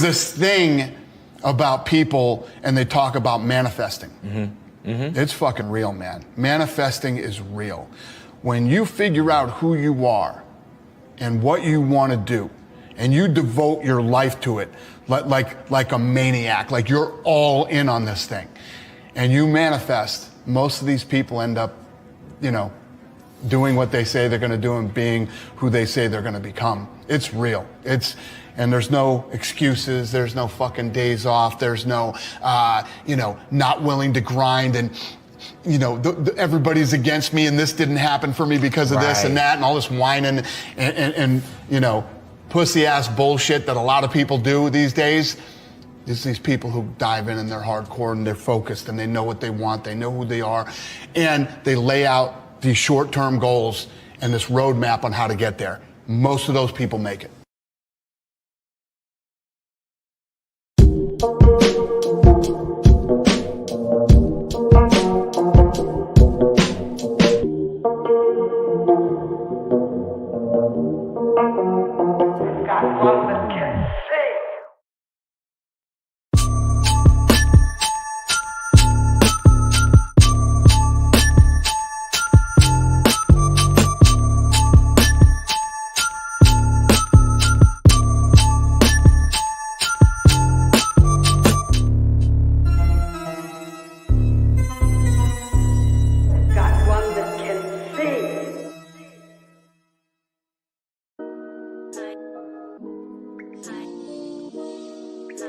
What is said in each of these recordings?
this thing about people and they talk about manifesting. It's fucking real, man. Manifesting is real. When you figure out who you are and what you want to do, and you devote your life to it like a maniac, like you're all in on this thing, and you manifest, most of these people end up, you know, doing what they say they're going to do and being who they say they're going to become. It's real. And there's no excuses. There's no fucking days off. There's no, not willing to grind and, everybody's against me and this didn't happen for me because of this and that and all this whining and pussy ass bullshit that a lot of people do these days. It's these people who dive in and they're hardcore and they're focused and they know what they want. They know who they are. And they lay out these short-term goals and this roadmap on how to get there. Most of those people make it.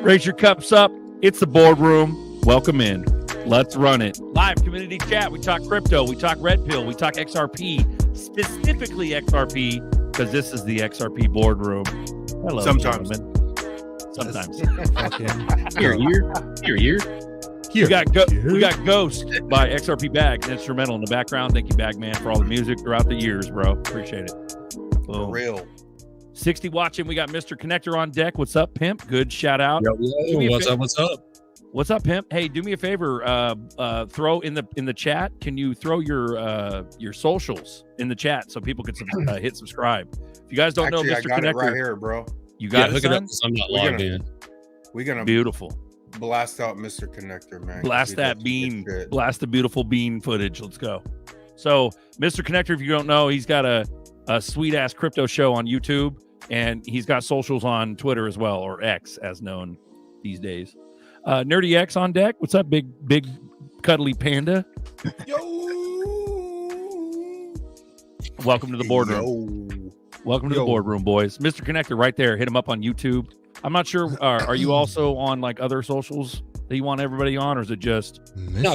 Raise your cups up. It's the boardroom. Welcome in. Let's run it. Live community chat. We talk crypto. We talk red pill. We talk XRP, specifically XRP, because this is the XRP boardroom. Hello, sometimes. Gentlemen. Sometimes. Here. We got Ghost by XRP Bags, instrumental in the background. Thank you, Bagman, for all the music throughout the years, bro. Appreciate it. For real. 60 watching. We got Mr. Connector on deck. What's up, Pimp? Good shout out. Yo, what's up? What's up, Pimp? Hey, do me a favor. Throw in the chat. Can you throw your socials in the chat so people can hit subscribe? If you guys don't know, Mr. I got Connector, it right here, bro. You got it, hook son? it up because I'm not logged in. We're gonna Beautiful. blast out Mr. Connector, man. Blast that bean. Blast the beautiful bean footage. Let's go. So, Mr. Connector, if you don't know, he's got a sweet ass crypto show on YouTube. And he's got socials on Twitter as well, or X as known these days. Nerdy X on deck. What's up, big cuddly panda? Yo. Welcome to the boardroom. Welcome to the boardroom, boys. Mr. Connector right there. Hit him up on YouTube. I'm not sure. Are you also on like other socials that you want everybody on, or is it just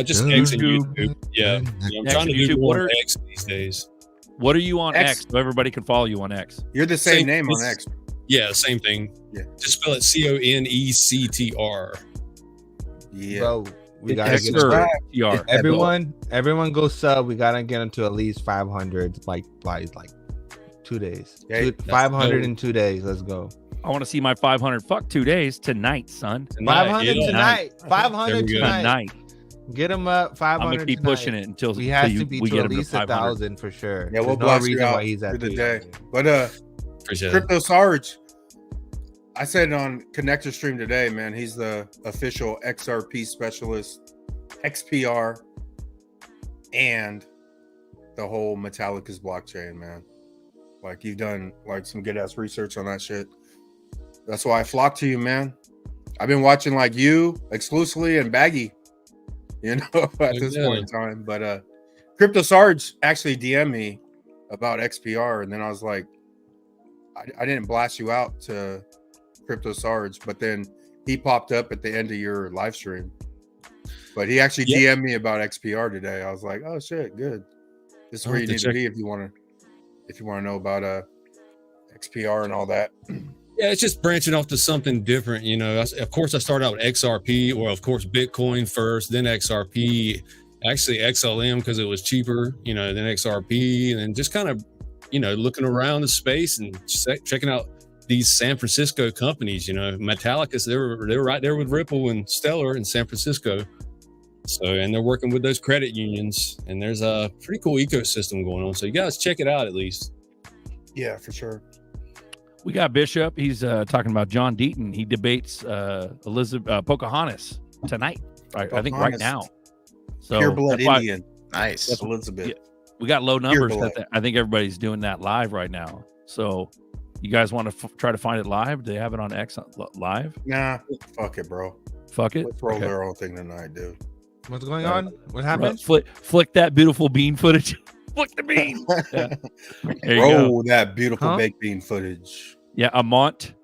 just X and YouTube? Yeah, I'm trying to do more X these days. What are you on X so everybody can follow you on X? You're the same name on X. Yeah, same thing. Yeah. Just spell it CONECTR. Yeah. Bro, we gotta get into everyone go sub. We gotta get into at least 500 by 2 days. Yeah, 500 in 2 days. Let's go. I want to see my 500. Fuck 2 days tonight, son. 500 tonight. 500 tonight. Get them up. 500. I'm gonna keep pushing it until we have to be we to get at least 1,000 for sure. Yeah, we'll blast you out for the day. But Appreciate Crypto Sarge, I said on Connector Stream today, man. He's the official XRP specialist, XPR, and the whole Metallica's blockchain, man. Like you've done like some good ass research on that shit. That's why I flocked to you, man. I've been watching like you exclusively and Baggy. At this point in time. But Crypto Sarge actually DM'd me about XPR, and then I was like, I didn't blast you out to Crypto Sarge, but then he popped up at the end of your live stream. But he actually DM'd me about XPR today. I was like, oh shit, good. This is where you need to be if you want to know about XPR and all that. Yeah, it's just branching off to something different. Of course, I started out with XRP, or of course, Bitcoin first, then XRP, actually XLM because it was cheaper, then XRP, and then just kind of, looking around the space and checking out these San Francisco companies. Metallica, they were right there with Ripple and Stellar in San Francisco. So, and they're working with those credit unions, and there's a pretty cool ecosystem going on. So you guys check it out at least. Yeah, for sure. We got Bishop. He's talking about John Deaton. He debates Pocahontas tonight. I think right now. So Pure blood Indian. Nice. Elizabeth. Yeah, we got low numbers. I think everybody's doing that live right now. So you guys want to try to find it live? Do they have it on X live? Nah, fuck it, bro. Fuck it. Let's roll their own thing tonight, dude. What's going on? What happened? Flick that beautiful bean footage. Flick the bean. Yeah. There you Roll go. that beautiful baked bean footage. Yeah, Amont,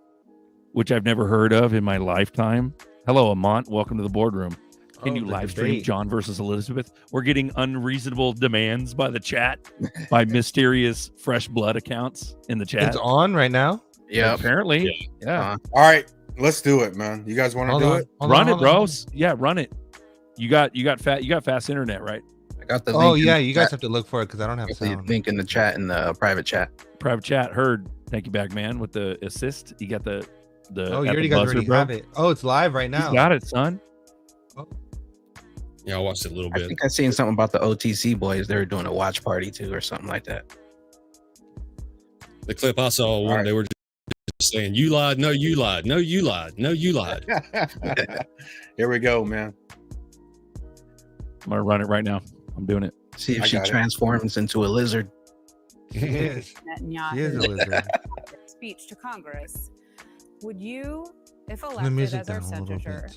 which I've never heard of in my lifetime. Hello, Amont. Welcome to the boardroom. Can you live stream John versus Elizabeth? We're getting unreasonable demands by the chat, by mysterious fresh blood accounts in the chat. It's on right now. Yeah, apparently. Yeah. All right, let's do it, man. You guys want to do it? Run it, bro. Yeah, run it. You got fast internet, right? I got the. Oh yeah, you guys have to look for it because I don't have sound. Link in the chat in the private chat. Private chat. Heard. Thank you, back man, with the assist. You got the. Oh, you already have it. Oh, it's live right now. You got it, son. Yeah, I watched it a little bit. I think I seen something about the OTC boys. They were doing a watch party too, or something like that. The clip I saw, one they were just saying, "You lied, no, you lied, no, you lied, no, you lied." Here we go, man. I'm gonna run it right now. I'm doing it. See if she transforms into a lizard. She is a lizard. Speech to Congress. Would you, if elected as our senator,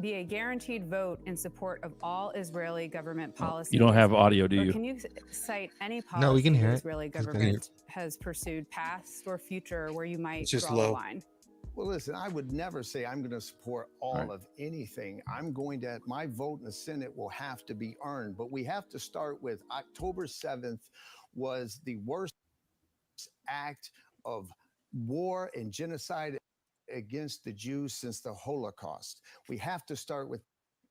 be a guaranteed vote in support of all Israeli government policies? You don't have audio, do you? Or can you cite any policy no, we can hear the Israeli government has pursued, past or future, where you might draw the line? Well, listen, I would never say I'm going to support all of anything. My vote in the Senate will have to be earned, but we have to start with October 7th was the worst act of war and genocide against the Jews since the Holocaust. We have to start with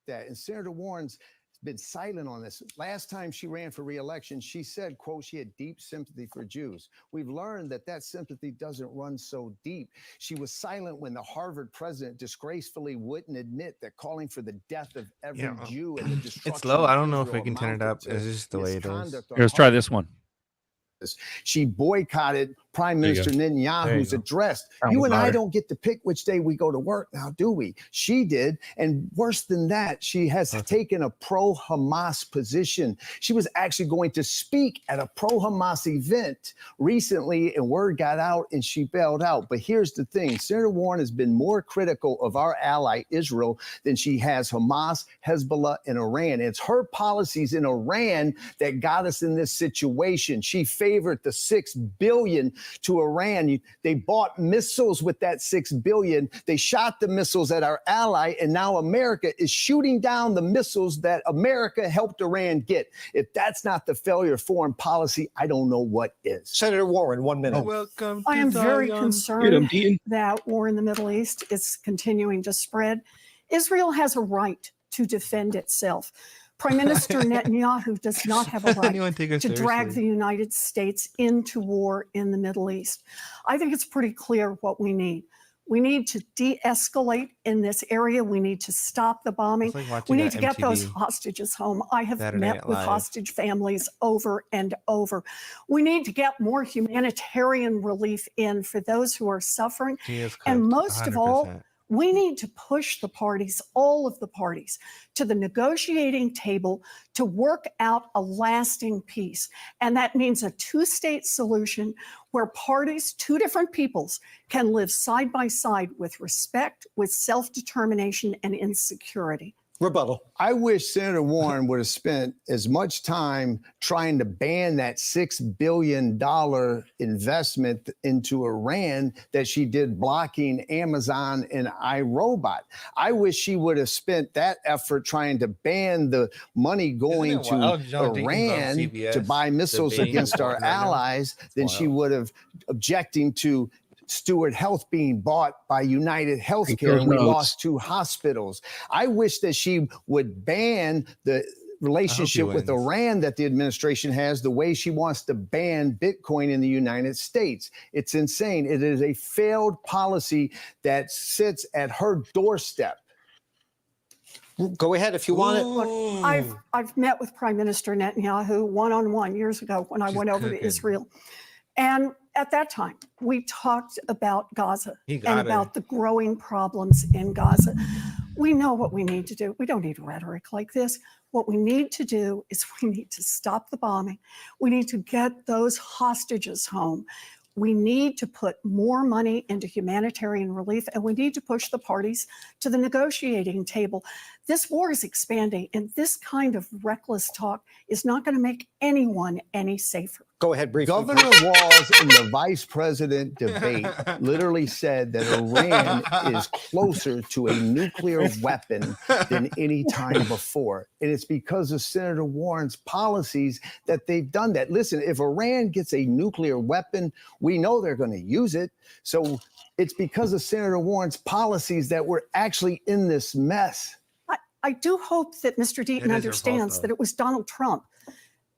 that. And Senator Warren's been silent on this. Last time she ran for re-election, she said, quote, she had deep sympathy for Jews. We've learned that sympathy doesn't run so deep. She was silent when the Harvard president disgracefully wouldn't admit that calling for the death of every Jew and the destruction. It's low. I don't know if we can turn it up. It's just the way it is. Here, let's try this one. She boycotted Prime Minister Netanyahu's address. You and I don't get to pick which day we go to work now, do we? She did. And worse than that, she has taken a pro-Hamas position. She was actually going to speak at a pro-Hamas event recently, and word got out and she bailed out. But here's the thing. Senator Warren has been more critical of our ally Israel than she has Hamas, Hezbollah, and Iran. It's her policies in Iran that got us in this situation. She favored the $6 billion to Iran. They bought missiles with that $6 billion. They shot the missiles at our ally, and now America is shooting down the missiles that America helped Iran get. If that's not the failure of foreign policy, I don't know what is. Senator Warren, 1 minute. Welcome. I am very concerned that war in the Middle East is continuing to spread. Israel has a right to defend itself. Prime Minister Netanyahu does not have a right to drag the United States into war in the Middle East. I think it's pretty clear what we need. We need to de-escalate in this area. We need to stop the bombing. We need to get those hostages home. I have met with hostage families over and over. We need to get more humanitarian relief in for those who are suffering. And most of all, we need to push the parties, all of the parties, to the negotiating table to work out a lasting peace. And that means a two-state solution where parties, two different peoples, can live side by side with respect, with self-determination, and in security. Rebuttal. I wish Senator Warren would have spent as much time trying to ban that $6 billion investment into Iran that she did blocking Amazon and iRobot. I wish she would have spent that effort trying to ban the money going to Iran to buy missiles against our allies than she would have objecting to Stewart Health being bought by United Healthcare, and we lost 2 hospitals. I wish that she would ban the relationship with Iran that the administration has the way she wants to ban Bitcoin in the United States. It's insane. It is a failed policy that sits at her doorstep. Go ahead if you want it. Look, I've met with Prime Minister Netanyahu one-on-one years ago when I went over to Israel. And at that time, we talked about Gaza He and got it. about the growing problems in Gaza. We know what we need to do. We don't need rhetoric like this. What we need to do is we need to stop the bombing. We need to get those hostages home. We need to put more money into humanitarian relief, and we need to push the parties to the negotiating table. This war is expanding, and this kind of reckless talk is not going to make anyone any safer. Go ahead, briefly. Governor Walz in the vice president debate literally said that Iran is closer to a nuclear weapon than any time before. And it's because of Senator Warren's policies that they've done that. Listen, if Iran gets a nuclear weapon, we know they're going to use it. So it's because of Senator Warren's policies that we're actually in this mess. I do hope that Mr. Deaton understands that it was Donald Trump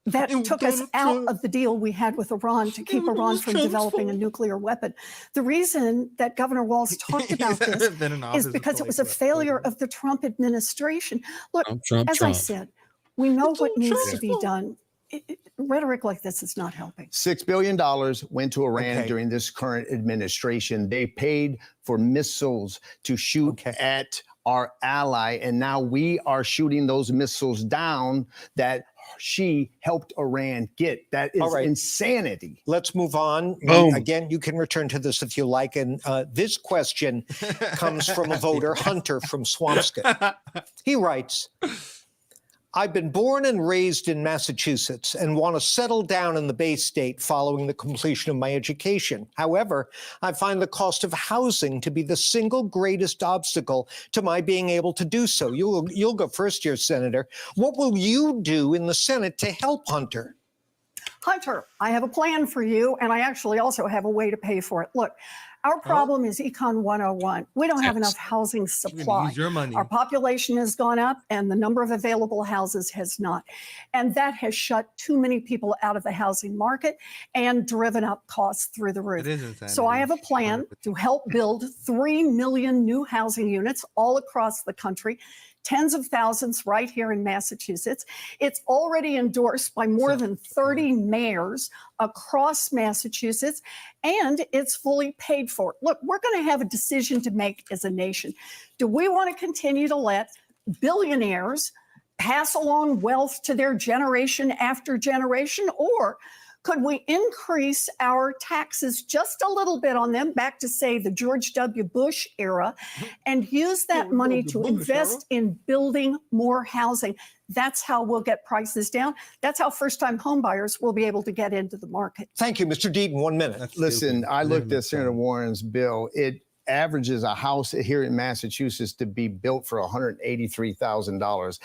that took us out of the deal we had with Iran to keep Iran from developing a nuclear weapon. The reason that Governor Walz talked about this is because it was a failure of the Trump administration. Look, as I said, we know what needs to be done. Rhetoric like this is not helping. $6 billion went to Iran during this current administration. They paid for missiles to shoot at our ally, and now we are shooting those missiles down that she helped Iran get. That is insanity. Let's move on. Boom. Again, you can return to this if you like. And this question comes from a voter, Hunter from Swampscott. He writes, I've been born and raised in Massachusetts and want to settle down in the Bay State following the completion of my education. However, I find the cost of housing to be the single greatest obstacle to my being able to do so. You'll go first here, Senator. What will you do in the Senate to help Hunter? Hunter, I have a plan for you, and I actually also have a way to pay for it. Look, our problem is Econ 101. We don't have enough housing supply. Use your money. Our population has gone up, and the number of available houses has not. And that has shut too many people out of the housing market and driven up costs through the roof. It is insanity. So I have a plan to help build 3 million new housing units all across the country. Tens of thousands right here in Massachusetts. It's already endorsed by more than 30 mayors across Massachusetts, and it's fully paid for. Look, we're going to have a decision to make as a nation. Do we want to continue to let billionaires pass along wealth to their generation after generation, or could we increase our taxes just a little bit on them back to, say, the George W. Bush era and use that money to invest in building more housing? That's how we'll get prices down. That's how first-time homebuyers will be able to get into the market. Thank you, Mr. Deaton. 1 minute. Listen, I looked at Senator Warren's bill. It averages a house here in Massachusetts to be built for $183,000.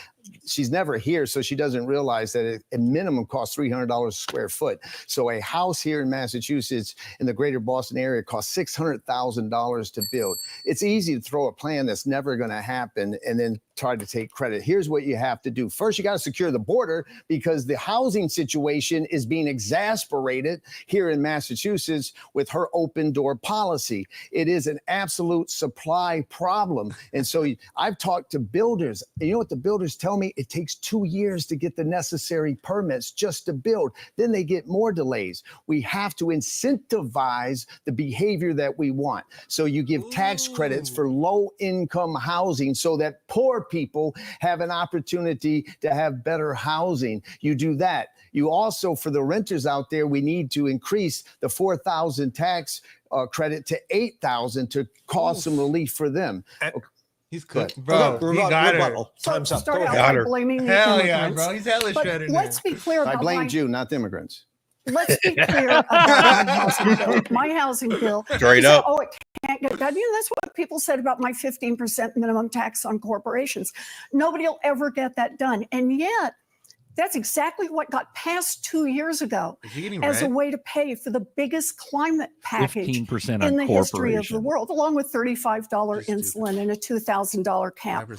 She's never here, so she doesn't realize that it, at minimum, costs $300 a square foot. So a house here in Massachusetts in the greater Boston area costs $600,000 to build. It's easy to throw a plan that's never going to happen and then try to take credit. Here's what you have to do. First, you got to secure the border because the housing situation is being exacerbated here in Massachusetts with her open door policy. It is an absolute supply problem. And so I've talked to builders, and you know what the builders tell me? It takes 2 years to get the necessary permits just to build. Then they get more delays. We have to incentivize the behavior that we want. So you give tax credits for low income housing so that poor people have an opportunity to have better housing. You do that. You also, for the renters out there, we need to increase the $4,000 tax credit to $8,000 to cause some relief for them. He's good, bro. He got her. Time's up. Start out by blaming the Hell immigrants. yeah, bro. He's hella But shredded. let's be clear I about blamed you, not the immigrants. Let's be clear about my housing bill. My housing bill. Straight You say, up. oh, it can't get done. You know, that's what people said about my 15% minimum tax on corporations. Nobody will ever get that done. And yet, that's exactly what got passed 2 years ago as a way to pay for the biggest climate package 15% in on the history of the corporations. world, along with $35 insulin and a $2,000 cap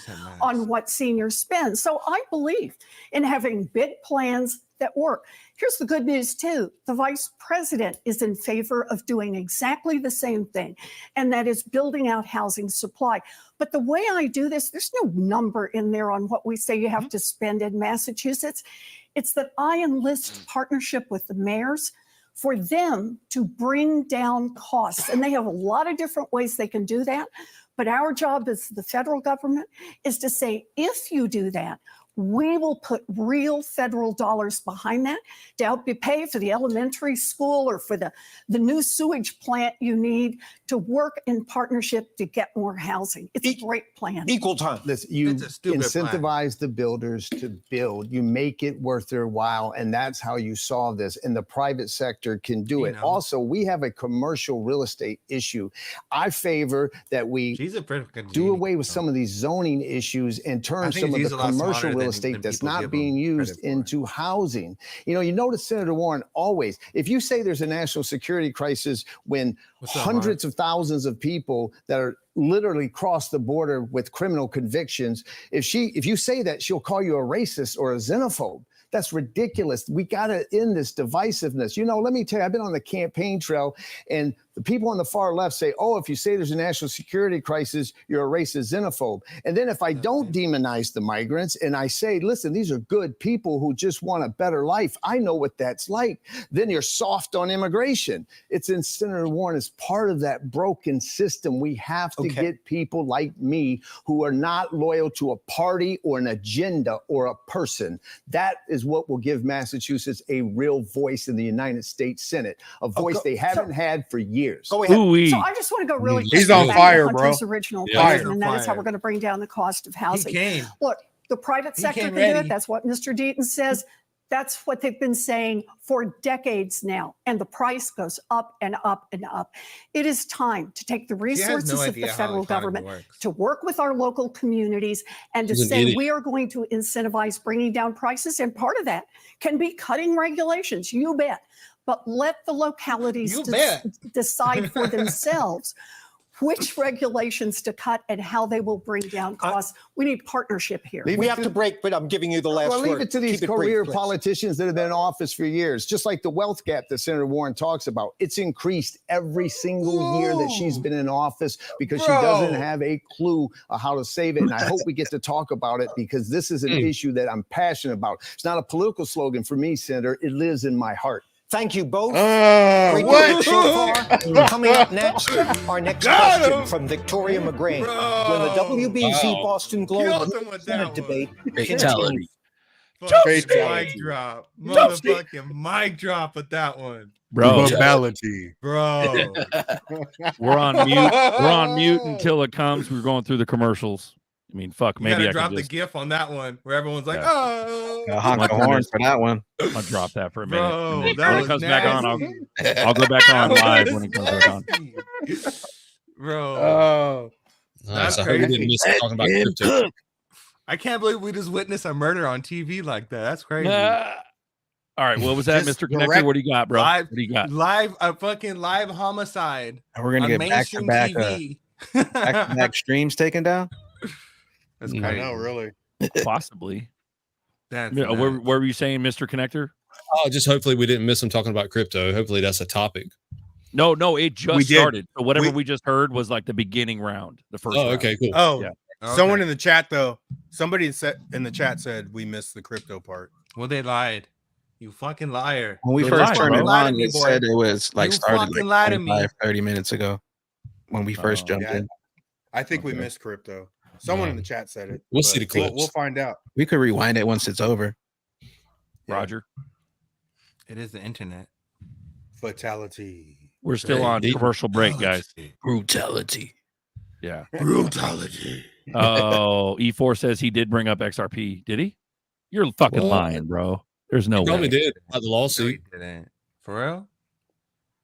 on what seniors spend. So I believe in having big plans that work. Here's the good news, too. The vice president is in favor of doing exactly the same thing, and that is building out housing supply. But the way I do this, there's no number in there on what we say you have to spend in Massachusetts. It's that I enlist partnership with the mayors, for them to bring down costs. And they have a lot of different ways they can do that. But our job as the federal government is to say, if you do that, we will put real federal dollars behind that to help you pay for the elementary school or for the new sewage plant you need to work in partnership to get more housing. It's a great plan. Equal time. Listen, you incentivize the builders to build. You make it worth their while, and that's how you solve this. And the private sector can do it. Also, we have a commercial real estate issue. I favor that we do away with some of these zoning issues and turn some of the commercial real estate that's not being used into housing. You know, you notice Senator Warren always, if you say there's a national security crisis when hundreds of thousands of people that are literally cross the border with criminal convictions, if you say that, she'll call you a racist or a xenophobe. That's ridiculous. We got to end this divisiveness. You know, let me tell you, I've been on the campaign trail, and the people on the far left say, oh, if you say there's a national security crisis, you're a racist xenophobe. And then if I don't demonize the migrants and I say, listen, these are good people who just want a better life, I know what that's like, then you're soft on immigration. It's in Senator Warren as part of that broken system. We have to get people like me who are not loyal to a party or an agenda or a person. That is what will give Massachusetts a real voice in the United States Senate, a voice they haven't had for years. Go ahead. So I just want to go really quick. He's on fire, bro. Hunter's original question, and that is how we're going to bring down the cost of housing. Look, the private sector can do it. That's what Mr. Deaton says. That's what they've been saying for decades now. And the price goes up and up and up. It is time to take the resources of the federal government to work with our local communities and to say we are going to incentivize bringing down prices. And part of that can be cutting regulations. You bet. But let the localities decide for themselves which regulations to cut and how they will bring down costs. We need partnership here. We have to break, but I'm giving you the last word. Leave it to these career politicians that have been in office for years, just like the wealth gap that Senator Warren talks about. It's increased every single year that she's been in office because she doesn't have a clue of how to save it. And I hope we get to talk about it because this is an issue that I'm passionate about. It's not a political slogan for me, Senator. It lives in my heart. Thank you both. Great debate so far. Coming up next, our next question from Victoria McGrain. When the WBZ Boston Globe Senate debate fatality. Mic drop. Motherfucking mic drop with that one. Bro. Bro. We're on mute. We're on mute until it comes. We're going through the commercials. I mean, fuck, maybe I drop can the GIF on that one where everyone's like, oh, honk the horn for that one. I'll drop that for a minute. Bro, when that it comes was back on, I'll go back on live when it comes back on. Bro, that's crazy. Talking about crypto. I can't believe we just witnessed a murder on TV like that. That's crazy. All right, what was that, Mr. Connector? What do you got, bro? What do you got? A fucking live homicide. And we're gonna get back-to-back streams taken down. That's crazy. I know, really. Possibly. That's where were you saying, Mr. Connector? Oh, just hopefully we didn't miss them talking about crypto. Hopefully that's a topic. No, it just started. So whatever we just heard was like the beginning round, the first. Oh, round. okay, cool. Oh, yeah. Okay. Someone in the chat though, somebody said in the chat said we missed the crypto part. Well, they lied. You fucking liar. When we first turned it on, it said it was like started like 30 minutes ago when we first jumped in. I think we missed crypto. Someone in the chat said it. We'll see the clips. We'll find out. We could rewind it once it's over. Roger. It is the internet. Fatality. We're still on commercial break, guys. Brutality. Yeah. Brutality. Oh, E4 says he did bring up XRP. Did he? You're fucking lying, bro. There's no way. Probably did. At the lawsuit. No, he didn't. For real?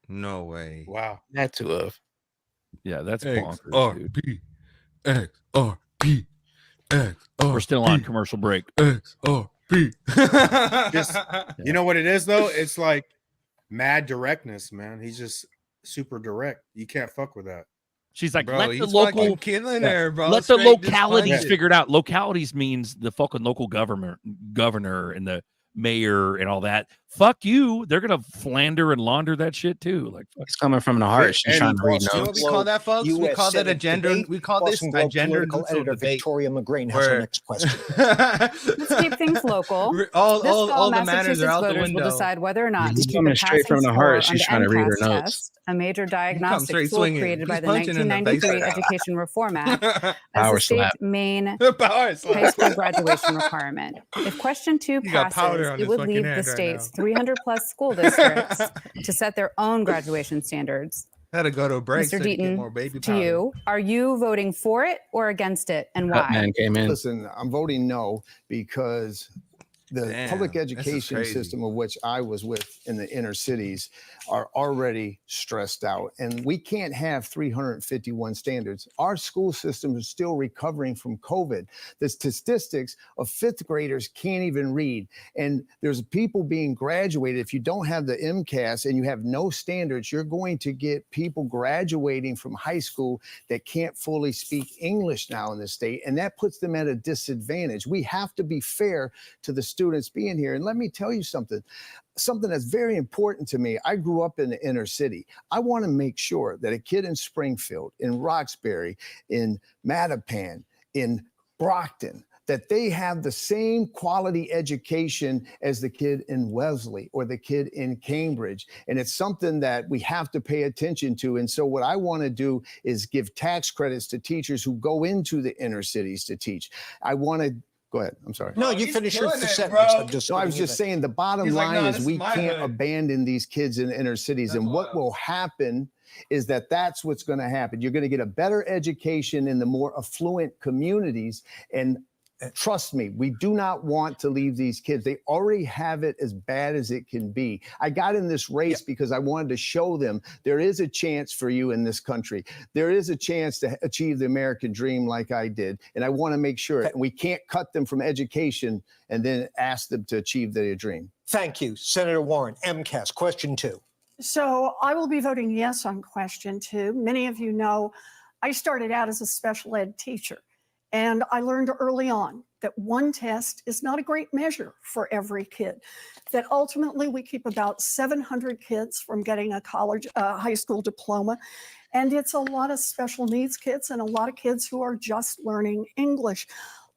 No way. Wow. Had to have. Yeah, that's bonkers. XRP. XRP. XRP. We're still on commercial break. XRP. Just, you know what it is though? It's like mad directness, man. He's just super direct. You can't fuck with that. She's like, bro, let the local killing her, bro. Let the localities figure it out. Localities means the fucking local governor and the mayor and all that. fuck you. They're gonna flander and launder that shit too. Like it's coming from the heart. She's trying to read You know what we call that, folks? We call that a gender. We call this a gender neutral debate. Victoria McGrain has the next question. Let's keep things local. All the manners are out the window. Will decide whether or not He's coming straight from the heart. She's trying to read her notes. Test, a major diagnostic tool created by the 1993 Education Reform Act as the state's main high school graduation requirement. If question 2 passes, it would leave the state's 300 plus school districts to set their own graduation standards. Had to go to a break. Mr. Deaton, to you, are you voting for it or against it, and why? Man came in. Listen, I'm voting no because the public education system of which I was with in the inner cities are already stressed out, and we can't have 351 standards. Our school system is still recovering from COVID. The statistics of 5th graders can't even read, and there's people being graduated. If you don't have the MCAS and you have no standards, you're going to get people graduating from high school that can't fully speak English now in the state, and that puts them at a disadvantage. We have to be fair to the students being here. And let me tell you something that's very important to me. I grew up in the inner city. I want to make sure that a kid in Springfield, in Roxbury, in Mattapan, in Brockton, that they have the same quality education as the kid in Wellesley or the kid in Cambridge. And it's something that we have to pay attention to. And so what I want to do is give tax credits to teachers who go into the inner cities to teach. I want to Go ahead. I'm sorry. No, you finish your sentence. I was just saying the bottom line is we can't abandon these kids in the inner cities. And what will happen is that's what's going to happen. You're going to get a better education in the more affluent communities. And trust me, we do not want to leave these kids. They already have it as bad as it can be. I got in this race because I wanted to show them there is a chance for you in this country. There is a chance to achieve the American dream like I did. And I want to make sure we can't cut them from education and then ask them to achieve their dream. Thank you, Senator Warren. MCAS, question 2. So I will be voting yes on question 2. Many of you know I started out as a special ed teacher. And I learned early on that one test is not a great measure for every kid, that ultimately we keep about 700 kids from getting a high school diploma. And it's a lot of special needs kids and a lot of kids who are just learning English.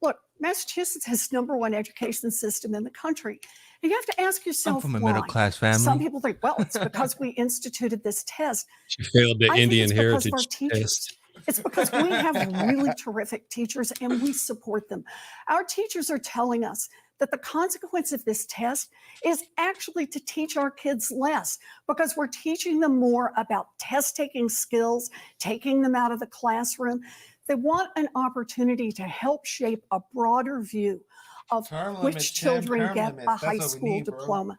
Look, Massachusetts has #1 education system in the country. And you have to ask yourself, I'm from a why? middle-class family. Some people think, well, it's because we instituted this test. She failed the Indian heritage test. It's because we have really terrific teachers and we support them. Our teachers are telling us that the consequence of this test is actually to teach our kids less because we're teaching them more about test-taking skills, taking them out of the classroom. They want an opportunity to help shape a broader view of which children get a high school diploma.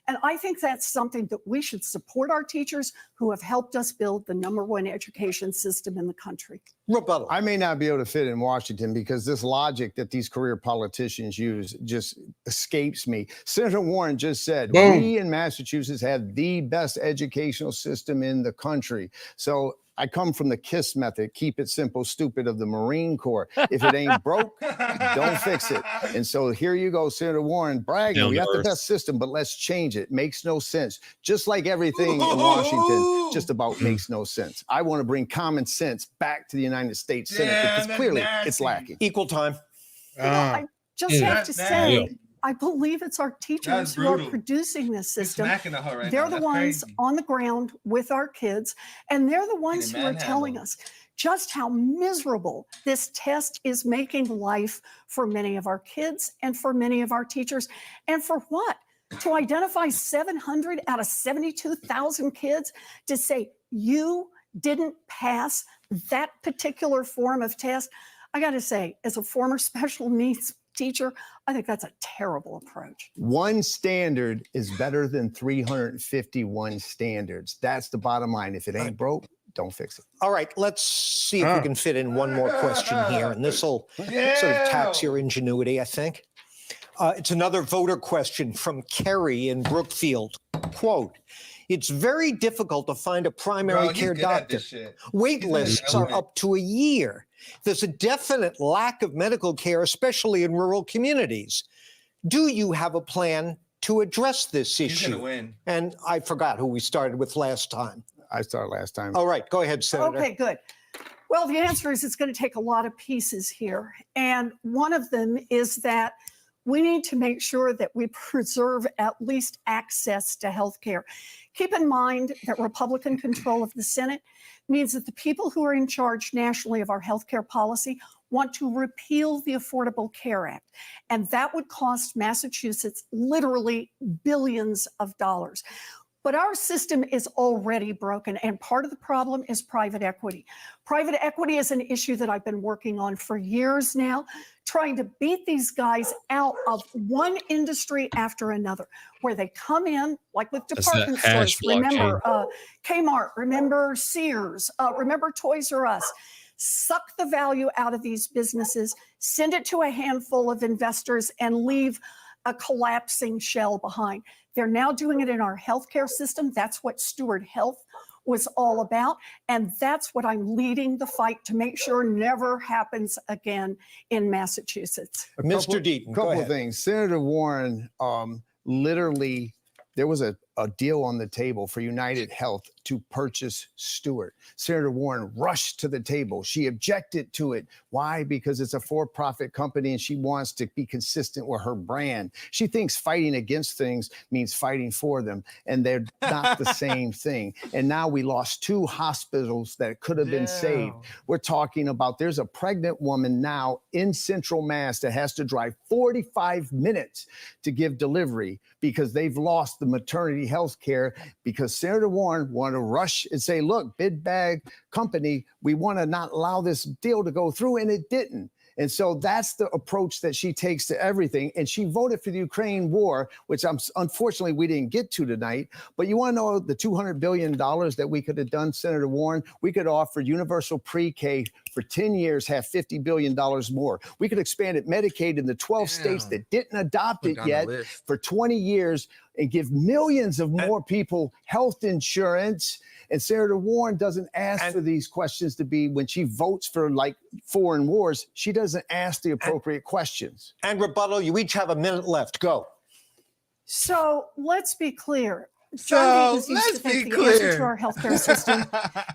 And I think that's something that we should support our teachers who have helped us build the #1 education system in the country. Rebuttal. I may not be able to fit in Washington because this logic that these career politicians use just escapes me. Senator Warren just said, we in Massachusetts have the best educational system in the country. So I come from the KISS method, keep it simple, stupid, of the Marine Corps. If it ain't broke, don't fix it. And so here you go, Senator Warren, bragging, we got the best system, but let's change it. Makes no sense. Just like everything in Washington, just about makes no sense. I want to bring common sense back to the United States Senate because clearly it's lacking. Equal time. I just have to say, I believe it's our teachers who are producing this system. They're the ones on the ground with our kids, and they're the ones who are telling us just how miserable this test is making life for many of our kids and for many of our teachers. And for what? To identify 700 out of 72,000 kids to say you didn't pass that particular form of test. I got to say, as a former special needs teacher, I think that's a terrible approach. One standard is better than 351 standards. That's the bottom line. If it ain't broke, don't fix it. All right, let's see if we can fit in one more question here, and this will sort of tax your ingenuity, I think. It's another voter question from Kerry in Brookfield. Quote, it's very difficult to find a primary care doctor. Wait lists are up to a year. There's a definite lack of medical care, especially in rural communities. Do you have a plan to address this He's issue? gonna win. And I forgot who we started with last time. I started last time. All right, go ahead, Senator. Okay, good. Well, the answer is it's going to take a lot of pieces here. And one of them is that we need to make sure that we preserve at least access to health care. Keep in mind that Republican control of the Senate means that the people who are in charge nationally of our health care policy want to repeal the Affordable Care Act. And that would cost Massachusetts literally billions of dollars. But our system is already broken, and part of the problem is private equity. Private equity is an issue that I've been working on for years now, trying to beat these guys out of one industry after another, where they come in, like with department stores. Remember Kmart, remember Sears, remember Toys R Us. Suck the value out of these businesses, send it to a handful of investors, and leave a collapsing shell behind. They're now doing it in our healthcare system. That's what Steward Health was all about. And that's what I'm leading the fight to make sure never happens again in Massachusetts. Mr. Deaton, go couple ahead. things. Senator Warren, literally, there was a deal on the table for United Health to purchase Steward. Senator Warren rushed to the table. She objected to it. Why? Because it's a for-profit company and she wants to be consistent with her brand. She thinks fighting against things means fighting for them, and they're not the same thing. And now we lost 2 hospitals that could have been saved. We're talking about there's a pregnant woman now in Central Mass that has to drive 45 minutes to give delivery because they've lost the maternity health care because Senator Warren wanted to rush and say, look, big bag company, we want to not allow this deal to go through, and it didn't. And so that's the approach that she takes to everything. And she voted for the Ukraine war, which unfortunately we didn't get to tonight. But you want to know the $200 billion that we could have done, Senator Warren? We could offer universal pre-K for 10 years, have $50 billion more. We could expand it Medicaid in the 12 states that didn't adopt it yet for 20 years and give millions of more people health insurance. And Senator Warren doesn't ask for these questions to be, when she votes for like foreign wars, she doesn't ask the appropriate questions. And rebuttal, you each have a minute left. Go. So let's be clear. John Deaton used to think the answer to our healthcare system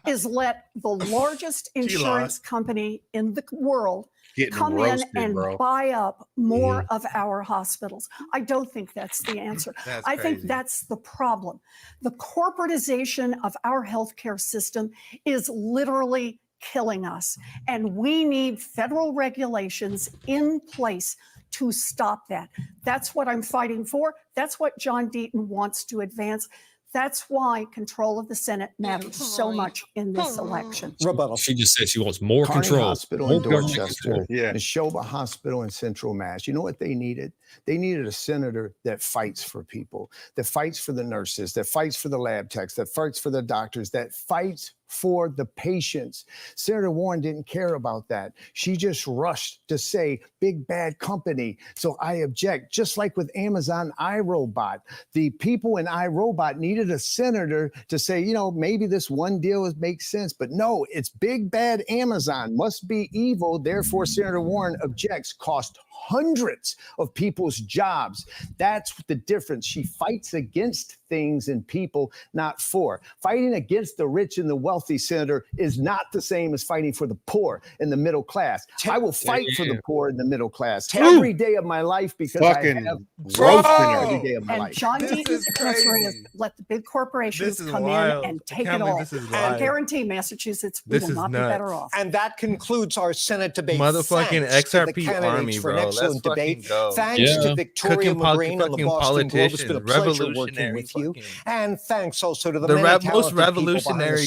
is let the largest insurance company in the world come in and buy up more of our hospitals. I don't think that's the answer. I think that's the problem. The corporatization of our healthcare system is literally killing us. And we need federal regulations in place to stop that. That's what I'm fighting for. That's what John Deaton wants to advance. That's why control of the Senate matters so much in this election. Rebuttal. She just said she wants more Kearney control. Hospital in Dorchester, Neshoba Hospital in Central Mass. You know what they needed? They needed a senator that fights for people, that fights for the nurses, that fights for the lab techs, that fights for the doctors, that fights for the patients. Senator Warren didn't care about that. She just rushed to say big bad company. So I object. Just like with Amazon iRobot, the people in iRobot needed a senator to say, you know, maybe this one deal makes sense, but no, it's big bad Amazon, must be evil. Therefore, Senator Warren objects, cost hundreds of people's jobs. That's the difference. She fights against things and people, not for. Fighting against the rich and the wealthy, Senator, is not the same as fighting for the poor and the middle class. I will fight for the poor and the middle class every day of my life because I have growth every day of my life. John Deaton's answer is let the big corporations come in and take it all. I guarantee Massachusetts will not be better off. And that concludes our Senate debate. Motherfucking XRP Army, bro. Excellent debate. Thanks to Victoria McGreen and the Boston Globe. It's been a pleasure working with you. And thanks also to the most revolutionary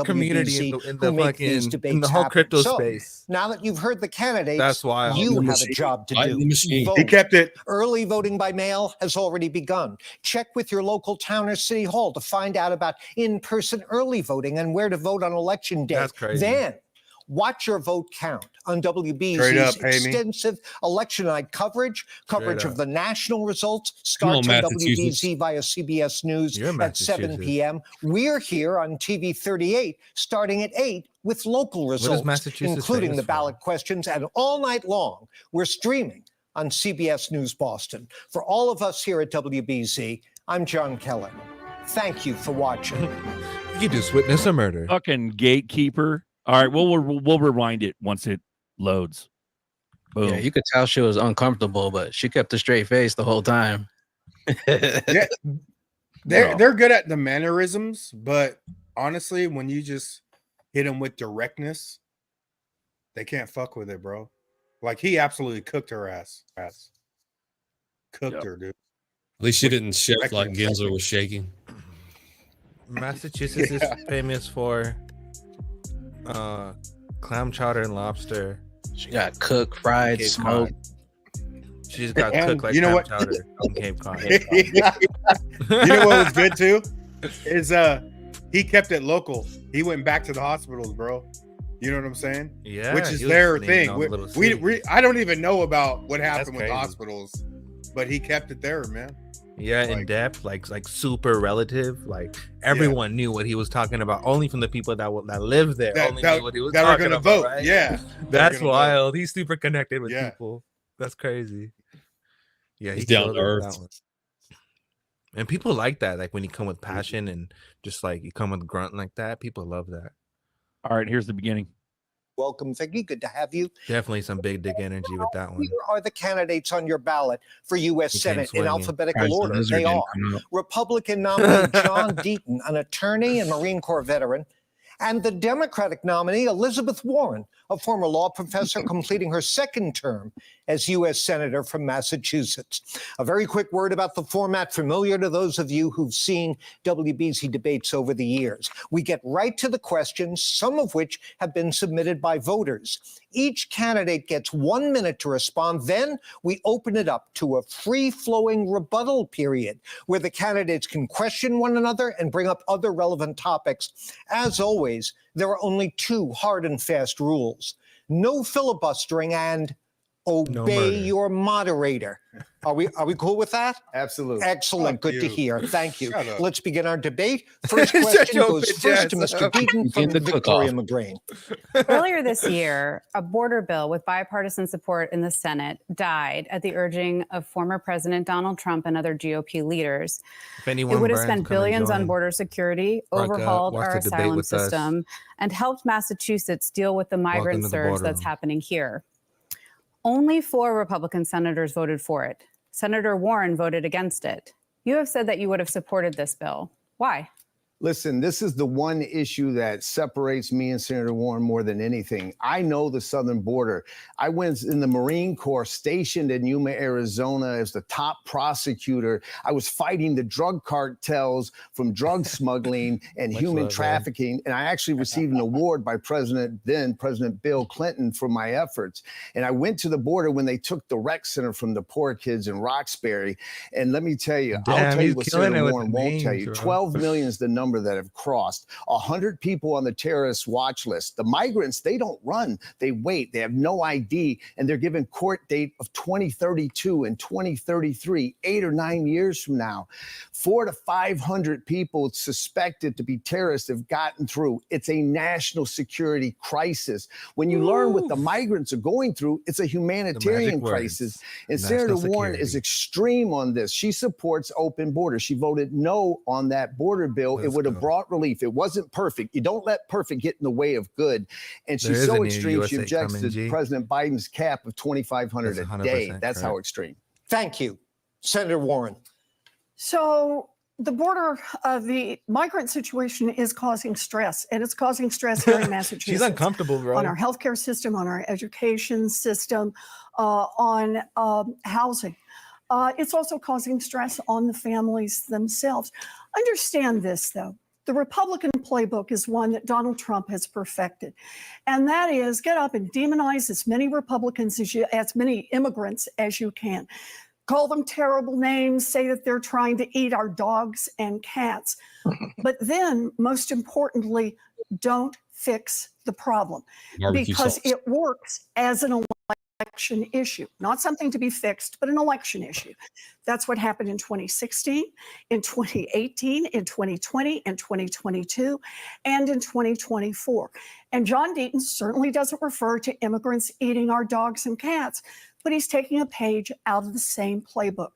community in the fucking in the whole crypto space. Now that you've heard the candidates, that's why you have a job to do. He kept it. Early voting by mail has already begun. Check with your local town or city hall to find out about in-person early voting and where to vote on election day. That's crazy. Then watch your vote count on WBZ's extensive election night coverage of the national results starts on WBZ via CBS News at 7 p.m. We're here on TV 38 starting at 8 with local results, including the ballot questions. And all night long, we're streaming on CBS News Boston. For all of us here at WBZ, I'm John Keller. Thank you for watching. You just witnessed a murder. Fucking gatekeeper. All right, we'll rewind it once it loads. Boom. Yeah, you could tell she was uncomfortable, but she kept a straight face the whole time. Yeah, they're good at the mannerisms, but honestly, when you just hit them with directness, they can't fuck with it, bro. Like, he absolutely cooked her ass. Cooked her, dude. At least she didn't shake like Gensler was shaking. Massachusetts is famous for clam chowder and lobster. She got cooked, fried, smoked. She just got cooked like clam chowder on Cape Cod. You know what was good too? Is he kept it local. He went back to the hospitals, bro. You know what I'm saying? Yeah. Which is their thing. I don't even know about what happened with the hospitals, but he kept it there, man. Yeah, in depth, like super relative. Like everyone knew what he was talking about. Only from the people that lived there. Knew what he was talking about. Vote. Right? Yeah, that's wild. He's super connected with people. That's crazy. Yeah, he's down to earth. And people like that. Like when you come with passion and just like you come with grunt like that, people love that. All right, here's the beginning. Welcome, Vicky. Good to have you. Definitely some big dick energy with that one. Here are the candidates on your ballot for U.S. Senate in alphabetical order. They are Republican nominee John Deaton, an attorney and Marine Corps veteran, and the Democratic nominee Elizabeth Warren, a former law professor completing her second term as U.S. Senator from Massachusetts. A very quick word about the format, familiar to those of you who've seen WBZ debates over the years. We get right to the questions, some of which have been submitted by voters. Each candidate gets 1 minute to respond. Then we open it up to a free-flowing rebuttal period where the candidates can question one another and bring up other relevant topics. As always, there are only two hard and fast rules: no filibustering and obey your moderator. Are we cool with that? Absolutely. Excellent. Good to hear. Thank you. Let's begin our debate. First question goes first to Mr. Deaton from Victoria McGrain. Earlier this year, a border bill with bipartisan support in the Senate died at the urging of former President Donald Trump and other GOP leaders. It would have spent billions on border security, overhauled our asylum system, and helped Massachusetts deal with the migrant surge that's happening here. Only 4 Republican senators voted for it. Senator Warren voted against it. You have said that you would have supported this bill. Why? Listen, this is the one issue that separates me and Senator Warren more than anything. I know the southern border. I went in the Marine Corps, stationed in Yuma, Arizona as the top prosecutor. I was fighting the drug cartels from drug smuggling and human trafficking. And I actually received an award by then President Bill Clinton for my efforts. And I went to the border when they took the rec center from the poor kids in Roxbury. And let me tell you, I'll tell you what Senator Warren won't tell you. 12 million is the number that have crossed. 100 people on the terrorist watch list. The migrants, they don't run. They wait. They have no ID, and they're given court date of 2032 and 2033, 8 or 9 years from now. 400 to 500 people suspected to be terrorists have gotten through. It's a national security crisis. When you learn what the migrants are going through, it's a humanitarian crisis. And Senator Warren is extreme on this. She supports open borders. She voted no on that border bill. It would have brought relief. It wasn't perfect. You don't let perfect get in the way of good. And she's so extreme, she objects to President Biden's cap of $2,500 a day. That's how extreme. Thank you. Senator Warren. So the border of the migrant situation is causing stress, and it's causing stress here in Massachusetts. She's uncomfortable, bro. On our healthcare system, on our education system, on housing. It's also causing stress on the families themselves. Understand this, though. The Republican playbook is one that Donald Trump has perfected. And that is get up and demonize as many Republicans, as many immigrants as you can. Call them terrible names, say that they're trying to eat our dogs and cats. But then, most importantly, don't fix the problem. Because it works as an election issue, not something to be fixed, but an election issue. That's what happened in 2016, in 2018, in 2020, in 2022, and in 2024. And John Deaton certainly doesn't refer to immigrants eating our dogs and cats. but he's taking a page out of the same playbook.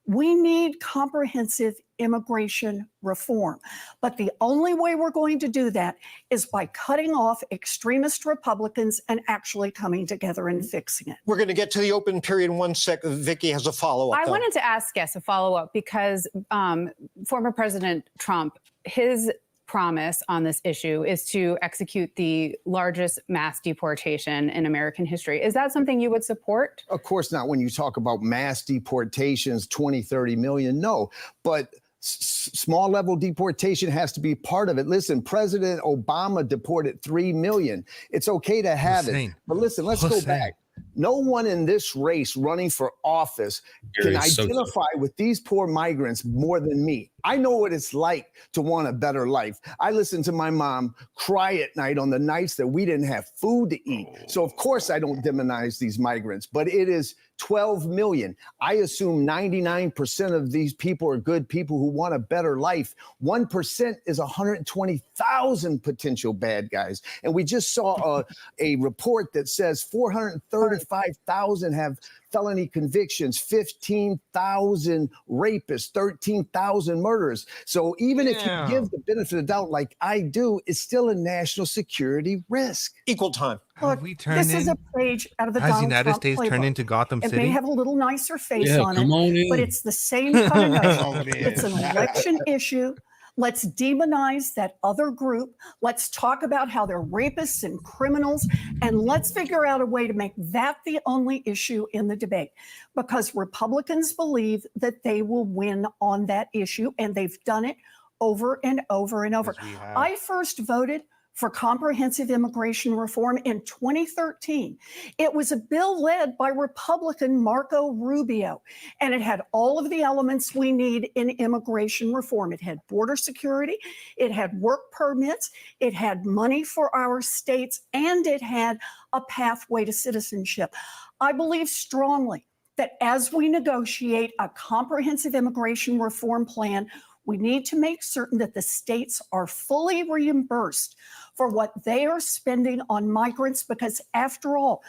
We need comprehensive immigration reform. But the only way we're going to do that is by cutting off extremist Republicans and actually coming together and fixing it. We're going to get to the open period in 1 sec. Vicky has a follow-up. I wanted to ask, yes, a follow-up, because former President Trump, his promise on this issue is to execute the largest mass deportation in American history. Is that something you would support? Of course not. When you talk about mass deportations, 20, 30 million, no. But small level deportation has to be part of it. Listen, President Obama deported 3 million. It's okay to have it. But listen, let's go back. No one in this race running for office can identify with these poor migrants more than me. I know what it's like to want a better life. I listened to my mom cry at night on the nights that we didn't have food to eat. So of course I don't demonize these migrants, but it is 12 million. I assume 99% of these people are good people who want a better life. 1% is 120,000 potential bad guys. And we just saw a report that says 435,000 have felony convictions, 15,000 rapists, 13,000 murderers. So even if you give the benefit of the doubt like I do, it's still a national security risk. Equal time. Look, this is a page out of the Donald United Trump States playbook. turned into Gotham City? It may have a little nicer face on it, but it's the same kind of notion. It's an election issue. Let's demonize that other group. Let's talk about how they're rapists and criminals, and let's figure out a way to make that the only issue in the debate, because Republicans believe that they will win on that issue, and they've done it over and over and over. I first voted for comprehensive immigration reform in 2013. It was a bill led by Republican Marco Rubio, and it had all of the elements we need in immigration reform. It had border security, it had work permits, it had money for our states, and it had a pathway to citizenship. I believe strongly that as we negotiate a comprehensive immigration reform plan, we need to make certain that the states are fully reimbursed for what they are spending on migrants, because after all,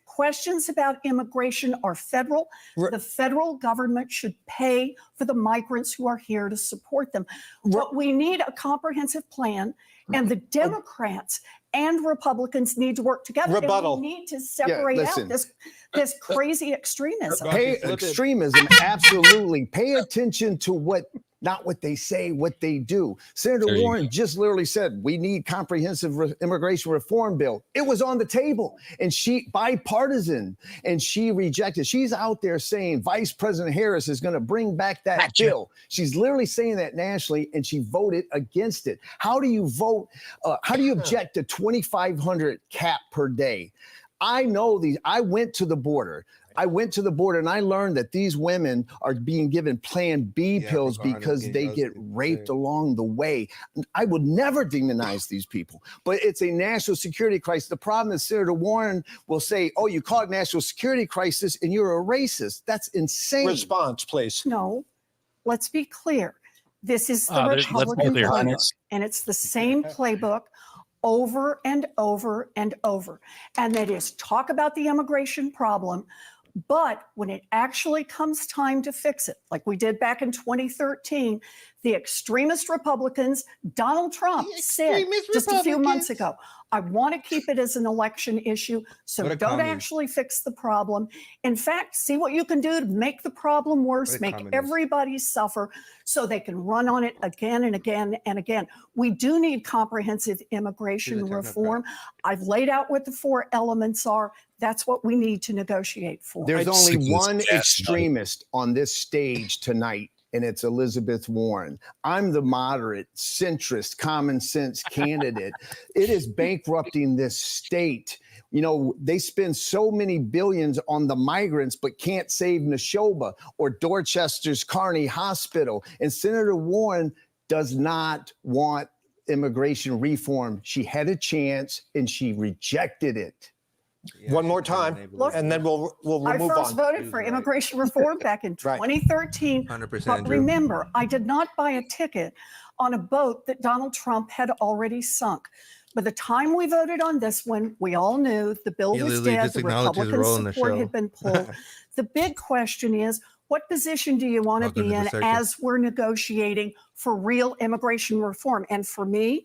questions about immigration are federal. The federal government should pay for the migrants who are here to support them. But we need a comprehensive plan, and the Democrats and Republicans need to work together. And we need to separate out this crazy extremism. Extremism, absolutely. Pay attention to not what they say, what they do. Senator Warren just literally said, we need comprehensive immigration reform bill. It was on the table, and bipartisan, and she rejected. She's out there saying Vice President Harris is going to bring back that bill. She's literally saying that nationally, and she voted against it. How do you vote? How do you object to 2,500 cap per day? I know these. I went to the border and I learned that these women are being given Plan B pills because they get raped along the way. I would never demonize these people, but it's a national security crisis. The problem is Senator Warren will say, oh, you call it national security crisis and you're a racist. That's insane. Response, please. No, let's be clear. This is the Republican playbook, and it's the same playbook over and over and over. And that is talk about the immigration problem, but when it actually comes time to fix it, like we did back in 2013, the extremist Republicans, Donald Trump said just a few months ago, I want to keep it as an election issue, so don't actually fix the problem. In fact, see what you can do to make the problem worse, make everybody suffer so they can run on it again and again and again. We do need comprehensive immigration reform. I've laid out what the 4 elements are. That's what we need to negotiate for. There's only one extremist on this stage tonight, and it's Elizabeth Warren. I'm the moderate, centrist, common sense candidate. It is bankrupting this state. You know, they spend so many billions on the migrants, but can't save Neshoba or Dorchester's Carney Hospital. And Senator Warren does not want immigration reform. She had a chance and she rejected it. One more time, and then we'll move on. I first voted for immigration reform back in 2013. 100%. But remember, I did not buy a ticket on a boat that Donald Trump had already sunk. By the time we voted on this one, we all knew the bill was dead. The Republican support had been pulled. The big question is, what position do you want to be in as we're negotiating for real immigration reform? And for me,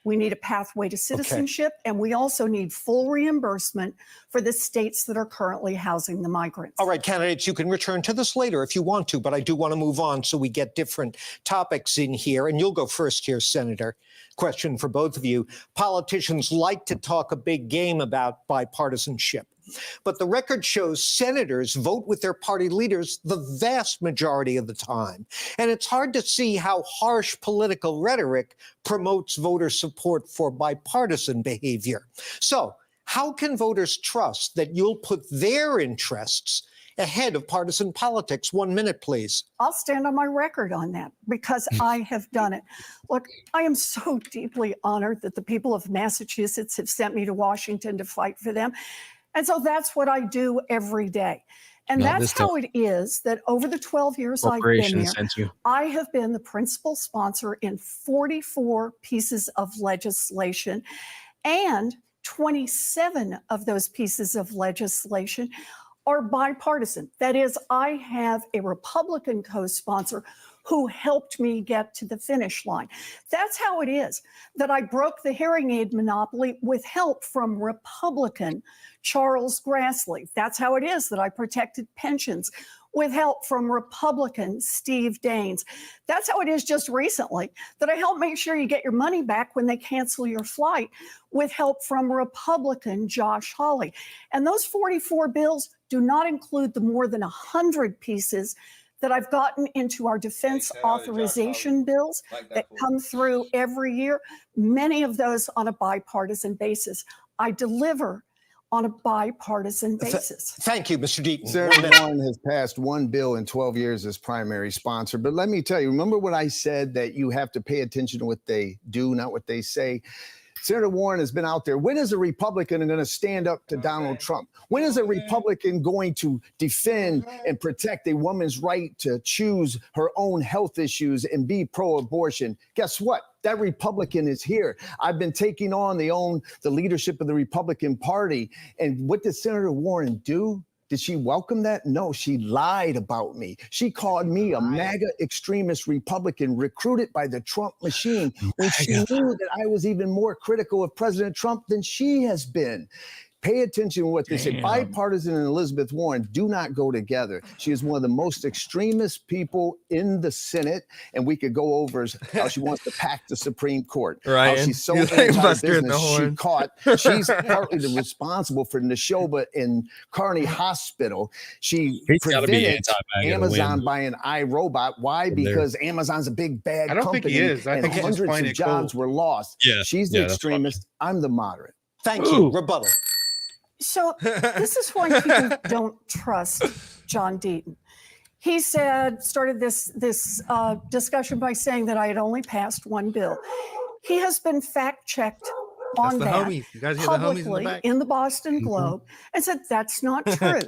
we need a pathway to citizenship, and we also need full reimbursement for the states that are currently housing the migrants. All right, candidates, you can return to this later if you want to, but I do want to move on so we get different topics in here. And you'll go first here, Senator. Question for both of you. Politicians like to talk a big game about bipartisanship, but the record shows senators vote with their party leaders the vast majority of the time. And it's hard to see how harsh political rhetoric promotes voter support for bipartisan behavior. So how can voters trust that you'll put their interests ahead of partisan politics? 1 minute, please. I'll stand on my record on that because I have done it. Look, I am so deeply honored that the people of Massachusetts have sent me to Washington to fight for them. And so that's what I do every day. And that's how it is that over the 12 years I've been here, I have been the principal sponsor in 44 pieces of legislation, and 27 of those pieces of legislation are bipartisan. That is, I have a Republican co-sponsor who helped me get to the finish line. That's how it is that I broke the hearing aid monopoly with help from Republican Charles Grassley. That's how it is that I protected pensions with help from Republican Steve Daines. That's how it is just recently that I helped make sure you get your money back when they cancel your flight with help from Republican Josh Hawley. And those 44 bills do not include the more than 100 pieces that I've gotten into our defense authorization bills that come through every year, many of those on a bipartisan basis. I deliver on a bipartisan basis. Thank you, Mr. Deaton. Senator Warren has passed one bill in 12 years as primary sponsor. But let me tell you, remember what I said, that you have to pay attention to what they do, not what they say? Senator Warren has been out there. When is a Republican going to stand up to Donald Trump? When is a Republican going to defend and protect a woman's right to choose her own health issues and be pro-abortion? Guess what? That Republican is here. I've been taking on the leadership of the Republican Party. And what did Senator Warren do? Did she welcome that? No, she lied about me. She called me a MAGA extremist Republican recruited by the Trump machine when she knew that I was even more critical of President Trump than she has been. Pay attention to what they say. Bipartisan and Elizabeth Warren do not go together. She is one of the most extremist people in the Senate, and we could go over how she wants to pack the Supreme Court. Right. How she's so anti-business. She's partly responsible for Neshoba in Kearney Hospital. She prevented Amazon buying iRobot. Why? Because Amazon's a big bad company. I don't think he is. I think hundreds of jobs were lost. Yeah. She's the extremist. I'm the moderate. Thank you. Rebuttal. So this is why people don't trust John Deaton. He started this discussion by saying that I had only passed one bill. He has been fact-checked on that publicly in the Boston Globe and said that's not true.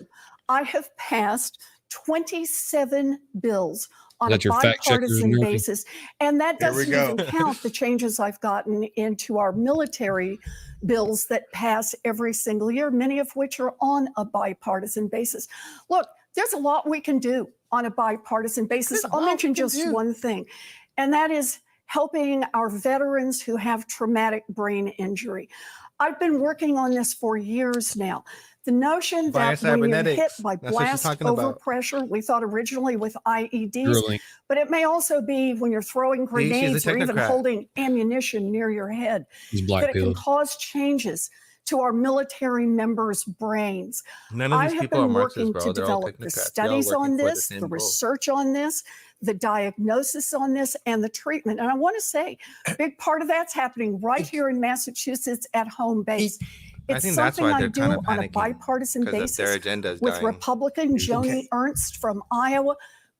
I have passed 27 bills on a bipartisan basis, and that doesn't even count the changes I've gotten into our military bills that pass every single year, many of which are on a bipartisan basis. Look, there's a lot we can do on a bipartisan basis. I'll mention just one thing, and that is helping our veterans who have traumatic brain injury. I've been working on this for years now. The notion that when you're hit by blast overpressure, we thought originally with IEDs, but it may also be when you're throwing grenades or even holding ammunition near your head, that it can cause changes to our military members' brains. I have been working to develop the studies on this, the research on this, the diagnosis on this, and the treatment. And I want to say, a big part of that's happening right here in Massachusetts at home base. It's something I do on a bipartisan basis with Republican Joni Ernst from Iowa,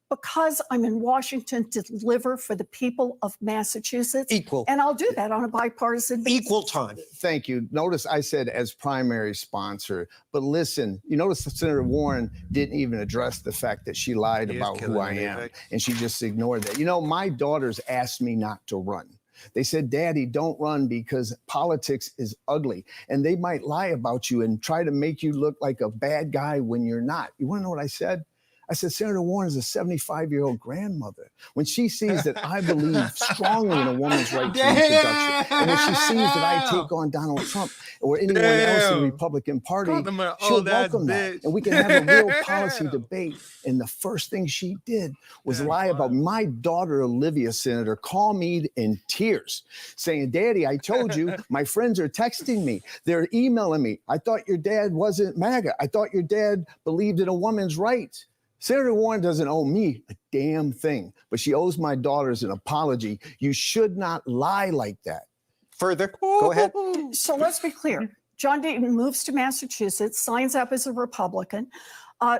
because I'm in Washington to deliver for the people of Massachusetts. And I'll do that on a bipartisan basis. Equal time. Thank you. Notice I said as primary sponsor, but listen, you notice that Senator Warren didn't even address the fact that she lied about who I am, and she just ignored that. You know, my daughters asked me not to run. They said, Daddy, don't run because politics is ugly. And they might lie about you and try to make you look like a bad guy when you're not. You want to know what I said? I said, Senator Warren is a 75-year-old grandmother. When she sees that I believe strongly in a woman's right to reproduction, and when she sees that I take on Donald Trump or anyone else in the Republican Party, she'll welcome that. And we can have a real policy debate. And the first thing she did was lie about my daughter, Olivia, Senator, call me in tears, saying, Daddy, I told you, my friends are texting me. They're emailing me. I thought your dad wasn't MAGA. I thought your dad believed in a woman's rights. Senator Warren doesn't owe me a damn thing, but she owes my daughters an apology. You should not lie like that. Further, go ahead. So let's be clear. John Deaton moves to Massachusetts, signs up as a Republican,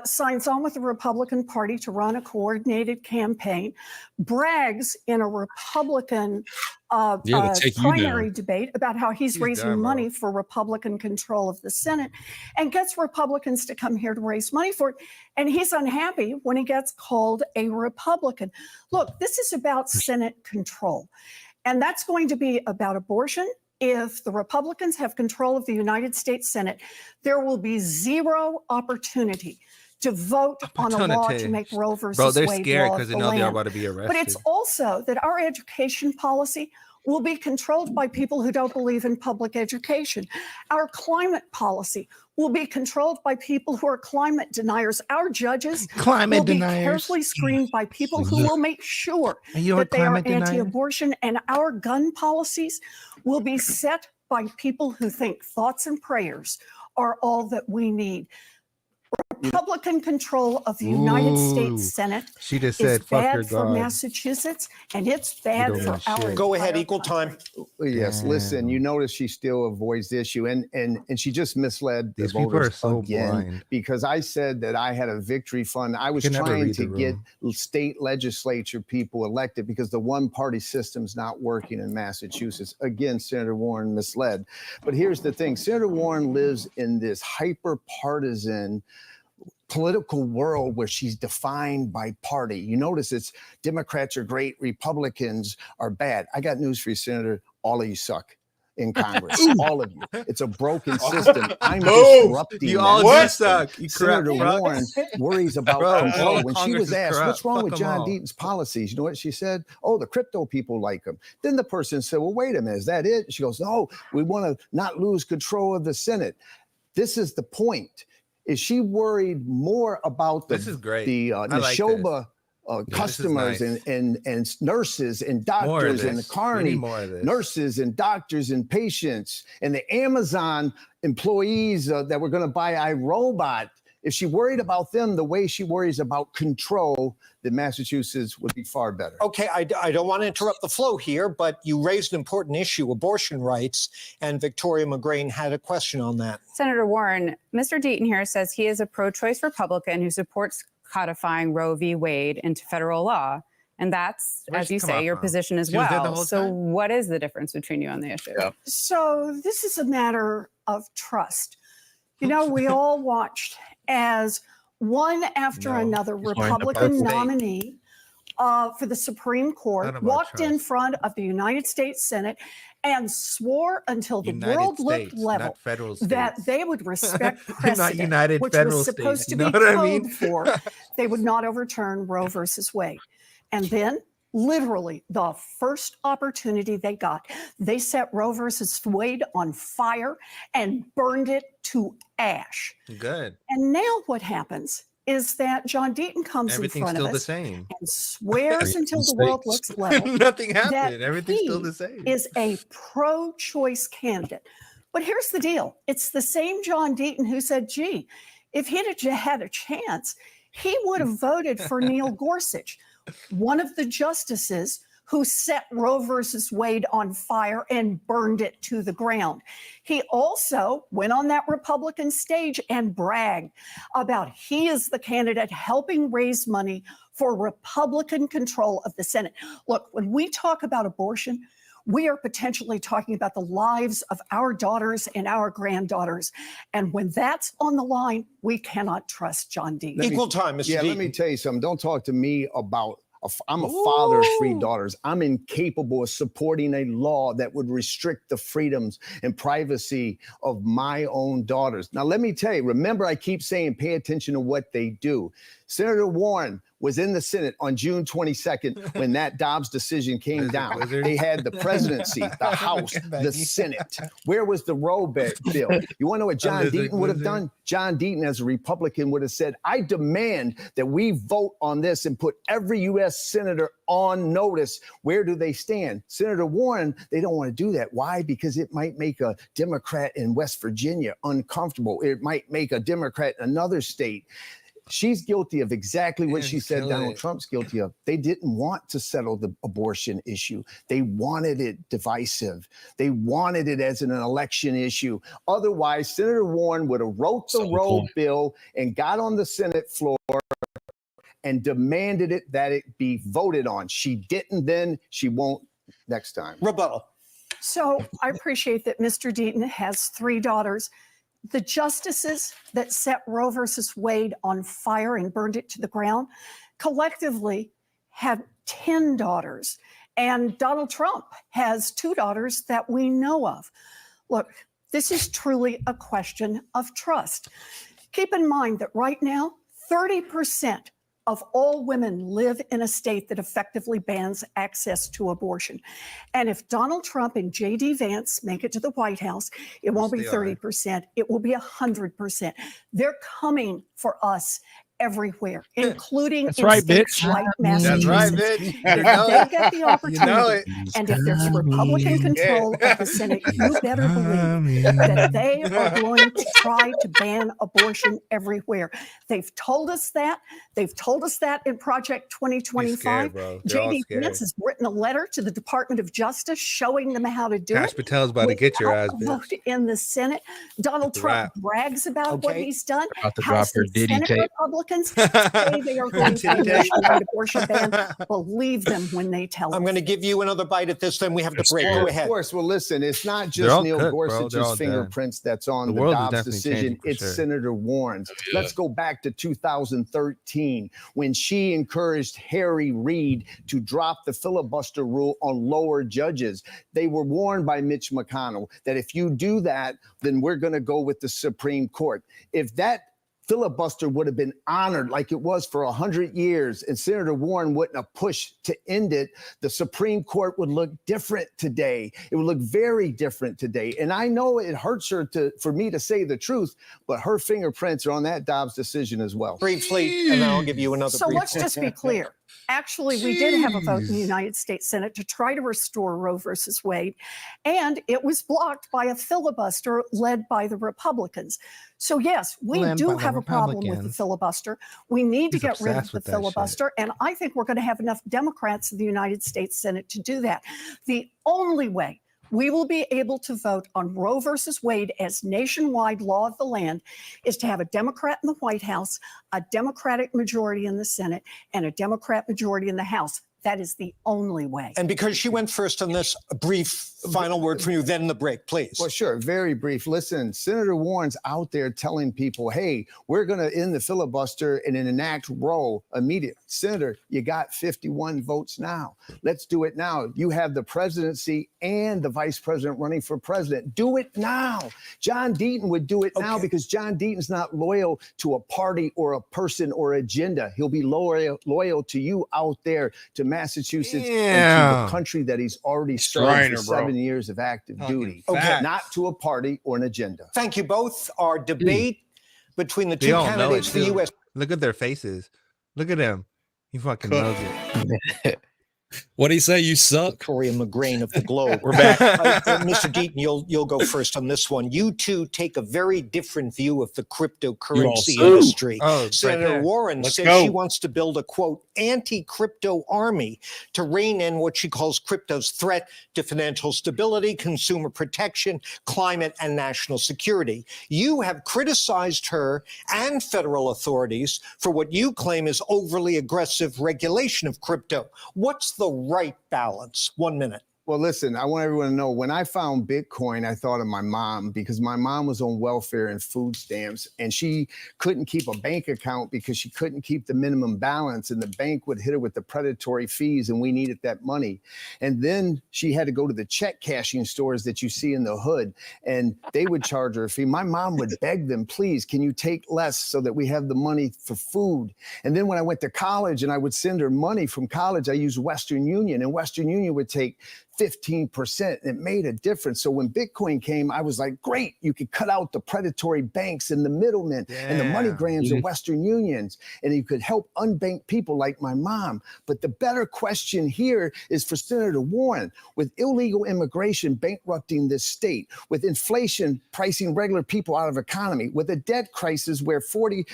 signs on with the Republican Party to run a coordinated campaign, brags in a Republican primary debate about how he's raising money for Republican control of the Senate, and gets Republicans to come here to raise money for it. And he's unhappy when he gets called a Republican. Look, this is about Senate control, and that's going to be about abortion. If the Republicans have control of the United States Senate, there will be zero opportunity to vote on a law to make Roe versus Wade. Bro, they're scared because they know they're about to be arrested. But it's also that our education policy will be controlled by people who don't believe in public education. Our climate policy will be controlled by people who are climate deniers. Our judges will be carefully screened by people who will make sure that they are anti-abortion, and our gun policies will be set by people who think thoughts and prayers are all that we need. Republican control of the United States Senate is bad for Massachusetts, and it's bad for our. Go ahead, equal time. Yes, listen, you notice she still avoids the issue, and she just misled the voters again, because I said that I had a victory fund. I was trying to get state legislature people elected because the one-party system's not working in Massachusetts. Again, Senator Warren misled. But here's the thing. Senator Warren lives in this hyper-partisan political world where she's defined by party. You notice it's Democrats are great, Republicans are bad. I got news for you, Senator. All of you suck in Congress. All of you. It's a broken system. I'm disrupting. You all suck. You Senator Warren worries about control. When she was asked, what's wrong with John Deaton's policies? You know what she said? Oh, the crypto people like him. Then the person said, well, wait a minute. Is that it? She goes, no, we want to not lose control of the Senate. This is the point. Is she worried more about the Neshoba customers and nurses and doctors and the Carney nurses and doctors and patients and the Amazon employees that were going to buy iRobot? If she worried about them the way she worries about control, then Massachusetts would be far better. Okay, I don't want to interrupt the flow here, but you raised an important issue, abortion rights, and Victoria McGrain had a question on that. Senator Warren, Mr. Deaton here says he is a pro-choice Republican who supports codifying Roe v. Wade into federal law. And that's, as you say, your position as well. So what is the difference between you on the issue? Yeah. So this is a matter of trust. You know, we all watched as one after another Republican nominee for the Supreme Court walked in front of the United States Senate and swore until the world looked level that they would respect precedent, which was supposed to be code for they would not overturn Roe versus Wade. And then literally the first opportunity they got, they set Roe versus Wade on fire and burned it to ash. Good. And now what happens is that John Deaton comes in front of us and swears until the world looks level. Nothing happened. Everything's still the same. Is a pro-choice candidate. But here's the deal. It's the same John Deaton who said, gee, if he'd had a chance, he would have voted for Neil Gorsuch, one of the justices who set Roe versus Wade on fire and burned it to the ground. He also went on that Republican stage and bragged about he is the candidate helping raise money for Republican control of the Senate. Look, when we talk about abortion, we are potentially talking about the lives of our daughters and our granddaughters. And when that's on the line, we cannot trust John Deaton. Equal time, Mr. Deaton. Let me tell you something. Don't talk to me about I'm a father of 3 daughters. I'm incapable of supporting a law that would restrict the freedoms and privacy of my own daughters. Now, let me tell you, remember, I keep saying, pay attention to what they do. Senator Warren was in the Senate on June 22nd when that Dobbs decision came down. They had the presidency, the House, the Senate. Where was the Roe bill? You want to know what John Deaton would have done? John Deaton, as a Republican, would have said, I demand that we vote on this and put every U.S. senator on notice. Where do they stand? Senator Warren, they don't want to do that. Why? Because it might make a Democrat in West Virginia uncomfortable. It might make a Democrat in another state. She's guilty of exactly what she said Donald Trump's guilty of. They didn't want to settle the abortion issue. They wanted it divisive. They wanted it as an election issue. Otherwise, Senator Warren would have wrote the Roe bill and got on the Senate floor and demanded that it be voted on. She didn't then. She won't next time. Rebuttal. So I appreciate that Mr. Deaton has 3 daughters. The justices that set Roe versus Wade on fire and burned it to the ground collectively had 10 daughters. And Donald Trump has 2 daughters that we know of. Look, this is truly a question of trust. Keep in mind that right now, 30% of all women live in a state that effectively bans access to abortion. And if Donald Trump and J.D. Vance make it to the White House, it won't be 30%. It will be 100%. They're coming for us everywhere, including in states like Massachusetts. That's right, bitch. If they get the opportunity, and if there's Republican control of the Senate, you better believe that they are going to try to ban abortion everywhere. They've told us that. They've told us that in Project 2025. J.D. Vance has written a letter to the Department of Justice showing them how to do Cash it. Patel's about to get your ass, Vote in the Senate. Donald Trump brags about what he's done. About to drop her Diddy tape. Republicans say they are going to nationwide abortion ban. Believe them when they tell us. I'm going to give you another bite at this, then we have to break. Go ahead. Of course. Well, listen, it's not just Neil Gorsuch's fingerprints that's on the Dobbs decision. It's Senator Warren's. Let's go back to 2013 when she encouraged Harry Reid to drop the filibuster rule on lower judges. They were warned by Mitch McConnell that if you do that, then we're going to go with the Supreme Court. If that filibuster would have been honored like it was for 100 years and Senator Warren wouldn't have pushed to end it, the Supreme Court would look different today. It would look very different today. And I know it hurts her for me to say the truth, but her fingerprints are on that Dobbs decision as well. Briefly, and then I'll give you another. So let's just be clear. Actually, we did have a vote in the United States Senate to try to restore Roe versus Wade, and it was blocked by a filibuster led by the Republicans. So yes, we do have a problem with the filibuster. We need to get rid of the filibuster, and I think we're going to have enough Democrats in the United States Senate to do that. The only way we will be able to vote on Roe versus Wade as nationwide law of the land is to have a Democrat in the White House, a Democratic majority in the Senate, and a Democrat majority in the House. That is the only way. And because she went first on this, a brief final word from you, then the break, please. Well, sure. Very brief. Listen, Senator Warren's out there telling people, hey, we're going to end the filibuster and enact Roe immediately. Senator, you got 51 votes now. Let's do it now. You have the presidency and the vice president running for president. Do it now. John Deaton would do it now because John Deaton's not loyal to a party or a person or agenda. He'll be loyal to you out there, to Massachusetts, and to the country that he's already served for 7 years of active duty. Not to a party or an agenda. Thank you both. Our debate between the two candidates for the U.S. Look at their faces. Look at him. He fucking knows it. What do you say? You suck? Victoria McGrain of the Globe. We're back. Mr. Deaton, you'll go first on this one. You two take a very different view of the cryptocurrency industry. Senator Warren says she wants to build a, quote, anti-crypto army to rein in what she calls crypto's threat to financial stability, consumer protection, climate, and national security. You have criticized her and federal authorities for what you claim is overly aggressive regulation of crypto. What's the right balance? 1 minute. Well, listen, I want everyone to know when I found Bitcoin, I thought of my mom because my mom was on welfare and food stamps and she couldn't keep a bank account because she couldn't keep the minimum balance and the bank would hit her with the predatory fees and we needed that money. And then she had to go to the check cashing stores that you see in the hood and they would charge her a fee. My mom would beg them, please, can you take less so that we have the money for food? And then when I went to college and I would send her money from college, I used Western Union and Western Union would take 15%. It made a difference. So when Bitcoin came, I was like, great, you could cut out the predatory banks and the middlemen and the MoneyGrams and Western Unions, and you could help unbanked people like my mom. But the better question here is for Senator Warren. With illegal immigration bankrupting this state, with inflation pricing regular people out of economy, with a debt crisis where 40%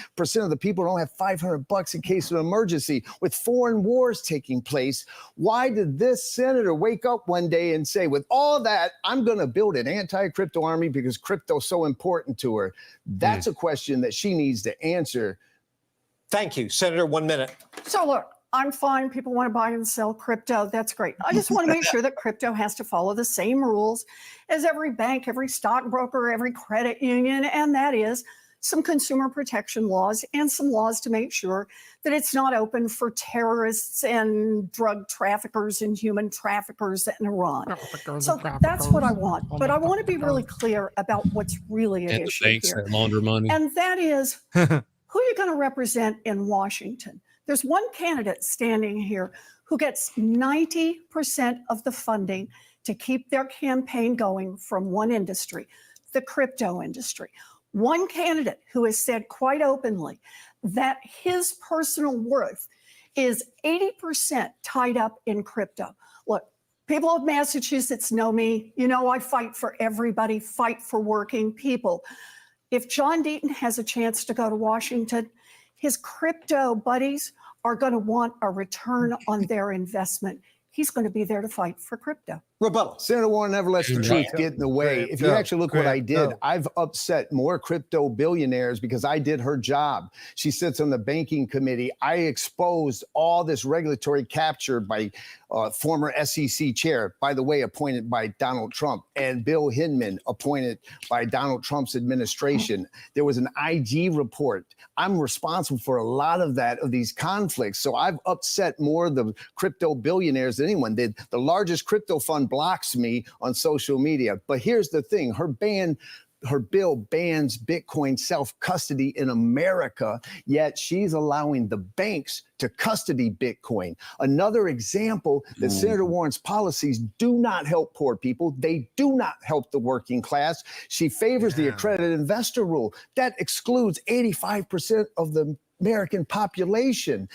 of the people don't have $500 in case of an emergency, with foreign wars taking place, why did this senator wake up one day and say, with all that, I'm going to build an anti-crypto army because crypto's so important to her? That's a question that she needs to answer. Thank you. Senator, 1 minute. So look, I'm fine. People want to buy and sell crypto. That's great. I just want to make sure that crypto has to follow the same rules as every bank, every stockbroker, every credit union, and that is some consumer protection laws and some laws to make sure that it's not open for terrorists and drug traffickers and human traffickers in Iran. So that's what I want. But I want to be really clear about what's really an issue banks here. that launder money. And that is who you're going to represent in Washington. There's one candidate standing here who gets 90% of the funding to keep their campaign going from one industry, the crypto industry. One candidate who has said quite openly that his personal worth is 80% tied up in crypto. Look, people of Massachusetts know me. You know I fight for everybody, fight for working people. If John Deaton has a chance to go to Washington, his crypto buddies are going to want a return on their investment. He's going to be there to fight for crypto. Rebuttal. Senator Warren never lets the truth get in the way. If you actually look what I did, I've upset more crypto billionaires because I did her job. She sits on the banking committee. I exposed all this regulatory capture by former SEC chair, by the way, appointed by Donald Trump, and Bill Hinman, appointed by Donald Trump's administration. There was an IG report. I'm responsible for a lot of that, of these conflicts. So I've upset more of the crypto billionaires than anyone did. The largest crypto fund blocks me on social media. But here's the thing, her bill bans Bitcoin self-custody in America, yet she's allowing the banks to custody Bitcoin. Another example that Senator Warren's policies do not help poor people. They do not help the working class. She favors the accredited investor rule. That excludes 85% of the American population.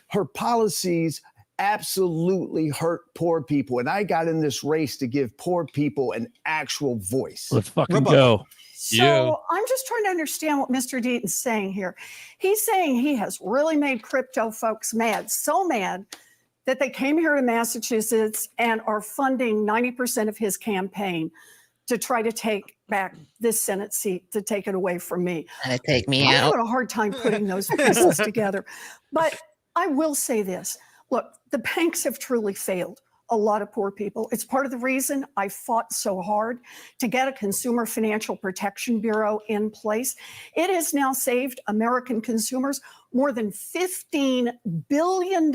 Her policies absolutely hurt poor people. And I got in this race to give poor people an actual voice. Let's fucking go. So I'm just trying to understand what Mr. Deaton's saying here. He's saying he has really made crypto folks mad, so mad that they came here to Massachusetts and are funding 90% of his campaign to try to take back this Senate seat, to take it away from me. And take me I'm out. having a hard time putting those pieces together. But I will say this. Look, the banks have truly failed a lot of poor people. It's part of the reason I fought so hard to get a Consumer Financial Protection Bureau in place. It has now saved American consumers more than $15 billion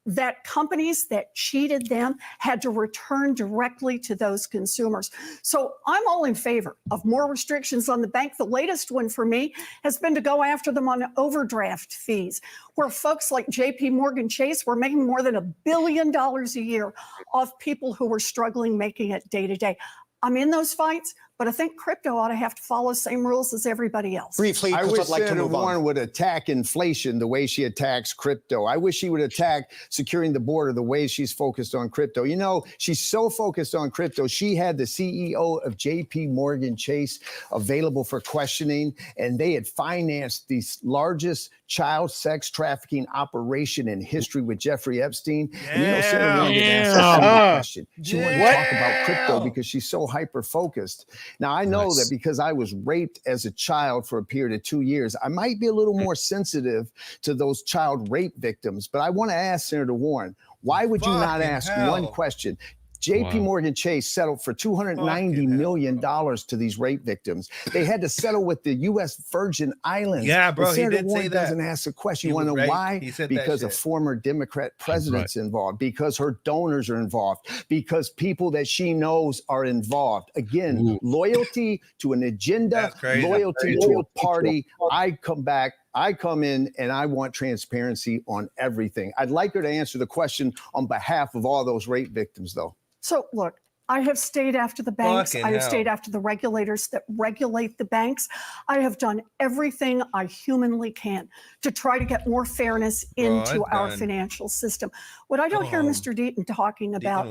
that companies that cheated them had to return directly to those consumers. So I'm all in favor of more restrictions on the bank. The latest one for me has been to go after them on overdraft fees, where folks like JP Morgan Chase were making more than $1 billion a year off people who were struggling making it day to day. I'm in those fights, but I think crypto ought to have to follow the same rules as everybody else. Briefly, I wish I'd like Senator to move on. Warren would attack inflation the way she attacks crypto. I wish she would attack securing the border the way she's focused on crypto. You know, she's so focused on crypto. She had the CEO of JP Morgan Chase available for questioning, and they had financed the largest child sex trafficking operation in history with Jeffrey Epstein. And you know, Senator Warren didn't ask a single question. She wanted to talk about crypto because she's so hyper-focused. Now, I know that because I was raped as a child for a period of 2 years, I might be a little more sensitive to those child rape victims. But I want to ask Senator Warren, Why would you not ask hell. one question? JP Morgan Chase settled for $290 million to these rape victims. They had to settle with the U.S. Virgin Islands. Yeah, bro, he Senator did Warren say that. doesn't ask a question. You He want to was know raped. why? He said that Because a shit. former Democrat president's involved, because her donors are involved, because people that she knows are involved. Again, loyalty to an agenda, loyalty to a party. I come in and I want transparency on everything. I'd like her to answer the question on behalf of all those rape victims, though. So look, I have stayed after the banks. Fucking I have hell. stayed after the regulators that regulate the banks. I have done everything I humanly can to try to get more fairness into our financial system. What I don't hear Mr. Deaton talking about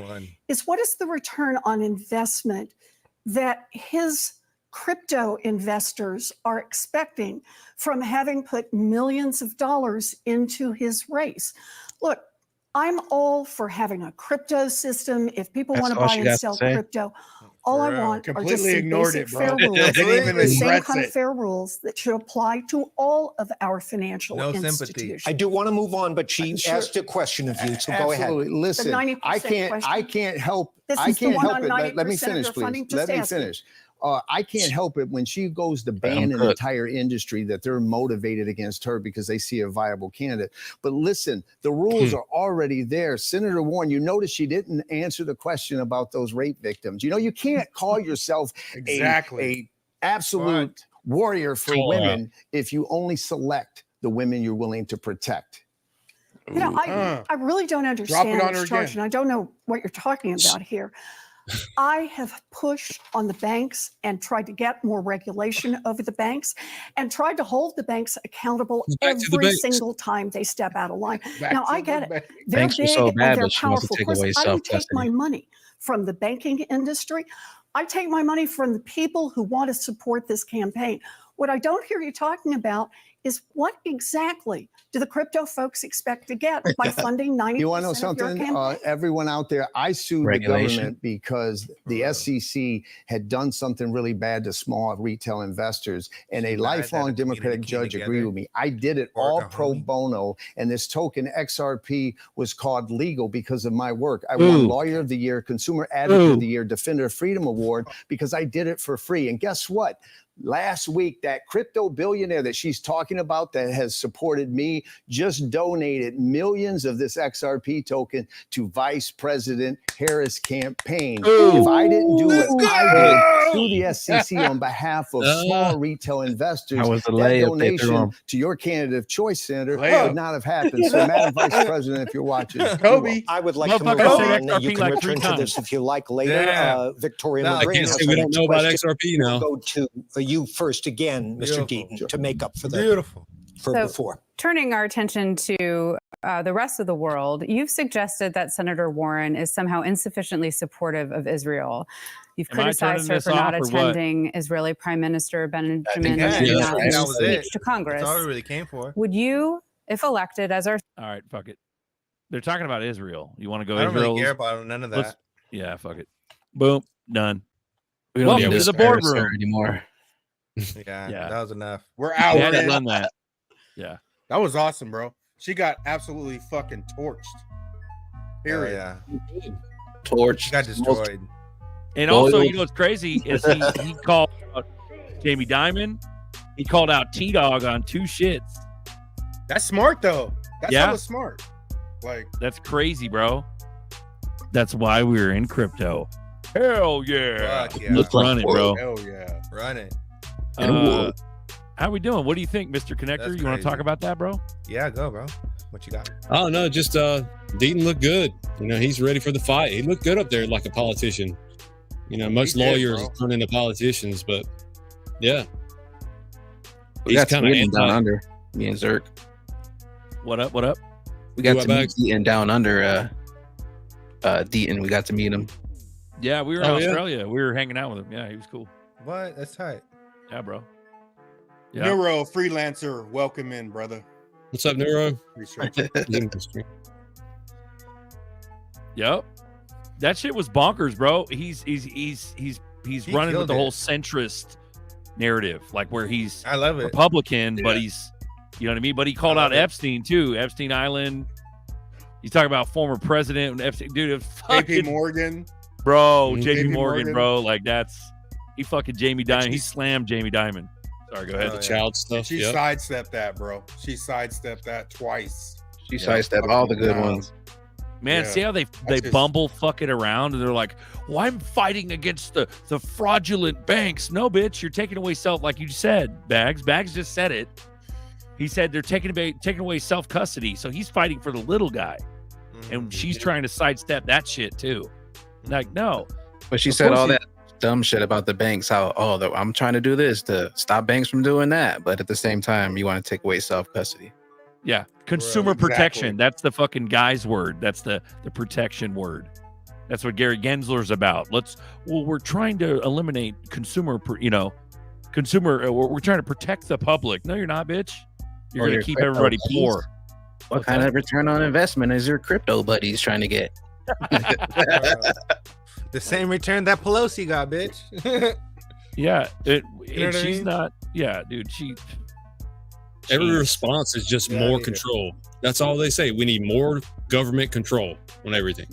is what is the return on investment that his crypto investors are expecting from having put millions of dollars into his race. Look, I'm all for having a crypto system. If people want to buy and sell crypto, all I want are just some basic fair rules, the same kind of fair rules that should apply to all of our financial institutions. I do want to move on, but she asked a question of you, so go ahead. Listen, I can't help it. Let me finish, please. Let me finish. I can't help it when she goes to ban an entire industry that they're motivated against her because they see a viable candidate. But listen, the rules are already there. Senator Warren, you notice she didn't answer the question about those rape victims. You know, you can't call yourself a absolute warrior for women if you only select the women you're willing to protect. You know, I really don't understand this charge, and I don't know what you're talking about here. I have pushed on the banks and tried to get more regulation over the banks and tried to hold the banks accountable every single time they step out of line. Now, I get it. They're big and they're powerful. Of course, I don't take my money from the banking industry. I take my money from the people who want to support this campaign. What I don't hear you talking about is what exactly do the crypto folks expect to get by funding 90% You want to know of your something? campaign? Everyone out there, I sued the government because the SEC had done something really bad to small retail investors, and a lifelong Democratic judge agreed with me. I did it all pro bono, and this token XRP was called legal because of my work. I won Lawyer of the Year, Consumer Advocate of the Year, Defender of Freedom Award because I did it for free. And guess what? Last week, that crypto billionaire that she's talking about that has supported me just donated millions of this XRP token to Vice President Harris' campaign. If I didn't do what I did through the SEC on behalf of small retail investors, that donation to your candidate of choice, Senator, would not have happened. So, Madam Vice President, if you're watching, Kobe, I would like to move on. You can return to this if you like later. Victoria Magreen, we don't know about XRP now. Go to you first again, Mr. Deaton, to make up for the before. Turning our attention to the rest of the world, you've suggested that Senator Warren is somehow insufficiently supportive of Israel. You've criticized her for not attending Israeli Prime Minister Benjamin Netanyahu's speech to Congress. That's all we really came for. Would you, if elected as our... All right, fuck it. They're talking about Israel. You want to go I don't Israel? really care about none of that. Yeah, fuck it. Boom, done. We don't Welcome need to the boardroom anymore. Yeah, that was enough. We're out. Had to run that. Yeah, that was awesome, bro. She got absolutely fucking torched. Period. Yeah. Torched. She got destroyed. And also, you know what's crazy is he called out Jamie Dimon. He called out T-Dog on 2 shits. That's smart though. That's hella smart. Like, that's crazy, bro. That's why we're in crypto. Hell yeah. Fuck yeah. Let's run it, bro. Hell yeah. Run it. How we doing? What do you think, Mr. Connector? You want to talk about that, bro? Yeah, go, bro. What you got? Oh, no, just Deaton looked good. You know, he's ready for the fight. He looked good up there like a politician. You know, most lawyers turn into politicians, but yeah. We got kind of down under, me and Zerk. What up? What up? We got to meet Deaton down under Deaton. We got to meet him. Yeah, we were in Australia. Yeah. We were hanging out with him. Yeah, he was cool. What? That's tight. Yeah, bro. Yeah. Neuro freelancer, welcome in, brother. What's up, Neuro? Yep. That shit was bonkers, bro. He's running with the whole centrist narrative, like where he's I love it. Republican, but he's, you know what I mean? But he called out Epstein too, Epstein Island. You talk about former president, dude. JP Morgan, bro. JP Morgan, bro. Like he fucking Jamie Dimon. He slammed Jamie Dimon. Sorry, go ahead. The child stuff. She sidestepped that, bro. She sidestepped that twice. She sidestepped all the good ones. Man, see how they bumble fucking around and they're like, well, I'm fighting against the fraudulent banks. No, bitch, you're taking away like you said, Bags. Bags just said it. He said they're taking away self-custody. So he's fighting for the little guy. And she's trying to sidestep that shit too. Like, no. But she said all that dumb shit about the banks, how, I'm trying to do this to stop banks from doing that. But at the same time, you want to take away self-custody. Yeah. Consumer protection. That's the fucking guy's word. That's the protection word. That's what Gary Gensler's about. We're trying to eliminate consumer. We're trying to protect the public. No, you're not, bitch. You're going to keep everybody poor. What kind of return on investment is your crypto buddies trying to get? The same return that Pelosi got, bitch. Yeah. She's not. Yeah, dude. Every response is just more control. That's all they say. We need more government control on everything.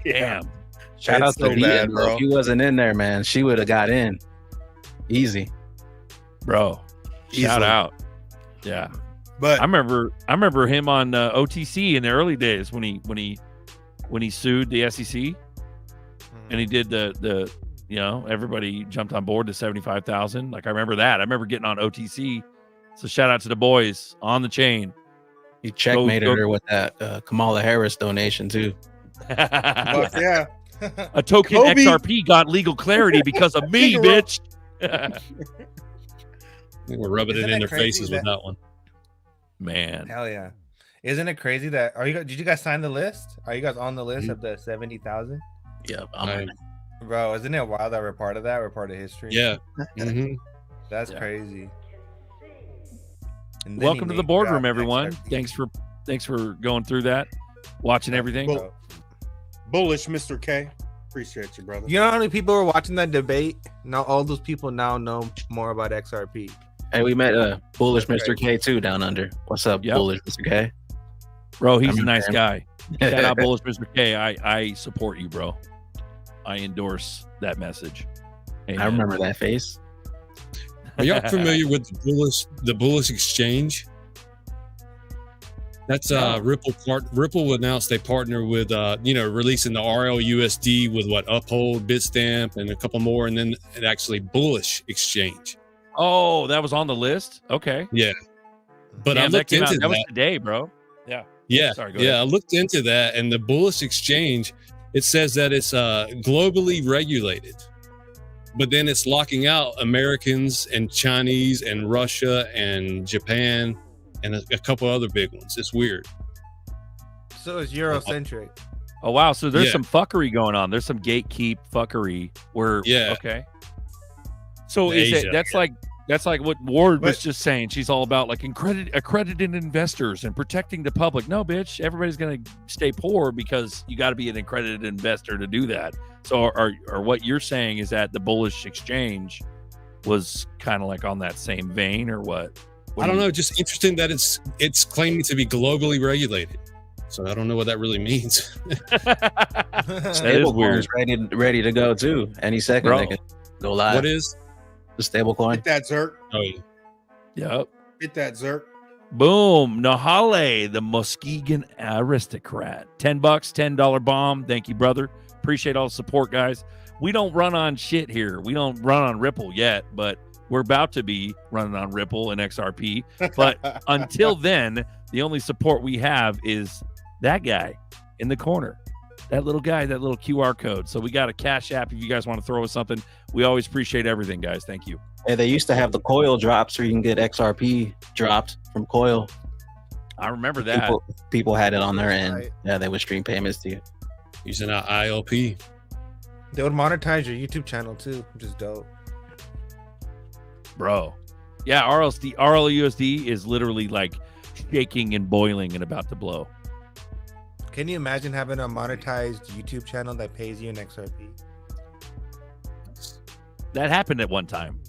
Damn. Shout out to Deaton, bro. If he wasn't in there, man, she would have got in. Easy. Bro. Shout out. Yeah. But I remember him on OTC in the early days when he sued the SEC and he did the everybody jumped on board to 75,000. Like I remember that. I remember getting on OTC. So shout out to the boys on the chain. He checkmated her with that Kamala Harris donation too. Yeah. A token Kobe. XRP got legal clarity because of me, bitch. We're rubbing it in their faces with that one. Man. Hell yeah. Isn't it crazy that did you guys sign the list? Are you guys on the list of the 70,000? Yeah, I'm on it. Bro, isn't it wild that we're part of that? We're part of history. Yeah. That's crazy. Welcome to the boardroom, everyone. Thanks for going through that, watching everything. Bullish, Mr. K. Appreciate you, brother. You know how many people were watching that debate? Now all those people now know more about XRP. Hey, we met Bullish Mr. K too down under. What's up, Bullish Mr. K? Bro, he's a nice guy. Shout out Bullish Mr. K. I support you, bro. I endorse that message. Amen. I remember that face. Are y'all familiar with the Bullish Exchange? That's Ripple announced they partner with releasing the RLUSD with Uphold, Bitstamp, and a couple more, and then it actually Bullish Exchange. Oh, that was on the list. Okay. Yeah, but I looked into that. That was today, bro. Yeah. Yeah. Sorry, go ahead. I looked into that, and the Bullish Exchange, it says that it's globally regulated. But then it's locking out Americans and Chinese and Russia and Japan and a couple other big ones. It's weird. So it's Eurocentric. Oh, wow. So there's some fuckery going on. There's some gatekeep fuckery where, okay. So that's like what Ward was just saying. She's all about like accredited investors and protecting the public. No, bitch. Everybody's going to stay poor because you got to be an accredited investor to do that. So or what you're saying is that the Bullish Exchange was kind of like on that same vein or what? I don't know. Just interesting that it's claiming to be globally regulated. So I don't know what that really means. Stablecoin's ready to go too. Any second they can go live. What is the stablecoin? Hit that ZRK. Oh yeah. Yep. Hit that ZRK. Boom. Nahale, the Muskegon aristocrat. $10, $10 bomb. Thank you, brother. Appreciate all the support, guys. We don't run on shit here. We don't run on Ripple yet, but we're about to be running on Ripple and XRP. But until then, the only support we have is that guy in the corner. That little guy, that little QR code. So we got a Cash App if you guys want to throw us something. We always appreciate everything, guys. Thank you. Hey, they used to have the Coil drops where you can get XRP dropped from Coil. I remember that. People had it on their end. Yeah, they would stream payments to you. Using our ILP. They would monetize your YouTube channel too, which is dope. Bro. Yeah, RLUSD is literally like shaking and boiling and about to blow. Can you imagine having a monetized YouTube channel that pays you in XRP? That happened at one time.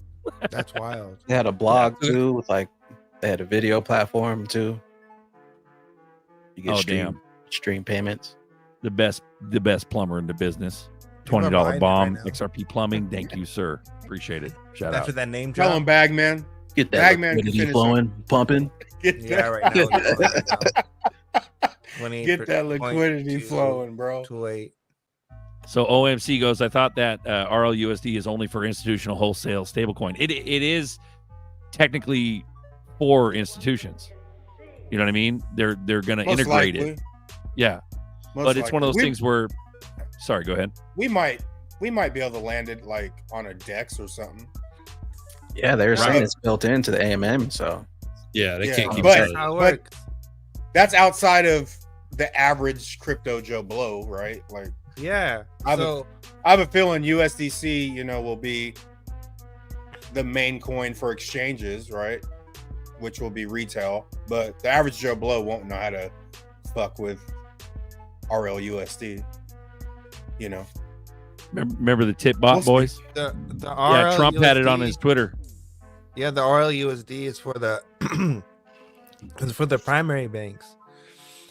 That's wild. They had a blog too, with they had a video platform too. You get stream Stream payments. The best plumber in the business. $20 bomb. XRP Plumbing. Thank you, sir. Appreciate it. Shout out. After that name Tell drop. him, Bagman. Get that Bagman flowing, pumping. Get Right now. Get that liquidity flowing, bro. 2.8. So OMC goes, I thought that RLUSD is only for institutional wholesale stablecoin. It is technically for institutions. You know what I mean? They're going to integrate it. Yeah. But it's one of those things where, sorry, go ahead. We might be able to land it like on a DEX or something. Yeah, they're saying it's built into the AMM, so yeah, they can't keep but, how it but works. that's outside of the average crypto Joe Blow, right? Like, Yeah. I have a feeling USDC, will be the main coin for exchanges, right? Which will be retail, but the average Joe Blow won't know how to fuck with RLUSD. Remember the tip bot boys? The Yeah, Trump had it on his Twitter. Yeah, the RLUSD is for the it's for the primary banks,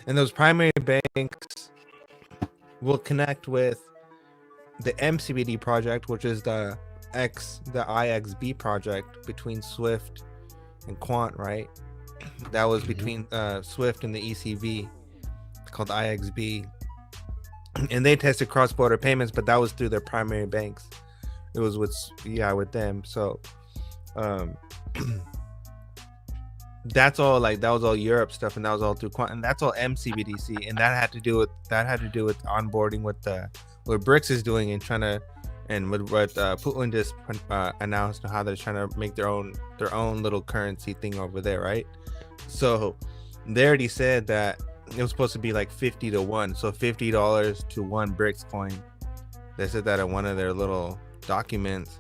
and those primary banks will connect with the MCBD project, which is the IXB project between Swift and Quant, right? That was between Swift and the ECV, called IXB, and they tested cross-border payments, but that was through their primary banks. It was with them. So that's all, like, that was all Europe stuff, and that was all through Quant, and that's all MCBDC, and that had to do with onboarding with what BRICS is doing and trying to, and what Putin just announced how they're trying to make their own little currency thing over there, right? So they already said that it was supposed to be like 50 to 1, so $50 to 1 BRICS coin. They said that in one of their little documents.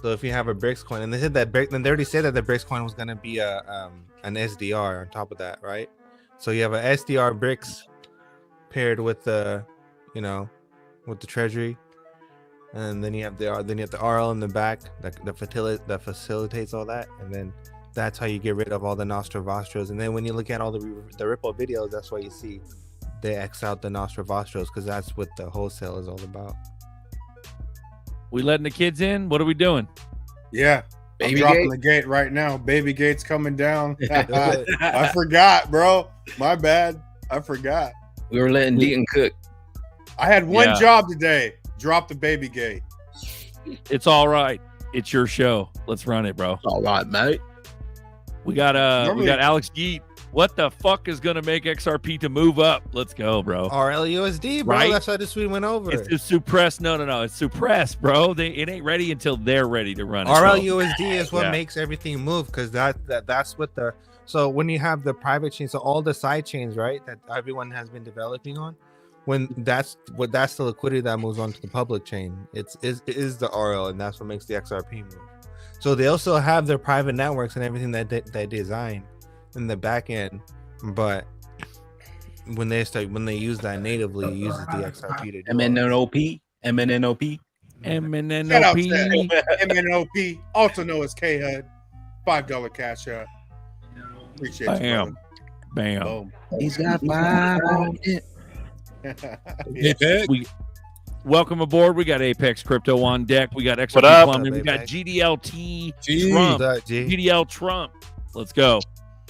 So if you have a BRICS coin, and they said that then they already said that the BRICS coin was going to be an SDR on top of that, right? So you have an SDR BRICS paired with the, with the treasury, and then you have the RL in the back that facilitates all that, and then that's how you get rid of all the Nostra Vostros. And then when you look at all the Ripple videos, that's why you see they X out the Nostra Vostros, because that's what the wholesale is all about. We letting the kids in? What are we doing? Yeah. I'm dropping the gate right now. Baby gate's coming down. I forgot, bro. My bad. I forgot. We were letting Deaton cook. I had one job today. Drop the baby gate. It's all right. It's your show. Let's run it, bro. All right, mate. We got Alex Geet. What the fuck is gonna make XRP to move up? Let's go, bro. RLUSD, bro. Right? That's why this week went over. It's suppressed. No. It's suppressed, bro. It ain't ready until they're ready to run it. RLUSD is what makes everything move, because that's what the, so when you have the private chain, so all the side chains, right, that everyone has been developing on, when that's the liquidity that moves onto the public chain. It is the RL, and that's what makes the XRP move. So they also have their private networks and everything that they design in the back end, but when they use that natively, it uses the XRP to do MNNOP. MNNOP, also known as K-HUD. $5 cash out. Appreciate you. Bam. Boom. He's got 5 on it. Welcome aboard. We got Apex Crypto on deck. We got XRP Plumbing. We got GDLT Trump. GDL Trump. Let's go.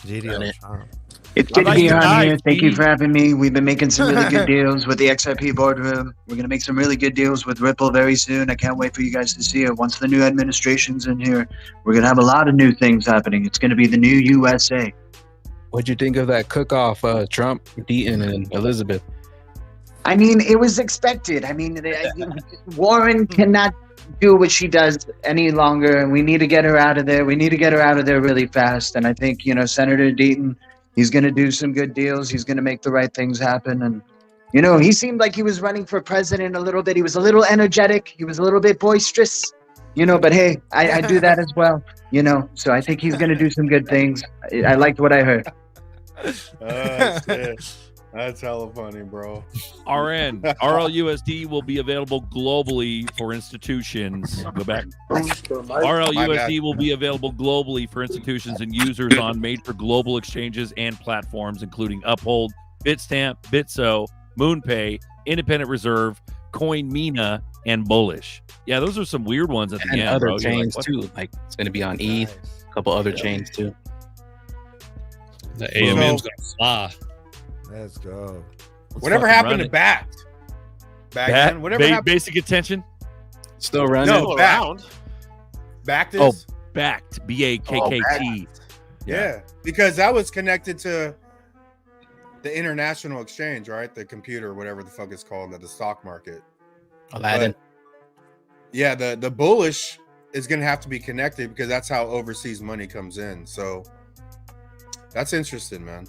GDL Trump. It's good to be on here. Thank you for having me. We've been making some really good deals with the XRP boardroom. We're going to make some really good deals with Ripple very soon. I can't wait for you guys to see it. Once the new administration's in here, we're going to have a lot of new things happening. It's going to be the new USA. What'd you think of that cook-off, Trump, Deaton, and Elizabeth? I mean, it was expected. I mean, Warren cannot do what she does any longer, and we need to get her out of there. We need to get her out of there really fast. And I think, Senator Deaton, he's going to do some good deals. He's going to make the right things happen. And, he seemed like he was running for president a little bit. He was a little energetic. He was a little bit boisterous, but hey, I do that as well, So I think he's going to do some good things. I liked what I heard. Shit. That's hella funny, bro. RLUSD will be available globally for institutions. Go back. RLUSD will be available globally for institutions and users on major global exchanges and platforms, including Uphold, Bitstamp, Bitso, MoonPay, Independent Reserve, CoinMina, and Bullish. Yeah, those are some weird ones at the And end. other bro. chains Like, too. Like it's going to be on ETH, a couple other chains too. The AMM's gonna fly. Let's go. Whatever happened to Backed? Back whatever happened? Basic attention. Still running. No, around. Backed is. Oh, Backed. BAKKT. Yeah, because that was connected to the international exchange, right? The computer, whatever the fuck it's called, the stock market. Aladdin. But, yeah, the bullish is going to have to be connected because that's how overseas money comes in. So that's interesting, man.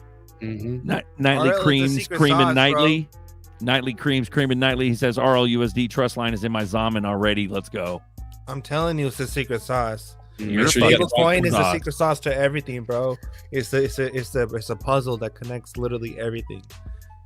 Nightly creams, creaming nightly. Nightly creams, creaming nightly. He says RLUSD trust line is in my Zaman already. Let's go. I'm telling you, it's the secret sauce. You're Stablecoin is the secret sauce to everything, bro. It's a puzzle that connects literally everything.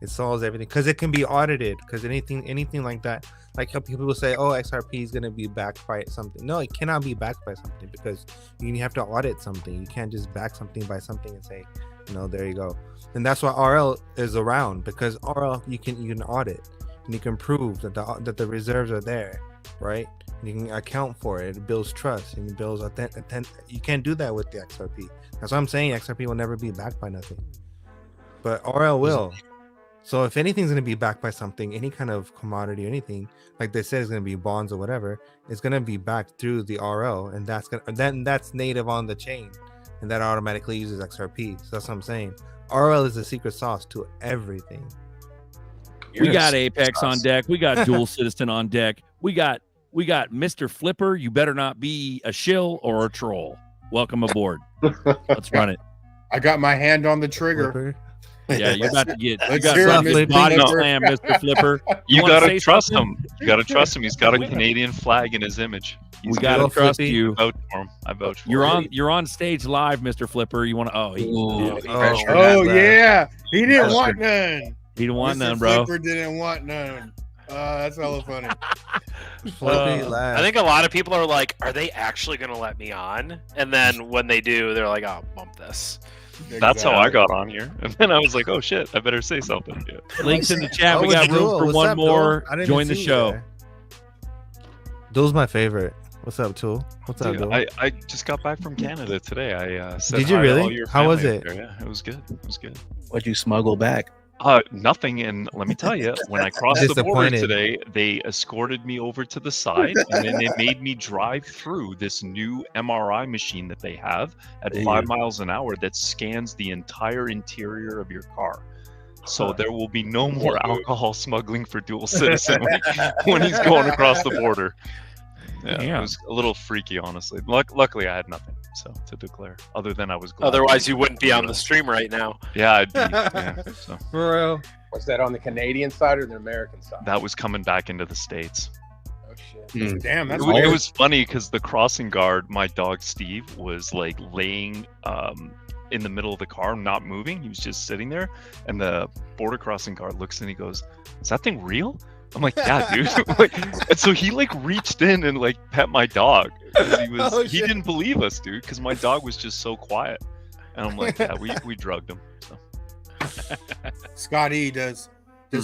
It solves everything because it can be audited. Because anything like that, like how people say, "Oh, XRP is gonna be backed by something." No, it cannot be backed by something because you have to audit something. You can't just back something by something and say, there you go. And that's why RL is around, because RL you can audit and you can prove that the reserves are there, right? And you can account for it. It builds trust and it builds you can't do that with the XRP. That's why I'm saying XRP will never be backed by nothing, but RL will. So if anything's going to be backed by something, any kind of commodity or anything, like they said, is going to be bonds or whatever, it's going to be backed through the RL, and that's native on the chain, and that automatically uses XRP. So that's what I'm saying. RL is the secret sauce to everything. We got Apex on deck. We got Dual Citizen on deck. We got Mr. Flipper. You better not be a shill or a troll. Welcome aboard. Let's run it. I got my hand on the trigger. Flipper. Yeah, you're about to get. You Let's got hear it, something Mr. body Flipper. slam, Mr. Flipper. You wanna gotta say trust something? him. You gotta trust him. He's got a Canadian flag in his image. We gotta trust you. I vote for him. I vote for You're him. You're on stage live, Mr. Flipper. You want to? Oh yeah, he didn't want none. He didn't want Mr. none, bro. Flipper didn't want none. That's hella funny. I think a lot of people are like, are they actually going to let me on? And then when they do, they're like, oh, bump this. That's how I got on here. And then I was like, oh shit, I better say something. Yeah. Links in the chat. We got room for one more. Join the show. Duel's my favorite. What's up, Tool? What's up, Dude, Duel? I just got back from Canada today. I said Did you hi to really? all your How was family it? up there. Yeah, it was good. It was good. What'd you smuggle back? Nothing. And let me tell you, when I crossed the border today, they escorted me over to the side, and then they made me drive through this new MRI machine that they have at 5 miles an hour that scans the entire interior of your car. So there will be no more alcohol smuggling for Dual Citizen when he's going across the border. Yeah, it was a little freaky, honestly. Luckily, I had nothing to declare, other than I was glad. Otherwise, you wouldn't be on the stream right now. Yeah, I'd be. Yeah, so. For real. Was that on the Canadian side or the American side? That was coming back into the States. Oh shit! Damn, that's it was funny because the crossing guard, my dog Steve, was like laying in the middle of the car, not moving. He was just sitting there, and the border crossing guard looks and he goes, "Is that thing real?" I'm like, "Yeah, dude." And so he like reached in and like pet my dog. He didn't believe us, dude, because my dog was just so quiet. And I'm like, "Yeah, we drugged him." So. Scott E, does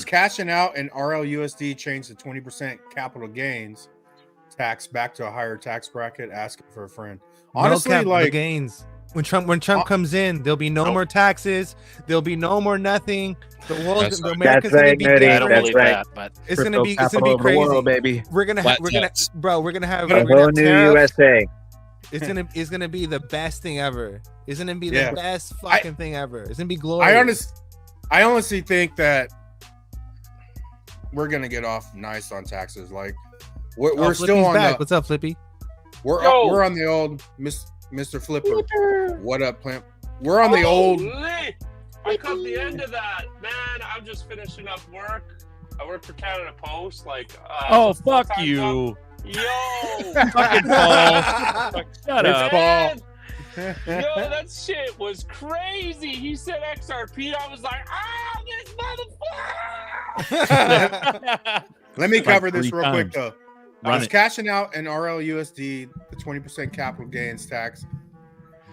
cashing out in RLUSD change the 20% capital gains tax back to a higher tax bracket? Asking for a friend. Honestly, no capital gains. When Trump comes in, there'll be no more taxes. There'll be no more nothing. The America's gonna be different. It's gonna be crazy, world, baby. We're gonna have a whole new USA. It's gonna be the best thing ever. It's gonna be the best fucking thing ever. It's gonna be glorious. I honestly think that we're gonna get off nice on taxes. Like we're still on back. What's up, Flippy? We're on the old Mr. Flipper. What up, Plimp? We're on the old. I caught the end of that, man. I'm just finishing up work. I work for Canada Post. Fuck you. Yo, fucking Paul. Shut up, Paul. Yo, that shit was crazy. He said XRP. I was like, this motherfucker. Let me cover this real quick, though. I was cashing out in RLUSD, the 20% capital gains tax,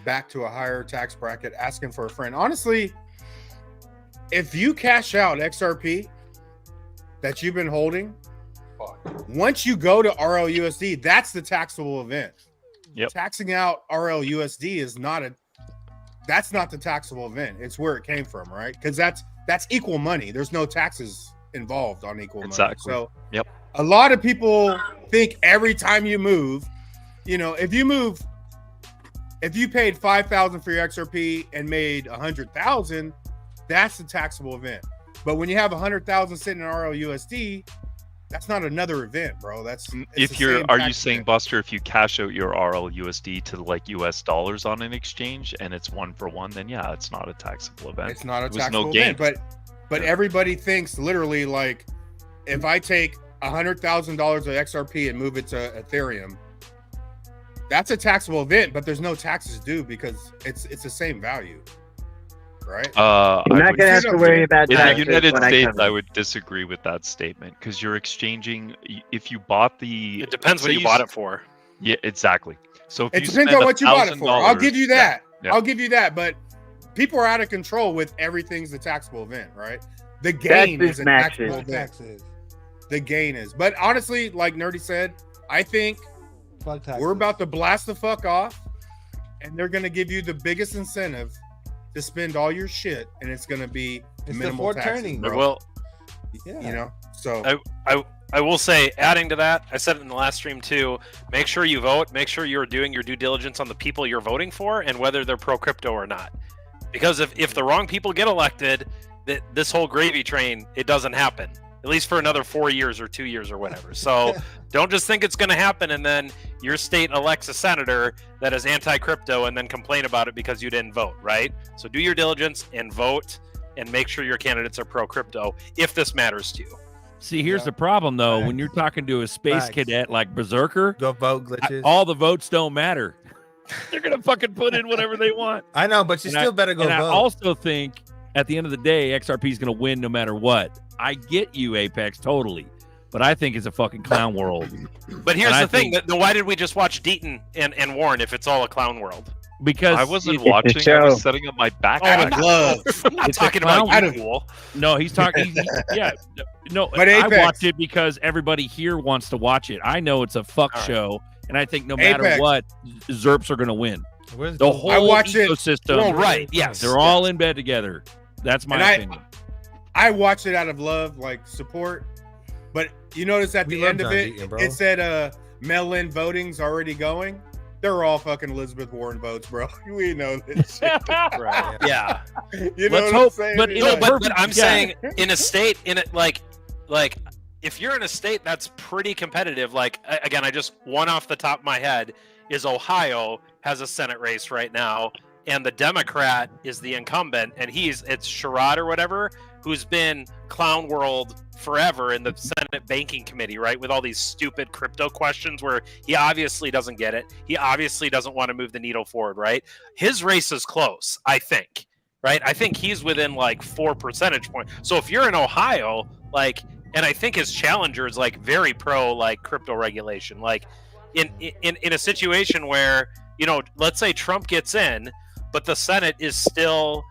back to a higher tax bracket, asking for a friend. Honestly, if you cash out XRP that you've been holding, once you go to RLUSD, that's the taxable event. Yep. Taxing out RLUSD is not that's not the taxable event. It's where it came from, right? Because that's equal money. There's no taxes involved on equal money. So yep. A lot of people think every time you move, you know, if you paid $5,000 for your XRP and made $100,000, that's the taxable event. But when you have $100,000 sitting in RLUSD, that's not another event, bro. Are you saying, Buster, if you cash out your RLUSD to like US dollars on an exchange and it's 1-for-1, then yeah, it's not a taxable event. It's not a taxable event, but everybody thinks literally like if I take $100,000 of XRP and move it to Ethereum, that's a taxable event, but there's no taxes due because it's the same value. Right. I'm not gonna have to worry about in taxes the United when States. I would disagree with that statement because you're exchanging. If you bought it depends what you bought it for. Yeah, exactly. So if it depends on what you bought it for. I'll give you that. Yeah. I'll give you that. But people are out of control with everything's a taxable event, right? The gain is a taxable event. The gain is. But honestly, like Nerdy said, I think we're about to blast the fuck off, and they're gonna give you the biggest incentive to spend all your shit, and it's going to be minimal taxes, bro. Well, you know, so I will say, adding to that, I said it in the last stream too, make sure you vote, make sure you're doing your due diligence on the people you're voting for and whether they're pro crypto or not. Because if the wrong people get elected, this whole gravy train, it doesn't happen, at least for another 4 years or 2 years or whatever. So don't just think it's going to happen and then your state elects a senator that is anti-crypto and then complain about it because you didn't vote, right? So do your diligence and vote and make sure your candidates are pro-crypto if this matters to you. See, here's the problem, though. When you're talking to a space cadet like Berserker, go vote glitches. All the votes don't matter. They're going to fucking put in whatever they want. I know, but you still better go vote. I also think at the end of the day, XRP is going to win no matter what. I get you, Apex, totally. But I think it's a fucking clown world. But here's the thing: why did we just watch Deaton and Warren if it's all a clown world? Because I wasn't watching. I was setting up my backpack. I'm not talking about you. No, he's talking. Yeah, no. But I watched it because everybody here wants to watch it. I know it's a fuck show, and I think no matter what, ZRPs are going to win. The whole ecosystem. Well, right? Yes, they're all in bed together. That's my opinion. I watched it out of love, like support. But you notice at the end of it, it said mail-in voting's already going. They're all fucking Elizabeth Warren votes, bro. We know this shit. Right. Yeah. You know what I'm saying? But I'm saying in a state, like if you're in a state that's pretty competitive, like again, I just one off the top of my head is Ohio has a Senate race right now, and the Democrat is the incumbent, and it's Sherrod or whatever, who's been clown world forever in the Senate Banking Committee, right? With all these stupid crypto questions where he obviously doesn't get it. He obviously doesn't want to move the needle forward, right? His race is close, I think, right? I think he's within like 4 percentage points. So if you're in Ohio, like, and I think his challenger is like very pro like crypto regulation, like in a situation where, you know, let's say Trump gets in, but the Senate is still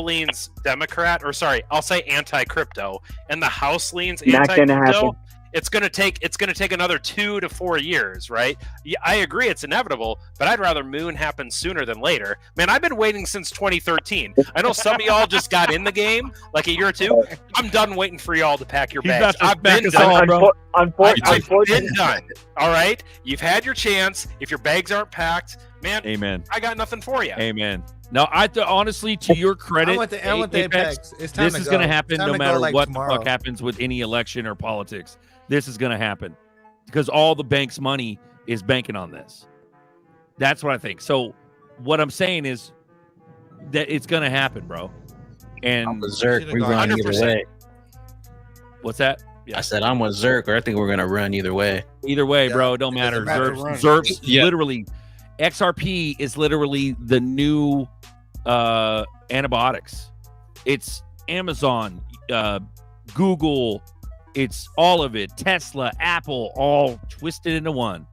leans Democrat, or sorry, I'll say anti-crypto, and the House leans anti-crypto. It's gonna take another 2 to 4 years, right? Yeah, I agree, it's inevitable, but I'd rather Moon happen sooner than later. Man, I've been waiting since 2013. I know some of y'all just got in the game like a year or two. I'm done waiting for y'all to pack your bags. I've been done. I've been done. All right, you've had your chance. If your bags aren't packed, man, amen. I got nothing for you. Amen. No, honestly, to your credit, I want the Apex. It's time this is going to happen no matter what tomorrow. The fuck happens with any election or politics. This is going to happen because all the bank's money is banking on this. That's what I think. So what I'm saying is that it's going to happen, bro. And I'm with ZRK. We run 100%. either way. What's that? Yeah. I said I'm with ZRK, or I think we're going to run either way. Either way, bro. It don't matter. ZRP's literally, XRP is literally the new antibiotics. It's Amazon, Google, it's all of it. Tesla, Apple, all twisted into one.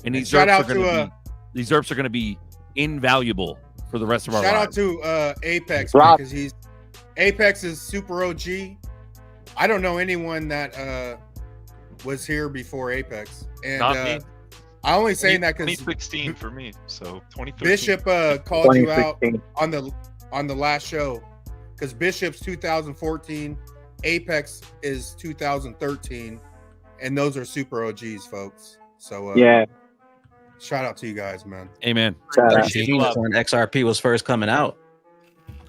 And these ZRPs are going to be invaluable for the rest of our Shout lives. out to Apex Rob. because Apex is super OG. I don't know anyone that was here before Apex, and Not me. I only saying that because 2016 for me, so 2013. Bishop called you out 2016. on the last show because Bishop's 2014, Apex is 2013, and those are super OGs, folks. So Yeah. shout out to you guys, man. Amen. Shout out. When XRP was first coming out.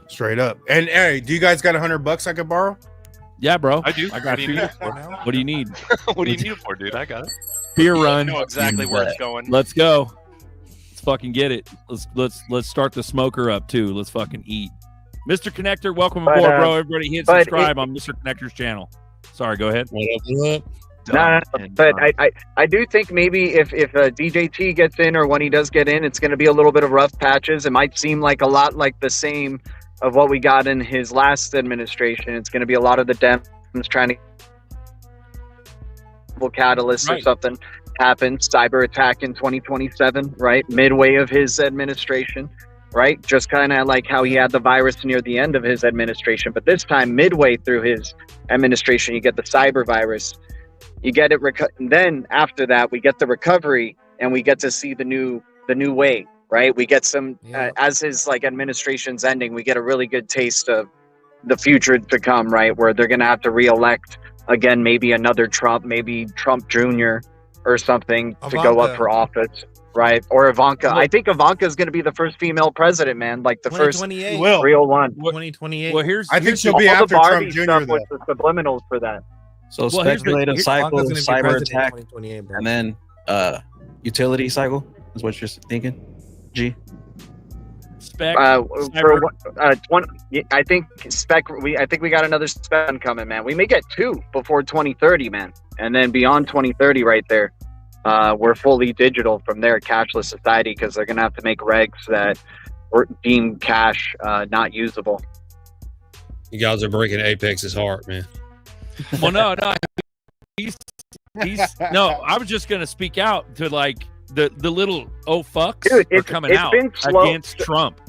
Straight up. And hey, do you guys got $100 I could borrow? Yeah, bro. I do. I got you. What do you need? What do you need it for, dude? I got it. Beer I run. know exactly where it's going. Let's go. Let's fucking get it. Let's start the smoker up too. Let's fucking eat. Mr. Connector, welcome aboard, bro. Everybody hit subscribe on Mr. Connector's channel. Sorry, go ahead. What up? No, but I do think maybe if DJT gets in or when he does get in, it's going to be a little bit of rough patches. It might seem like a lot like the same of what we got in his last administration. It's going to be a lot of the Dems trying to catalyst or something happen. Cyber attack in 2027, right? Midway of his administration, right? Just kind of like how he had the virus near the end of his administration. But this time, midway through his administration, you get the cyber virus. You get it, and then after that, we get the recovery, and we get to see the new way, right? We get some as his like administration's ending, we get a really good taste of the future to come, right? Where they're gonna have to reelect again, maybe another Trump, maybe Trump Jr. or something to go up for office, right? Or Ivanka. I think Ivanka is gonna be the first female president, man. Like the first real one. 2028. Well, here's I think she'll be all after the Barbie Trump Jr. stuff though. was the subliminals for that. So Well, here's the- speculative cycle, Ivanka's gonna be cyber president in attack, 2028, bro. and then utility cycle is what you're thinking. G. Spec. For what, I think I think we got another spec coming, man. We may get two before 2030, man, and then beyond 2030, right there, we're fully digital from there, cashless society, because they're gonna have to make regs that deem cash not usable. You guys are breaking Apex's heart, man. Well, no. He's no. I was just gonna speak out to like the little fucks Dude, are coming out been slow. against Trump.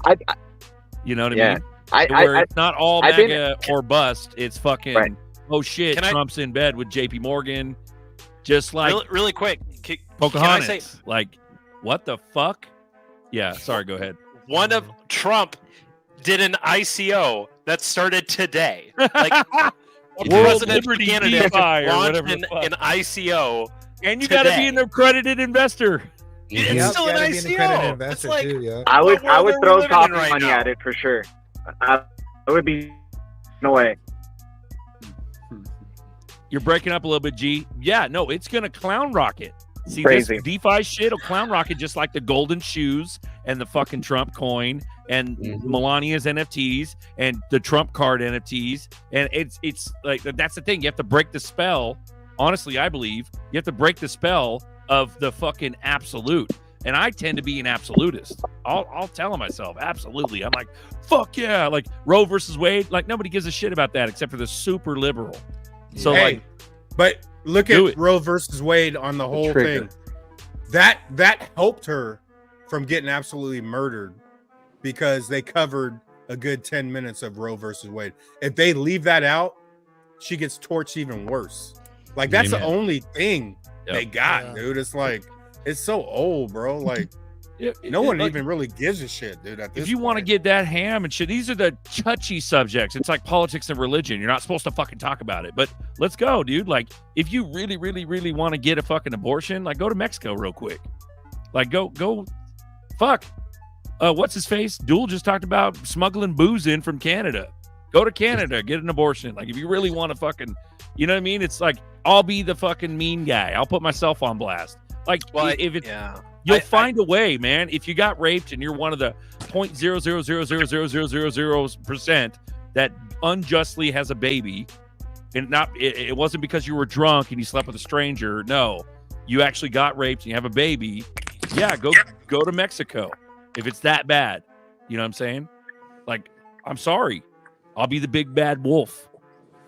You know what Yeah. I mean? Where it's not all I've MAGA or bust. It's fucking Right. oh shit. Trump's in bed with JP Morgan, just like really quick. Can Pocahontas. I say like what the fuck? Yeah. Sorry. Go ahead. one of Trump did an ICO that started today? Like World president Liberty candidate DeFi or launched whatever the fuck. an ICO, And you got to be an accradited investor. It's still an ICO. It's like I would what world throw are we living coffee in right money now? at it for sure. I would be no way. You're breaking up a little bit, G. Yeah, no, it's gonna clown rocket. See, Crazy. this DeFi shit will clown rocket just like the golden shoes and the fucking Trump coin and Melania's NFTs and the Trump card NFTs. And it's like that's the thing. You have to break the spell. Honestly, I believe you have to break the spell of the fucking absolute. And I tend to be an absolutist. I'll tell myself, absolutely. I'm like, fuck yeah. Like Roe versus Wade. Like nobody gives a shit about that except for the super liberal. So Hey, but look at Roe versus Wade on the whole thing. That helped her from getting absolutely murdered because they covered a good 10 minutes of Roe versus Wade. If they leave that out, she gets torched even worse. Like that's the only thing they got, dude. It's like it's so old, bro. Like no one even really gives a shit, dude. At this if you want to get that ham and shit, these are the touchy subjects. It's like politics and religion. You're not supposed to fucking talk about it. But let's go, dude. Like, if you really, really, really want to get a fucking abortion, like, go to Mexico real quick. Like, go. Fuck. What's his face? Duel just talked about smuggling booze in from Canada. Go to Canada, get an abortion. Like, if you really want to fucking, you know what I mean? It's like, I'll be the fucking mean guy. I'll put myself on blast. Like, if it's, you'll find a way, man. If you got raped and you're one of the 0.0000000% that unjustly has a baby, and it wasn't because you were drunk and you slept with a stranger. No, you actually got raped and you have a baby. Yeah, go to Mexico if it's that bad. You know what I'm saying? Like, I'm sorry. I'll be the big bad wolf.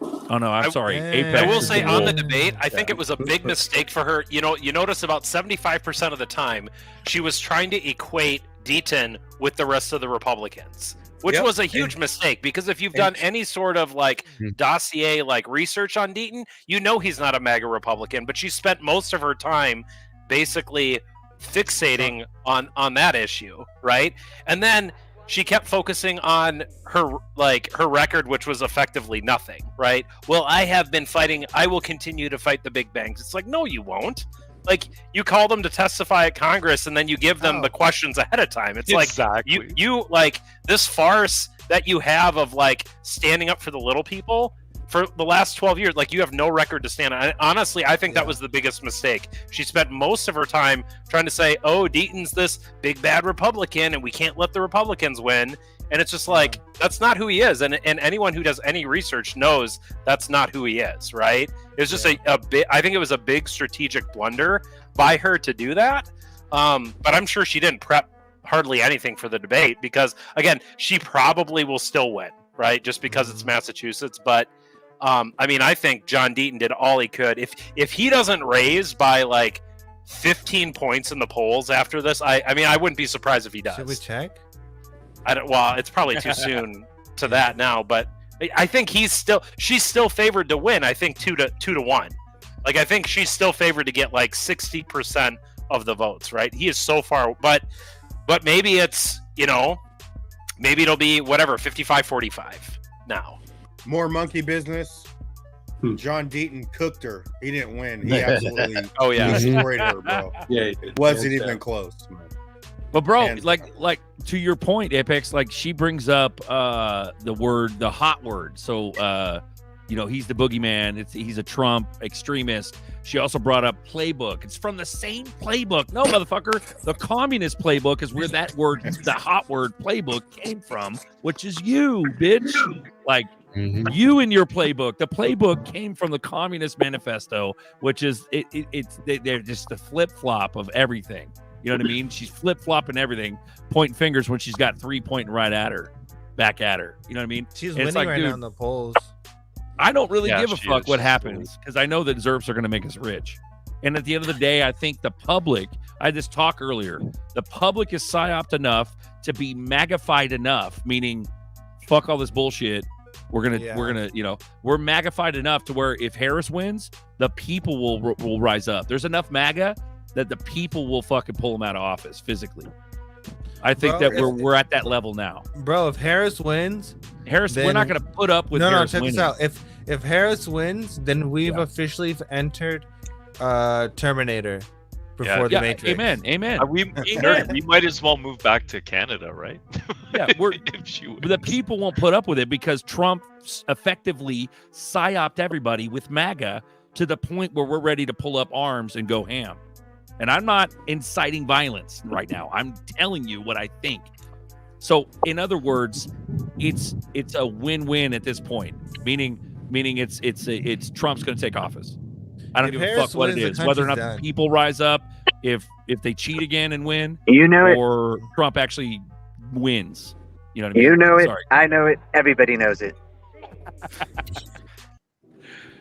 Oh no, I'm sorry. Apex I will is say the on wolf. the debate, I think it was a big mistake for her. You know, you notice about 75% of the time she was trying to equate Deaton with the rest of the Republicans, which was a huge mistake, because if you've done any sort of like dossier like research on Deaton, you know he's not a MAGA Republican, but she spent most of her time basically fixating on that issue, right? And then she kept focusing on her record, which was effectively nothing, right? Well, I have been fighting, I will continue to fight the big banks. It's like, no, you won't. Like, you call them to testify at Congress and then you give them the questions ahead of time. It's like you like this farce that you have of like standing up for the little people for the last 12 years. Like, you have no record to stand on. Honestly, I think that was the biggest mistake. She spent most of her time trying to say, oh, Deaton's this big bad Republican and we can't let the Republicans win. And it's just like, that's not who he is. And anyone who does any research knows that's not who he is, right? It was just a bit, I think it was a big strategic blunder by her to do that. But I'm sure she didn't prep hardly anything for the debate, because again, she probably will still win, right? Just because it's Massachusetts. But I mean, I think John Deaton did all he could. If he doesn't raise by like 15 points in the polls after this, I mean, I wouldn't be surprised if he does. Should we check? Well, it's probably too soon to that now, but I think she's still favored to win. I think 2 to 1. Like, I think she's still favored to get like 60% of the votes, right? He is so far, but maybe it's, maybe it'll be whatever, 55-45 now. More monkey business. John Deaton cooked her. He didn't win. He absolutely destroyed her, bro. Yeah, wasn't even close, man. But bro, like to your point, Apex, like she brings up the hot word. So he's the boogeyman. He's a Trump extremist. She also brought up playbook. It's from the same playbook. No, motherfucker, the communist playbook is where that word, the hot word playbook, came from, which is you, bitch. Like you and your playbook. The playbook came from the Communist Manifesto, which is they're just the flip flop of everything. You know what I mean? She's flip-flopping everything, pointing fingers when she's got 3 pointing right at her, back at her. You know what I mean? She's winning right now in the polls. I don't really give a fuck what happens, because I know that ZRPs are going to make us rich. And at the end of the day, I think the public, I had this talk earlier, the public is psyoped enough to be magnified enough, meaning fuck all this bullshit. We're magnified enough to where if Harris wins, the people will rise up. There's enough MAGA that the people will fucking pull him out of office physically. I think that we're at that level now. Bro, if Harris wins, we're not going to put up with Harris winning. Check this out. If Harris wins, then we've officially entered Terminator before the Matrix. Amen. We might as well move back to Canada, right? Yeah, the people won't put up with it, because Trump effectively psyoped everybody with MAGA to the point where we're ready to pull up arms and go ham. And I'm not inciting violence right now. I'm telling you what I think. So, in other words, it's a win-win at this point. Meaning it's Trump's going to take office. I don't give a fuck what it is, whether or not the people rise up, if they cheat again and win, or Trump actually wins. You know what I mean? You know it. Sorry. I know it. Everybody knows it.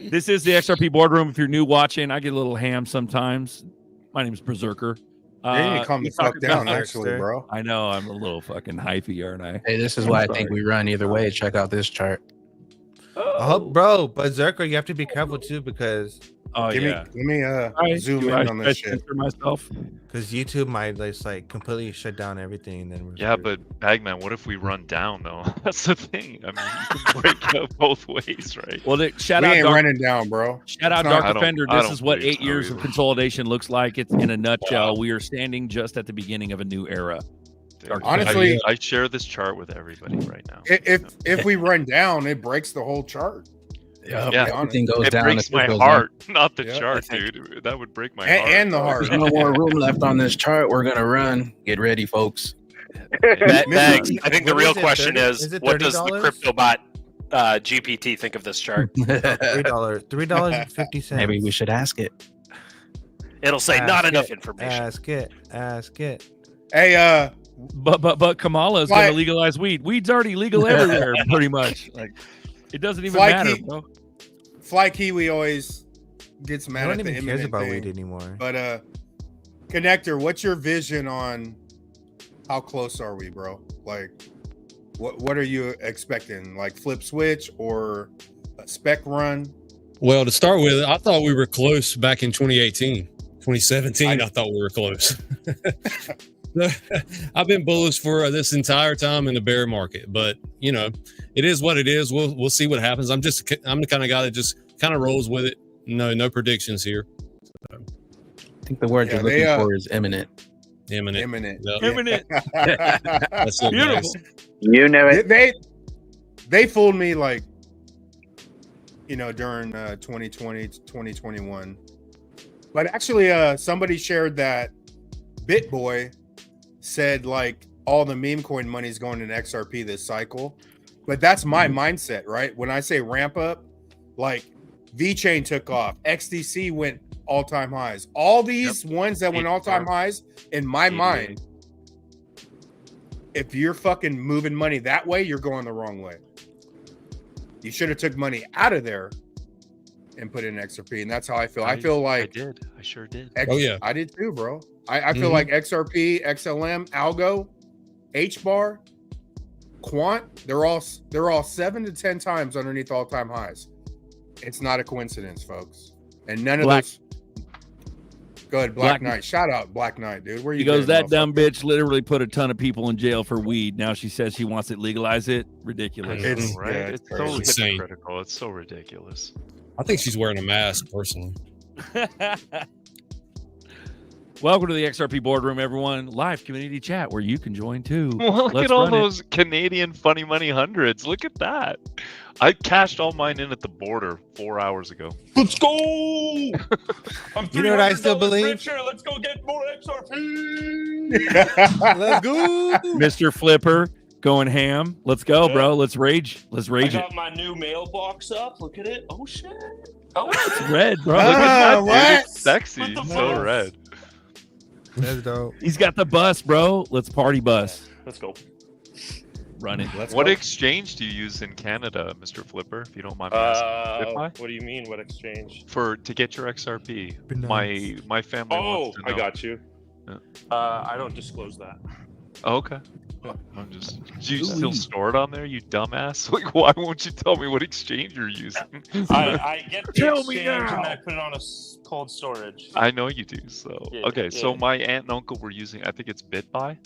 This is the XRP Boardroom. If you're new watching, I get a little ham sometimes. My name's Berserker. You need to calm the fuck down, actually, bro. I know, I'm a little fucking hyphy, aren't I? Hey, this is why I think we run either way. Check out this chart. Bro, Berserker, you have to be careful too, because let me zoom in on this shit for myself, because YouTube might just like completely shut down everything. And then but Bagman, what if we run down though? That's the thing. I mean, you can break up both ways, right? Well, shout we out ain't Dark, running down, bro. Shout out Dark Defender. This is what 8 years of consolidation looks like. It's in a nutshell. We are standing just at the beginning of a new era. Honestly, I share this chart with everybody right now. If we run down, it breaks the whole chart. Yeah, everything goes down. It breaks my heart, not the chart, dude. That would break my heart. And the heart. There's no more room left on this chart. We're gonna run. Get ready, folks. Bags, I think the real question is what does the CryptoBot GPT think of this chart? $3.50. Maybe we should ask it. It'll say not enough information. Ask it. Hey, but Kamala is going to legalize weed. Weed's already legal everywhere, pretty much. Like, it doesn't even matter, bro. Fly Kiwi always gets mad no at one the even cares imminent about thing. weed anymore. But Connector, what's your vision on how close are we, bro? Like, what are you expecting? Like flip switch or a spec run? Well, to start with, I thought we were close back in 2018. 2017, I thought we were close. I've been bullish for this entire time in the bear market, but you know, it is what it is. We'll see what happens. I'm the kind of guy that just kind of rolls with it. No predictions here. I think the word you're looking for is imminent. Imminent. Yep. Imminent. That's it, Beautiful. guys. You know it. They fooled me, like, you know, during 2020 to 2021. But actually, somebody shared that BitBoy said like all the meme coin money is going in XRP this cycle. But that's my mindset, right? When I say ramp up, like VeChain took off, XDC went all-time highs. All these ones that went all-time highs, in my mind, if you're fucking moving money that way, you're going the wrong way. You should have took money out of there and put it in XRP, and that's how I feel. I feel like I sure did. I did too, bro. I feel like XRP, XLM, Algo, HBAR, Quant, they're all 7 to 10 times underneath all-time highs. It's not a coincidence, folks. And none of those. Go ahead, Black Knight. Shout out Black Knight, dude. Where you? He goes, that dumb bitch literally put a ton of people in jail for weed. Now she says she wants it legalize it. Ridiculous. It's right. Yeah, It's so insane. hypocritical. It's so ridiculous. I think she's wearing a mask, personally. Welcome to the XRP Boardroom, everyone. Live community chat where you can join too. Well, look at all those Canadian funny money hundreds. Look at that. I cashed all mine in at the border 4 hours ago. Let's go! I'm You know what I still believe? richer. Let's go get more XRP. Let's go, Mr. Flipper going ham. Let's go, bro. Let's rage. Let's I rage it. got my new mailbox up. Look at it. Oh shit. Oh, It's red, bro. Look at that, dude. what? It's sexy. What the So fuck? red. That's dope. He's got the bus, bro. Let's party bus. let's go. Run it. What exchange do you use in Canada, Mr. Flipper, if you don't mind me asking? What do you mean? What exchange? To get your XRP. Nice. My family wants to know. I got you. Yeah. I don't disclose that. Oh, okay. I'm just. Do you still store it on there, you dumbass? Like, why won't you tell me what exchange you're using? I get the Tell me exchange and now. I put it on a cold storage. I know you do. So Yeah, okay. So yeah. my aunt and uncle were using. I think it's BitBuy.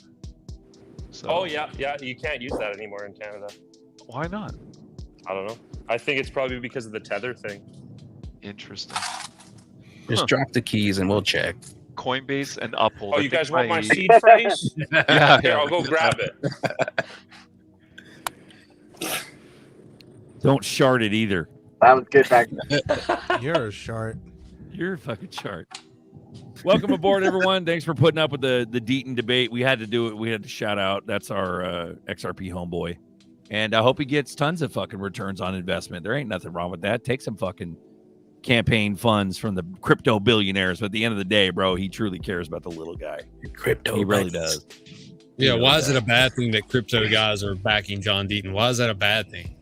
So Oh yeah. You can't use that anymore in Canada. why not? I don't know. I think it's probably because of the tether thing. Interesting. Just drop the keys and we'll check. Coinbase and Uphold. Oh, I you think guys want my seed phrase? Yeah, Here, I'll go grab it. Don't shard it either. That was good back then. You're a shark. You're a fucking shark. Welcome aboard, everyone. Thanks for putting up with the Deaton debate. We had to do it. We had to shout out. That's our XRP homeboy. And I hope he gets tons of fucking returns on investment. There ain't nothing wrong with that. Take some fucking campaign funds from the crypto billionaires. But at the end of the day, bro, he truly cares about the little guy. Crypto. He really does. Yeah, why is it a bad thing that crypto guys are backing John Deaton? Why is that a bad thing?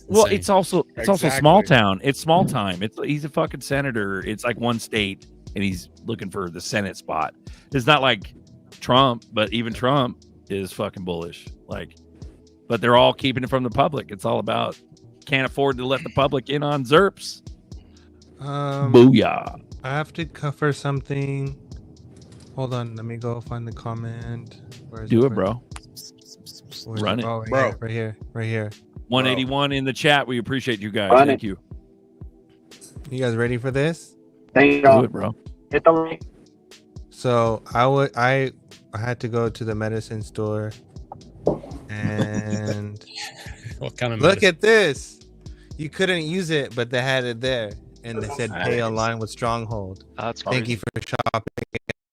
Well, insane. it's also small town. It's small time. He's a fucking senator. It's like one state, and he's looking for the Senate spot. It's not like Trump, but even Trump is fucking bullish. Like, but they're all keeping it from the public. It's all about can't afford to let the public in on ZRPs. Booyah! I have to cover something. Hold on, let me go find the comment. Do it, bro. Run it, oh, bro. Right here. 181 in the chat. We appreciate you guys. Run Thank it. you. You guys ready for this? Thank you. Do it, bro. Hit the link. So I had to go to the medicine store and what kind of look medicine? at this. You couldn't use it, but they had it there, and they said pay online with Stronghold. That's Thank you crazy. for shopping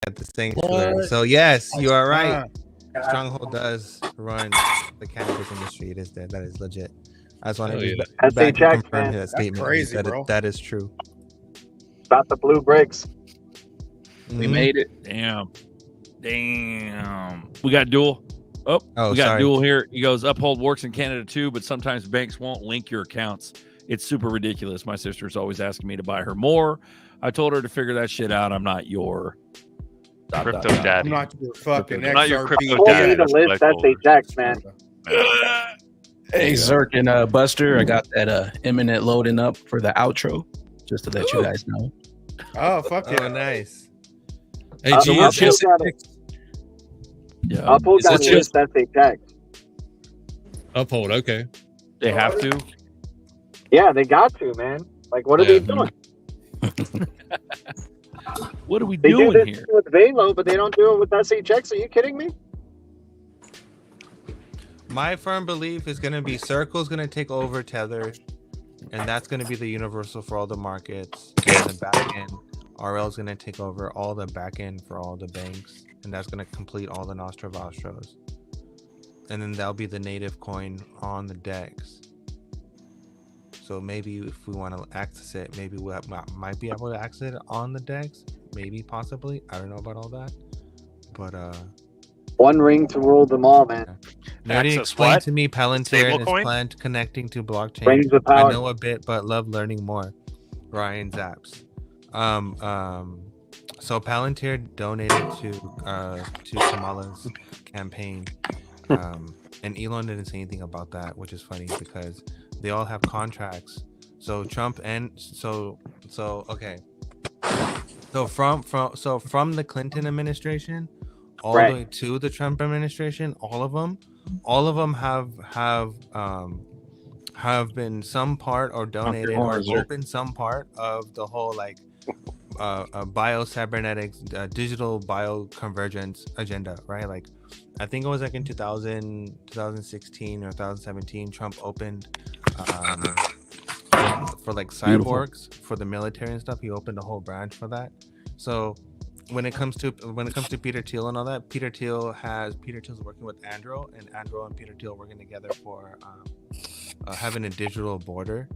at the sanctuary. So yes, you are right. Stronghold does run the cannabis industry. It is there. That is legit. I just wanted to That's back HX, and confirm man. that That's statement. crazy, that, bro. that is true. About the blue bricks. We made it. Damn. We got Duel. Oh, we got sorry. Duel here. He goes, Uphold works in Canada too, but sometimes banks won't link your accounts. It's super ridiculous. My sister's always asking me to buy her more. I told her to figure that shit out. I'm not your Crypto daddy. I'm not your fucking I'm not your XRP crypto We'll daddy. need a That's what I list that told they her. text, man. Hey, Zerk and Buster, I got that imminent loading up for the outro, just to let you guys know. Oh, fuck yeah. Oh, nice. Hey, G, I'll pull down the list that they text. Uphold, okay. They have to. Yeah, they got to, man. Like, what are they doing? What are we They do doing this here? with Velo, but they don't do it with SHX. Are you kidding me? My firm belief is going to be Circle's going to take over Tether, and that's going to be the universal for all the markets. And the back end, RL is going to take over all the back end for all the banks, and that's going to complete all the Nostra Vostros. And then that'll be the native coin on the DEX. So maybe if we want to access it, maybe we might be able to access it on the DEX. Maybe, possibly. I don't know about all that. But one ring to rule them all, man. Nerdy explained to me Palantir and its plan to connecting to blockchain. Rings of power. I know a bit, but love learning more. Ryan Zapps. So Palantir donated to Kamala's campaign, and Elon didn't say anything about that, which is funny because they all have contracts. So Trump and okay. So from the Clinton administration all the way to the Trump administration, all of them have been some part or donated or opened some part of the whole like biocybernetics, digital bioconvergence agenda, right? Like I think it was like in 2016 or 2017, Trump opened for like cyborgs for the military and stuff. He opened a whole branch for that. So when it comes to Peter Thiel and all that, Peter Thiel's working with Andro, and Andro and Peter Thiel working together for having a digital border,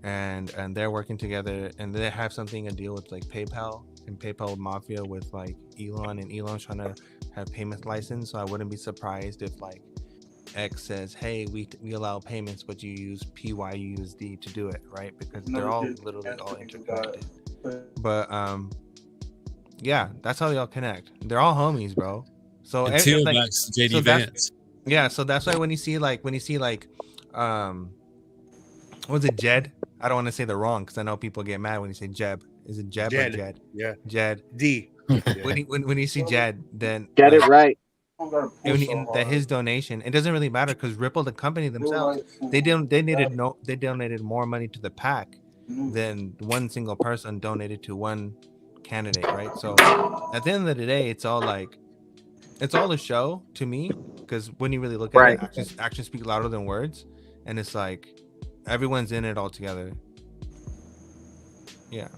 and they're working together, and they have something a deal with like PayPal and PayPal Mafia with like Elon, and Elon's trying to have payment license. So I wouldn't be surprised if like X says, hey, we allow payments, but you use PYUSD to do it, right? Because they're all literally all interconnected. But yeah, that's how they all connect. They're all homies, bro. So until like, JD Vance. Yeah, so that's why when you see like what was it, Jed? I don't want to say the wrong because I know people get mad when you say Jeb. Is it Jeb or Jed? Yeah, Jed. D. when you see Jed, then get it right. That his donation, it doesn't really matter because Ripple, the company themselves, they donated more money to the PAC than one single person donated to one candidate, right? So at the end of the day, it's all a show to me, because when you really look at it, actions speak louder than words, and it's like everyone's in it all together. Yeah,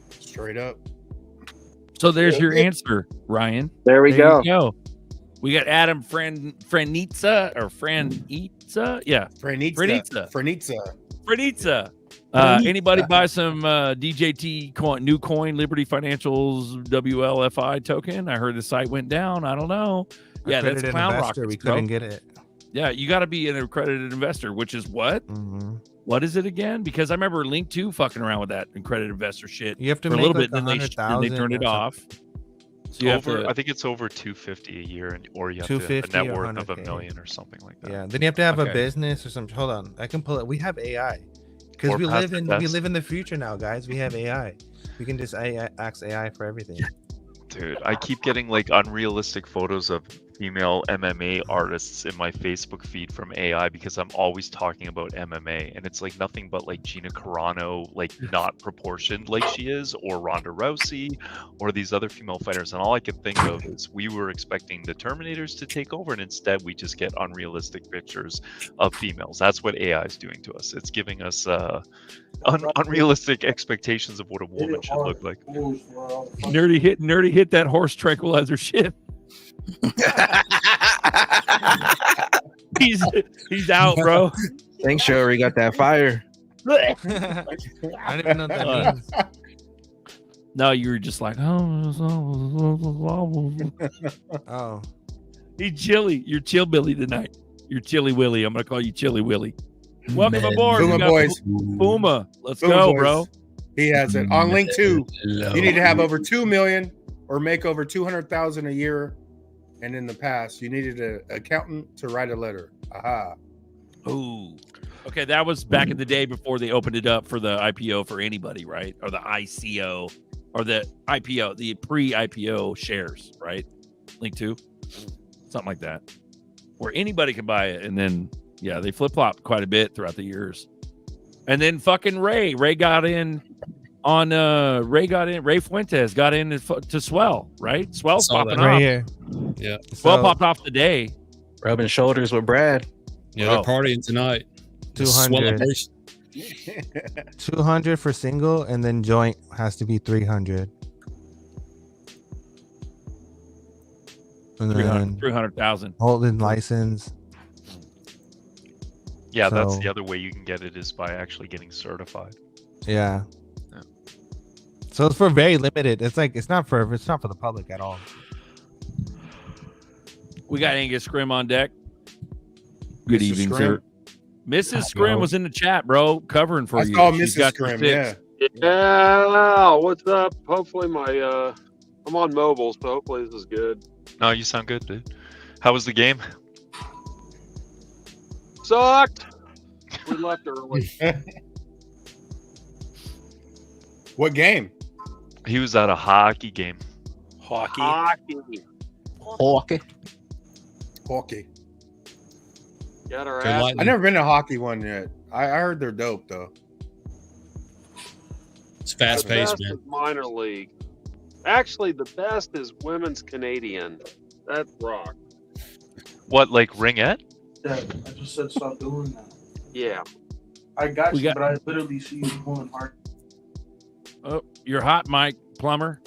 straight up. So there's your answer, Ryan. There we go. We got Adam Franitza or Franitza. Yeah. Franitza. Anybody buy some DJT coin, new coin, Liberty Financial's WLFI token? I heard the site went down. I don't know. Yeah, that's Clown Rockets. We couldn't get it. Yeah, you got to be an accredited investor, which is what? Mm-hmm. What is it again? Because I remember Link2 fucking around with that accredited investor shit. You have to for make a little like bit, then they turned it off. So I think it's over 250 a year, or you have to have a net worth of $1 million or something like that. Yeah, then you have to have a business or something. Hold on, I can pull it. We have AI because we live in the future now, guys. We have AI. We can just ask AI for everything. Dude, I keep getting like unrealistic photos of female MMA artists in my Facebook feed from AI because I'm always talking about MMA, and it's like nothing but like Gina Carano, like not proportioned like she is, or Ronda Rousey, or these other female fighters. And all I can think of is we were expecting the Terminators to take over, and instead we just get unrealistic pictures of females. That's what AI is doing to us. It's giving us unrealistic expectations of what a woman should look like. Nerdy hit that horse tranquilizer shit. he's out, bro. Thanks, Shory. Got that fire. I don't even know what that means. No, you were just like, oh. He's chilly. You're chill Billy tonight. You're Chilly Willy. I'm gonna call you Chilly Willy. Welcome aboard, Booma boys. Booma. Let's Booma go, boys. bro. He has it on Link2. You need to have over 2 million or make over 200,000 a year, and in the past you needed an accountant to write a letter. Aha. Ooh. Okay, that was back in the day before they opened it up for the IPO for anybody, right? Or the ICO, or the IPO, the pre-IPO shares, right? Link 2, something like that, where anybody can buy it, and then they flip-flopped quite a bit throughout the years. And then fucking Ray got in on Ray Fuentes got in to Swell, right? Swell's popping right off. here. Yeah. Swell popped off today. Rubbing shoulders with Brad. Yeah, they're partying tonight. 200. 200 for single, and then joint has to be 300. And then 300,000. Holding license. Yeah, that's the other way you can get it is by actually getting certified. Yeah. So it's for very limited. It's like it's not for the public at all. We got Angus Scrim on deck. Good evening, sir. Mrs. Scrim was in the chat, bro, covering for you. I saw Mrs. Scrim, yeah. Yeah, what's up? Hopefully I'm on mobile, so hopefully this is good. No, you sound good, dude. How was the game? Sucked. We left early. What game? He was at a hockey game. Hockey. Got our ass. I've never been to a hockey one yet. I heard they're dope though. It's fast paced, man. Minor league. Actually, the best is women's Canadian. That rock. What, like ringette? Yeah, I just said stop doing that. Yeah. I got you, but I literally see you going hard. Oh, you're hot, Mike Plummer.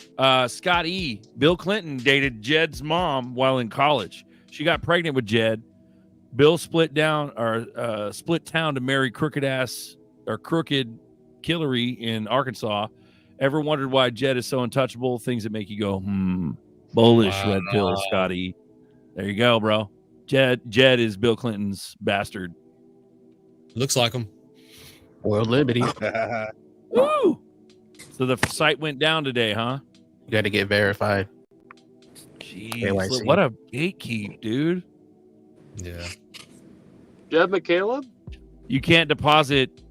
Scott E. Bill Clinton dated Jed's mom while in college. She got pregnant with Jed. Bill split town to marry crooked Hillary in Arkansas. Ever wondered why Jed is so untouchable? Things that make you go, bullish, red pill, Scotty. There you go, bro. Jed is Bill Clinton's bastard. Looks like him. World Liberty. Woo! So the site went down today, huh? You got to get verified. Jeez, what a gatekeep, dude. Yeah. Jed McCaleb? You can't deposit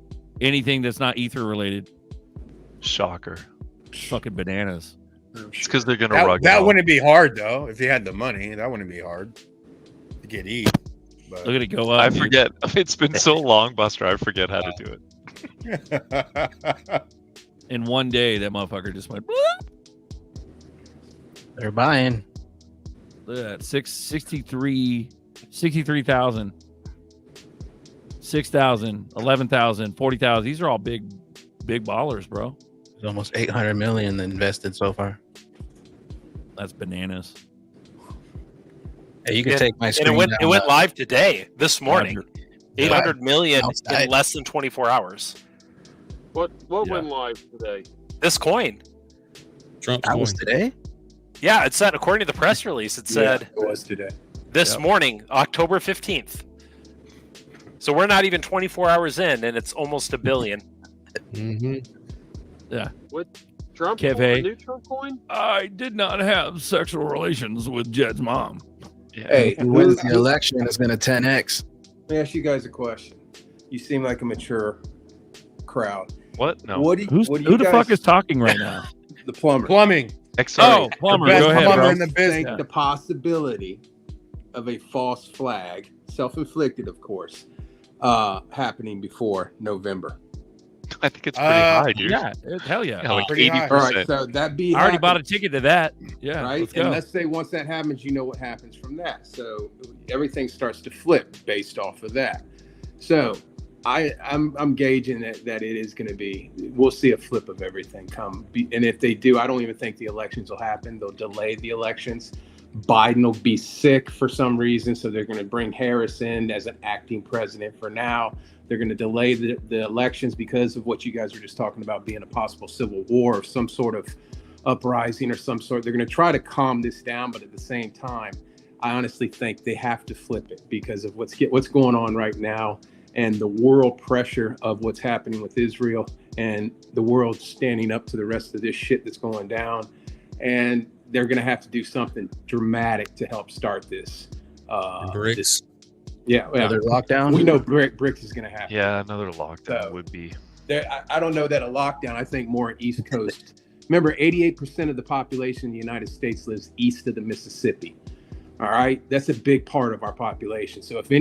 anything that's not Ether related. Shocker. Fucking bananas. It's because they're gonna rug that it wouldn't be hard though. If you had the money, that wouldn't be hard to get ETH. But look at it go up. I forget. It's been so long, Buster. I forget how to do it. In one day, that motherfucker just went. They're buying. Look at that. 63,000, 6,000, 11,000, 40,000. These are all big ballers, bro. There's almost 800 million invested so far. That's bananas. Hey, you can take my screen. And it went live today, this morning. 800 million in less than 24 hours. What went live today? This coin. Trump's coin. Was today? Yeah, it said, according to the press release, it said it was today. This morning, October 15th. So we're not even 24 hours in, and it's almost $1 billion. Mm-hmm. Yeah. What Trump? Kev, new Trump coin? I did not have sexual relations with Jed's mom. Yeah. Hey, when's the election? It's been a 10x. Let me ask you guys a question. You seem like a mature crowd. What? No. Who the fuck is talking right now? The plumber. Plumbing. Oh, plumber. Go ahead, plumber bro. in the business. The possibility of a false flag, self-inflicted, of course, happening before November. I think it's pretty high, dude. Yeah, hell yeah. Like pretty 80%. All right, so that be. I already bought a ticket to that. Yeah, right. let's go. And let's say once that happens, you know what happens from that. So everything starts to flip based off of that. So I'm gauging that it is going to be. We'll see a flip of everything come. And if they do, I don't even think the elections will happen. They'll delay the elections. Biden will be sick for some reason, so they're going to bring Harris in as an acting president for now. They're going to delay the elections because of what you guys were just talking about being a possible civil war or some sort of uprising or some sort. They're going to try to calm this down, but at the same time, I honestly think they have to flip it because of what's going on right now and the world pressure of what's happening with Israel and the world standing up to the rest of this shit that's going down. And they're going to have to do something dramatic to help start this. BRICS. Another lockdown. We know BRICS is going to happen. Yeah, another lockdown would be. I don't know that a lockdown. I think more East Coast. Remember, 88% of the population in the United States lives east of the Mississippi. All right, that's a big part of our population. So if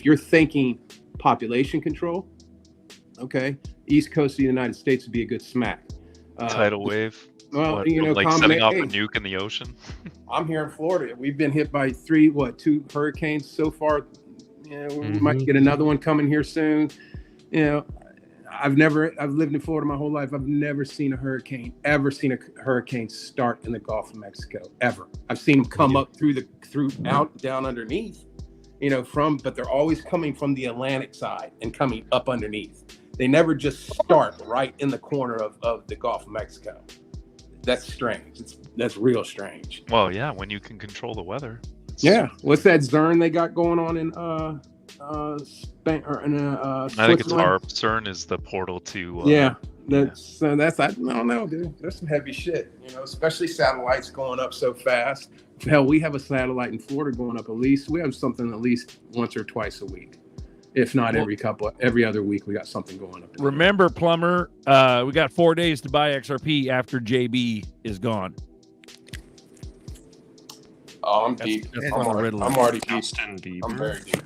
you're thinking population control, okay, East Coast of the United States would be a good smack. Tidal wave. Well, like setting off a nuke in the ocean. I'm here in Florida. We've been hit by two hurricanes so far. Yeah, we might get another one coming here soon. I've lived in Florida my whole life. I've never seen a hurricane start in the Gulf of Mexico, ever. I've seen them come up down underneath, but they're always coming from the Atlantic side and coming up underneath. They never just start right in the corner of the Gulf of Mexico. That's strange. That's real strange. Well, yeah, when you can control the weather. Yeah. What's that ZRN they got going on in Spain or in I think it's HARP. CERN is the portal to. That's I don't know, dude. There's some heavy shit, especially satellites going up so fast. Hell, we have a satellite in Florida going up we have something at least once or twice a week. If not every other week, we got something going up. Remember, Plumber, we got 4 days to buy XRP after JB is gone. Oh, I'm deep. I'm already deep. I'm very deep.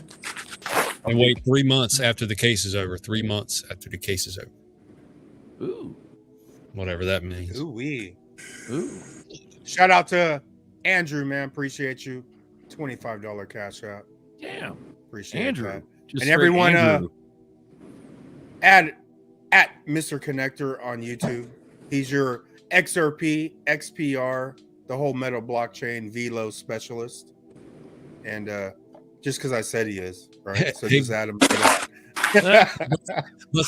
And wait 3 months after the case is over. 3 months after the case is over. Ooh. Whatever that means. Ooh-wee. Ooh. Shout out to Andrew, man. Appreciate you. $25 cash out. Damn. Appreciate Andrew. that. Just And everyone Andrew. at Mr. Connector on YouTube. He's your XRP, XPR, the whole metal blockchain VLO specialist. And just because I said he is, right? So just add him to that.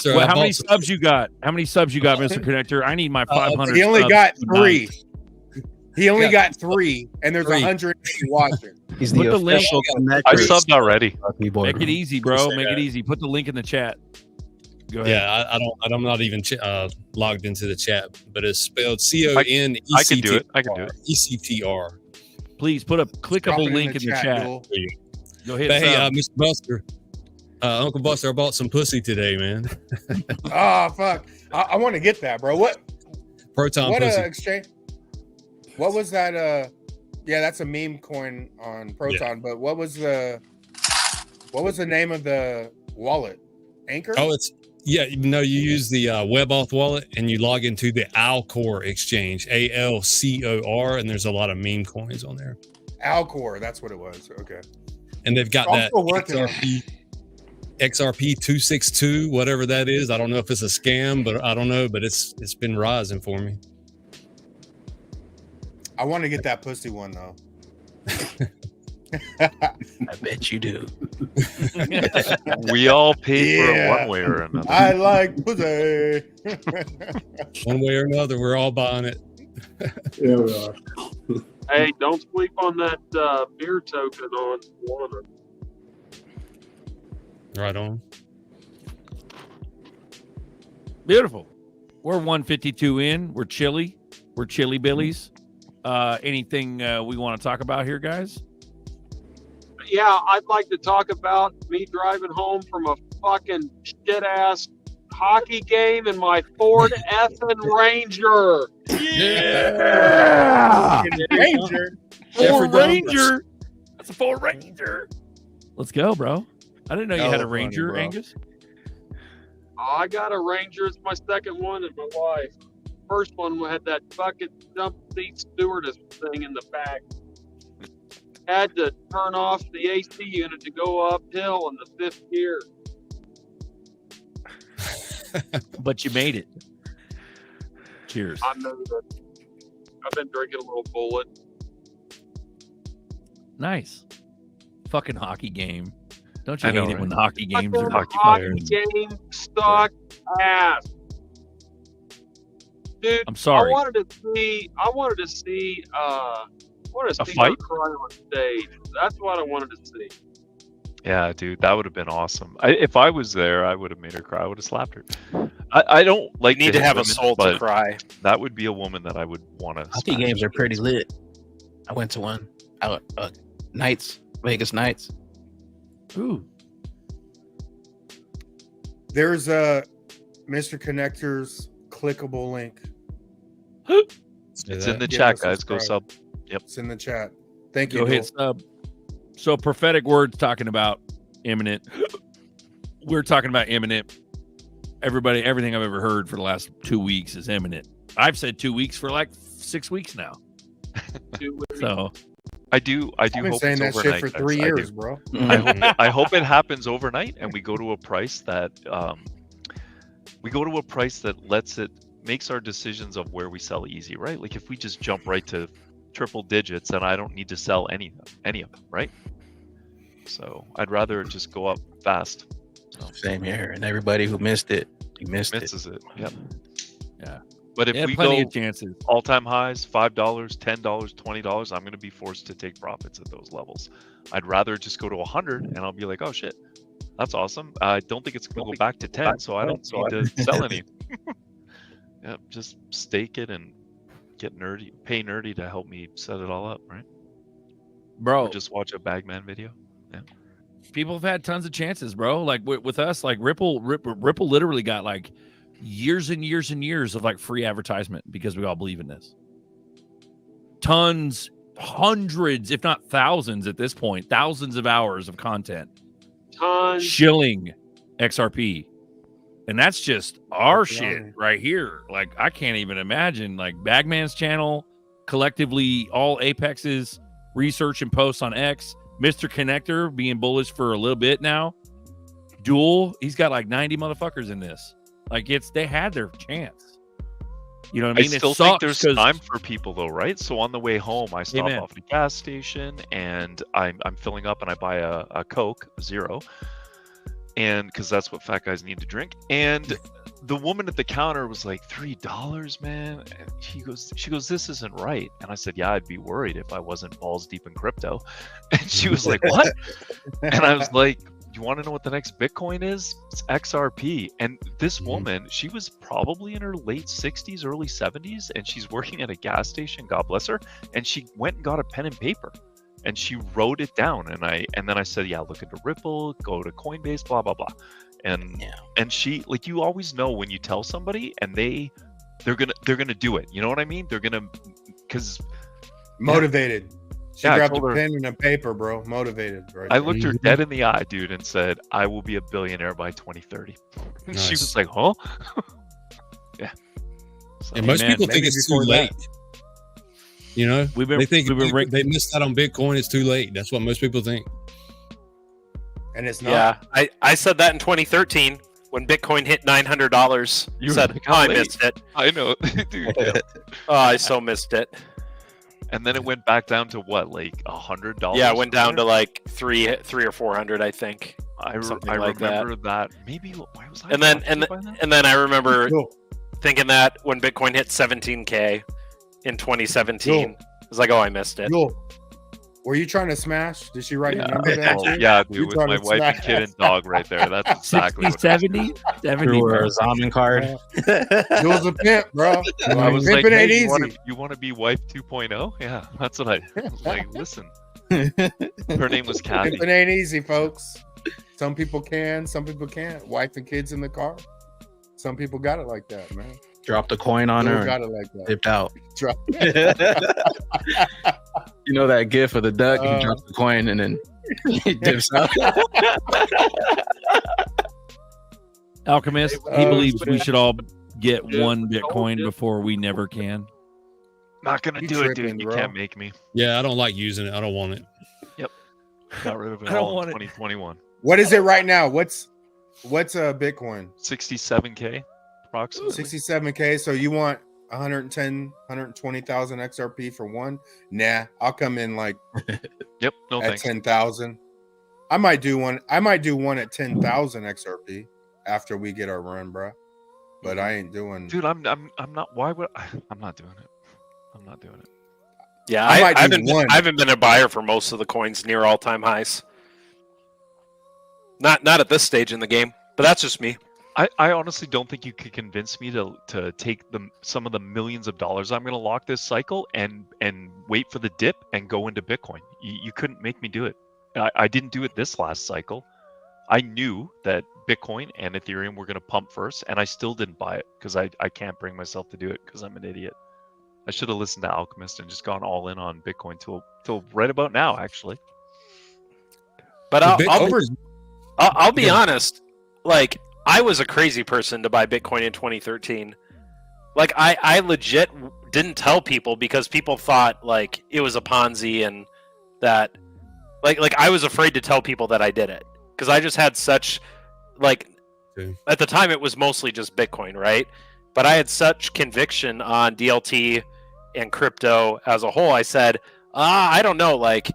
Well, how many subs you got? How many subs you got, Mr. Connector? I need my 500. He only got 3. He only got 3, and there's 180 watching. He's the official connector. I subbed already. Make it easy, bro. Make it easy. Put the link in the chat. Go ahead. Yeah, I'm not even logged into the chat, but it's spelled CONECTR. I can do it. ECTR. Please put a clickable link in the chat. Go ahead. Hey, Mr. Buster. Uncle Buster, I bought some pussy today, man. Oh, fuck. I want to get that, bro. What? Proton pussy. Exchange? What was that? Yeah, that's a meme coin on Proton, but what was the name of the wallet? Anchor? Oh, you use the WebAuth wallet and you log into the Alcor exchange, ALCOR, and there's a lot of meme coins on there. Alcor, that's what it was. Okay. And they've got that XRP 262, whatever that is. I don't know if it's a scam, but I don't know, but it's been rising for me. I want to get that pussy one though. I bet you do. We all pay for it one way or another. I like pussy. One way or another, we're all buying it. Yeah, we are. Hey, don't sleep on that beer token on Warner. Right on. Beautiful. We're 152 in. We're chilly. We're chilly billies. Anything we want to talk about here, guys? Yeah, I'd like to talk about me driving home from a fucking shit-ass hockey game in my Ford effing Ranger. Yeah! Ranger. Ford Ranger. That's a Ford Ranger. Let's go, bro. I didn't know you had a Ranger, Angus. I got a Ranger. It's my second one in my life. First one had that fucking dump seat stewardess thing in the back. Had to turn off the AC unit to go uphill in the 5th gear. But you made it. Cheers. I know that. I've been drinking a little Bullet. Nice. Fucking hockey game. Don't you hate it when hockey games are hockey players? Game suck ass. Dude, I'm sorry. I wanted to see a her fight? cry on stage. That's what I wanted to see. Yeah, dude, that would have been awesome. If I was there, I would have made her cry. I would have slapped her. I don't like You need to have a soul to but cry. That would be a woman that I would want to. Hockey games are pretty lit. I went to one. Nights, Vegas Nights. Ooh. There's a Mr. Connector's clickable link. It's in the chat, guys. Go sub. Yep. It's in the chat. Thank you. Go hit sub. So prophetic words talking about imminent. We're talking about imminent. Everything I've ever heard for the last 2 weeks is imminent. I've said 2 weeks for like 6 weeks now. So I do I've been hope saying it's that overnight, shit for guys. 3 I years, do. bro. I hope it happens overnight and we go to a price that makes our decisions of where we sell easy, right? Like if we just jump right to triple digits, then I don't need to sell any of them, right? So I'd rather just go up fast. So. Same here, and everybody who missed it, misses it. Yep. Yeah. But if we plenty go of chances, all-time highs, $5, $10, $20, I'm going to be forced to take profits at those levels. I'd rather just go to 100, and I'll be like, oh shit, that's awesome. I don't think it's going to go back to 10, so I don't need to sell any. Yeah, just stake it and get nerdy, pay nerdy to help me set it all up, right? Bro. Or just watch a Bagman video. Yeah. People have had tons of chances, bro. Like with us, like Ripple literally got like years and years and years of like free advertisement because we all believe in this. Tons, hundreds, if not thousands at this point, thousands of hours of content. Tons. Shilling XRP. And that's just our shit right here. Like, I can't even imagine, like, Bagman's channel, collectively, all Apexes, research and posts on X, Mr. Connector being bullish for a little bit now. Duel, he's got like 90 motherfuckers in this. Like, they had their chance. You know what I mean? I still think there's time for people, though, right? So on the way home, I stop off at a gas station, and I'm filling up, and I buy a Coke, Zero. And because that's what fat guys need to drink. And the woman at the counter was like, $3, man. And she goes, this isn't right. And I said, yeah, I'd be worried if I wasn't balls deep in crypto. And she was like, what? And I was like, you want to know what the next Bitcoin is? It's XRP. And this woman, she was probably in her late 60s, early 70s, and she's working at a gas station, God bless her. And she went and got a pen and paper. And she wrote it down, and then I said, yeah, look into Ripple, go to Coinbase, blah blah blah, and she, like, you always know when you tell somebody and they're gonna do it. You know what I mean? They're gonna, because motivated. She grabbed a pen and a paper, bro. Motivated. Right. I looked her dead in the eye, dude, and said, I will be a billionaire by 2030. Nice. She was like, huh? Yeah. So, and most people think it's too late. You know, they think they missed out on Bitcoin. It's too late. That's what most people think. And it's not. Yeah, I said that in 2013 when Bitcoin hit $900. You said, I missed it. I know, dude. Yeah. Oh, I so missed it. And then it went back down to what, like $100? Yeah, it went down to like three or 400, I think. I remember that. Maybe why was I? And then I remember thinking that when Bitcoin hit 17K. In 2017, I was like, "Oh, I missed it." Were you trying to smash? Did she write your number down? Yeah, dude, with my wife and kid and dog right there. That's exactly 70, 70. Or a Zaman card. It was a pimp, bro. I was like, it ain't hey, easy. You want to be wife 2.0? Yeah, that's what I was like. Listen, her name was Kathy. It ain't easy, folks. Some people can, some people can't. Wife and kids in the car. Some people got it like that, man. Dropped a coin on her. Got it like that. Dipped out. You know that gif of the duck? He drops the coin and then he dips out. Alchemist, he believes we should all get one Bitcoin before we never can. Not gonna do it, dude. You can't make me. Yeah, I don't like using it. I don't want it. Yep. Got rid of it all in 2021. What is it right now? What's a Bitcoin? 67K. Approximately 67K. So you want 120,000 XRP for one? Nah, I'll come in like yep, no at thanks. 10,000. I might do one at 10,000 XRP after we get our run, bro. But I ain't doing. Dude, I'm not. Why would I'm not doing it? I'm not doing it. Yeah, I haven't been a buyer for most of the coins near all-time highs. Not at this stage in the game, but that's just me. I honestly don't think you could convince me to take some of the millions of dollars I'm going to lock this cycle and wait for the dip and go into Bitcoin. You couldn't make me do it. I didn't do it this last cycle. I knew that Bitcoin and Ethereum were going to pump first, and I still didn't buy it because I can't bring myself to do it because I'm an idiot. I should have listened to Alchemist and just gone all in on Bitcoin till right about now, actually. But I'll be honest. Like, I was a crazy person to buy Bitcoin in 2013. Like, I legit didn't tell people because people thought like it was a Ponzi and that like I was afraid to tell people that I did it because I just had such at the time it was mostly just Bitcoin, right? But I had such conviction on DLT and crypto as a whole. I said, I don't know, like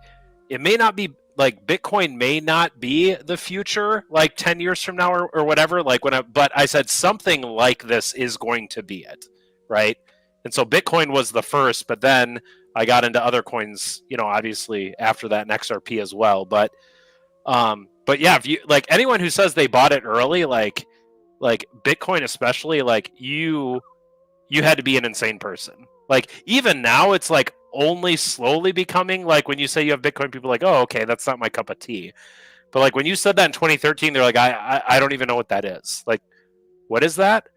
it may not be like Bitcoin may not be the future like 10 years from now or whatever, like but I said something like this is going to be it, right? And so Bitcoin was the first, but then I got into other coins, obviously after that, and XRP as well. But yeah, if you like anyone who says they bought it early, like Bitcoin especially, like you had to be an insane person. Like even now it's like only slowly becoming like when you say you have Bitcoin, people are like, oh, okay, that's not my cup of tea. But like when you said that in 2013, they're like, I don't even know what that is. Like, what is that?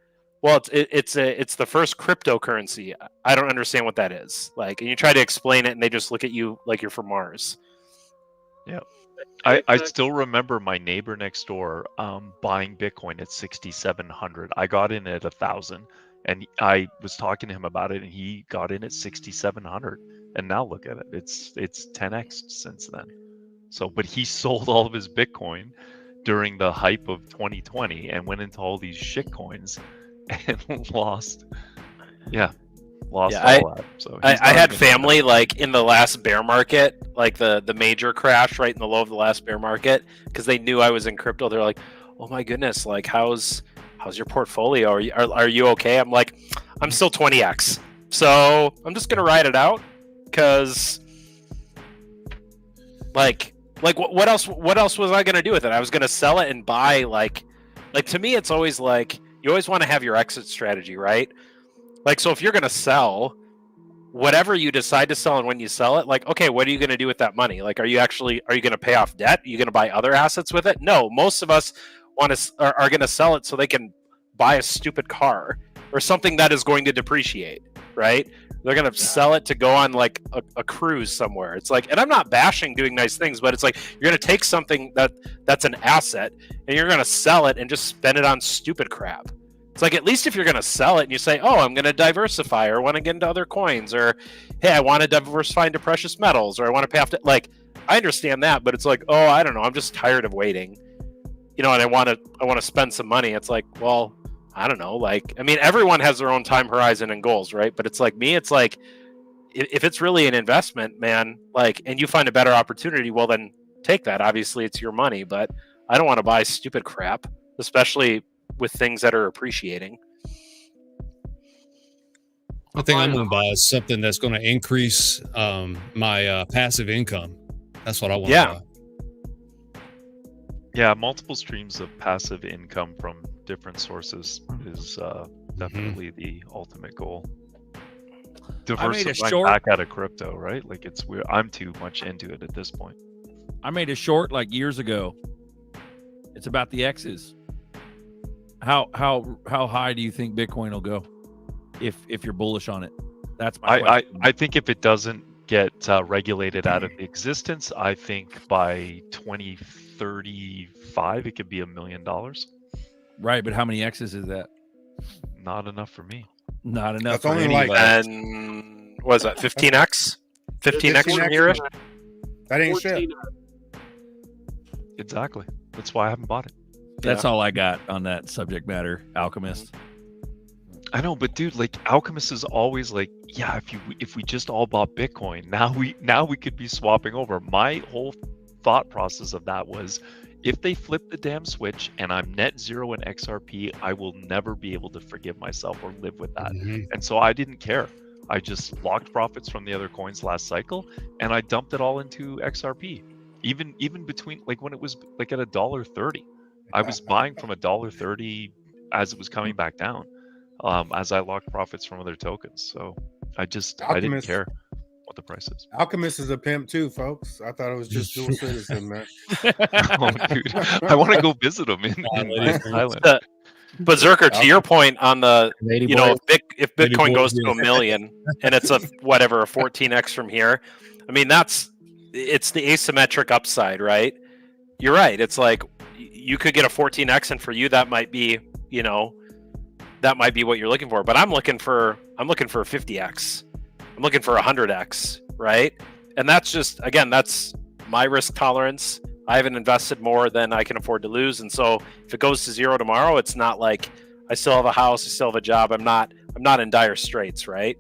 Well, it's the first cryptocurrency. I don't understand what that is. Like, and you try to explain it, and they just look at you like you're from Mars. Yeah, I still remember my neighbor next door buying Bitcoin at 6,700. I got in at 1,000, and I was talking to him about it, and he got in at 6,700. And now look at it; it's 10x since then. So, but he sold all of his Bitcoin during the hype of 2020 and went into all these shit coins. And lost all that. So I had family like in the last bear market, like the major crash right in the low of the last bear market, because they knew I was in crypto. They're like, oh my goodness, like how's your portfolio? Are you okay? I'm like, I'm still 20x, so I'm just gonna ride it out because like what else was I gonna do with it? I was gonna sell it and buy like to me it's always like you always want to have your exit strategy, right? Like, so if you're going to sell, whatever you decide to sell and when you sell it, like, okay, what are you going to do with that money? Like, are you going to pay off debt? Are you going to buy other assets with it? No, most of us are going to sell it so they can buy a stupid car or something that is going to depreciate, right? They're going to sell it to go on like a cruise somewhere. It's like, and I'm not bashing doing nice things, but it's like, you're going to take something that's an asset and you're going to sell it and just spend it on stupid crap. It's like, at least if you're going to sell it and you say, oh, I'm going to diversify or want to get into other coins, or, hey, I want to diversify into precious metals, or I want to pay off like, I understand that, but it's like, oh, I don't know. I'm just tired of waiting, and I want to spend some money. It's like, well, I don't know. Like, I mean, everyone has their own time horizon and goals, right? But it's like me, it's like, if it's really an investment, man, like, and you find a better opportunity, well, then take that. Obviously it's your money, but I don't want to buy stupid crap, especially with things that are appreciating. I think I'm going to buy something that's going to increase my passive income. That's what I want to buy. Yeah, multiple streams of passive income from different sources is definitely the ultimate goal. Diversifying back out of crypto, right? Like it's weird. I'm too much into it at this point. I made a short like years ago. It's about the X's. How high do you think Bitcoin will go if you're bullish on it? That's my question. I think if it doesn't get regulated out of existence, I think by 2035 it could be $1 million. Right, but how many X's is that? Not enough for me. Not enough. That's only like, and what is that? 15x? 15x from yours? That ain't shit. Exactly. That's why I haven't bought it. That's all I got on that subject matter, Alchemist. I know, but dude, like Alchemist is always like, yeah, if we just all bought Bitcoin, now we could be swapping over. My whole thought process of that was, if they flip the damn switch and I'm net zero in XRP, I will never be able to forgive myself or live with that. And so I didn't care. I just locked profits from the other coins last cycle and I dumped it all into XRP. even between like when it was like at $1.30, I was buying from $1.30 as it was coming back down, as I locked profits from other tokens. So I didn't care what the price is. Alchemist is a pimp too, folks. I thought it was just dual citizen, man. Oh, dude, I want to go visit him in Thailand. Berserker, to your point on the, if Bitcoin goes to 1 million and it's a 14x from here, I mean, it's the asymmetric upside, right? You're right. It's like you could get a 14x, and for you that might be, that might be what you're looking for. But I'm looking for a 50x. I'm looking for a 100x, right? And that's just, again, that's my risk tolerance. I haven't invested more than I can afford to lose, and so if it goes to zero tomorrow, it's not like I still have a house, I still have a job. I'm not in dire straits, right?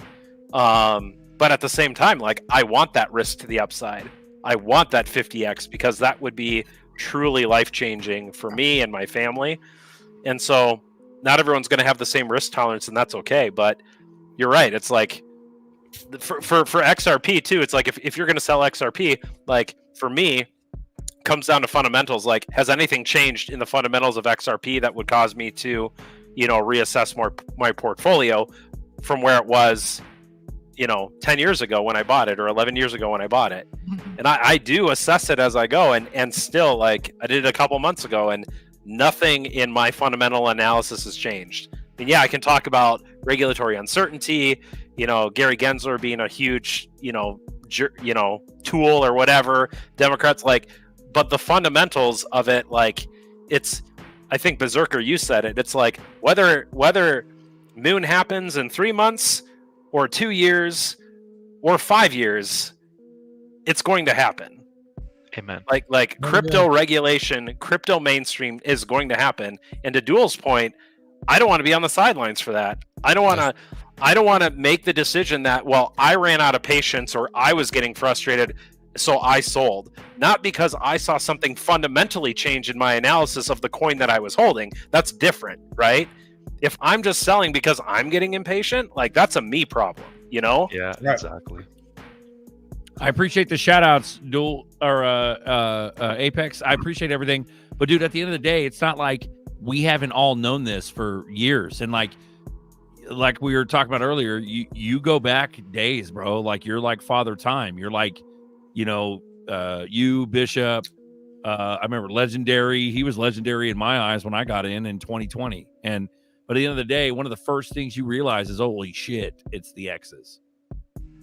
But at the same time, like, I want that risk to the upside. I want that 50x because that would be truly life-changing for me and my family. And so not everyone's going to have the same risk tolerance, and that's okay. But you're right. It's like for XRP too, it's like if you're going to sell XRP, like for me, comes down to fundamentals. Like, has anything changed in the fundamentals of XRP that would cause me to, reassess my portfolio from where it was, 10 years ago when I bought it, or 11 years ago when I bought it. And I do assess it as I go, and still, like, I did it a couple months ago, and nothing in my fundamental analysis has changed. I mean, yeah, I can talk about regulatory uncertainty, Gary Gensler being a huge, tool or whatever, Democrats, like, but the fundamentals of it, like, it's, I think Berserker, you said it, it's like whether Moon happens in 3 months or 2 years or 5 years, it's going to happen. Amen. Like crypto regulation, crypto mainstream is going to happen. And to Duel's point, I don't want to be on the sidelines for that. I don't want to make the decision that, well, I ran out of patience or I was getting frustrated, so I sold. Not because I saw something fundamentally change in my analysis of the coin that I was holding. That's different, right? If I'm just selling because I'm getting impatient, like, that's a me problem, Yeah, exactly. I appreciate the shout outs, Duel or Apex. I appreciate everything. But dude, at the end of the day, it's not like we haven't all known this for years. And like we were talking about earlier, you go back days, bro. Like, you're like Father Time. You're like, you, Bishop, I remember Legendary. He was legendary in my eyes when I got in 2020. But at the end of the day, one of the first things you realize is, holy shit, it's the X's.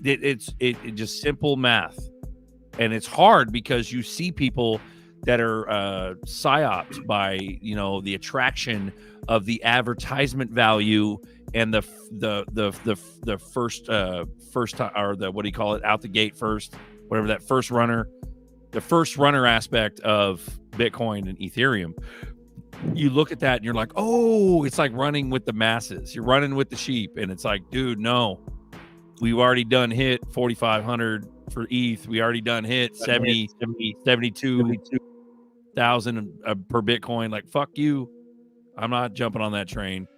It's just simple math. And it's hard because you see people that are psyoped by, the attraction of the advertisement value and the first time, or the, what do you call it, out the gate first, whatever, that first runner aspect of Bitcoin and Ethereum. You look at that and you're like, oh, it's like running with the masses. You're running with the sheep. And it's like, dude, no, we've already done hit 4,500 for ETH. We already done hit 72,000 per Bitcoin. Like, fuck you. I'm not jumping on that train,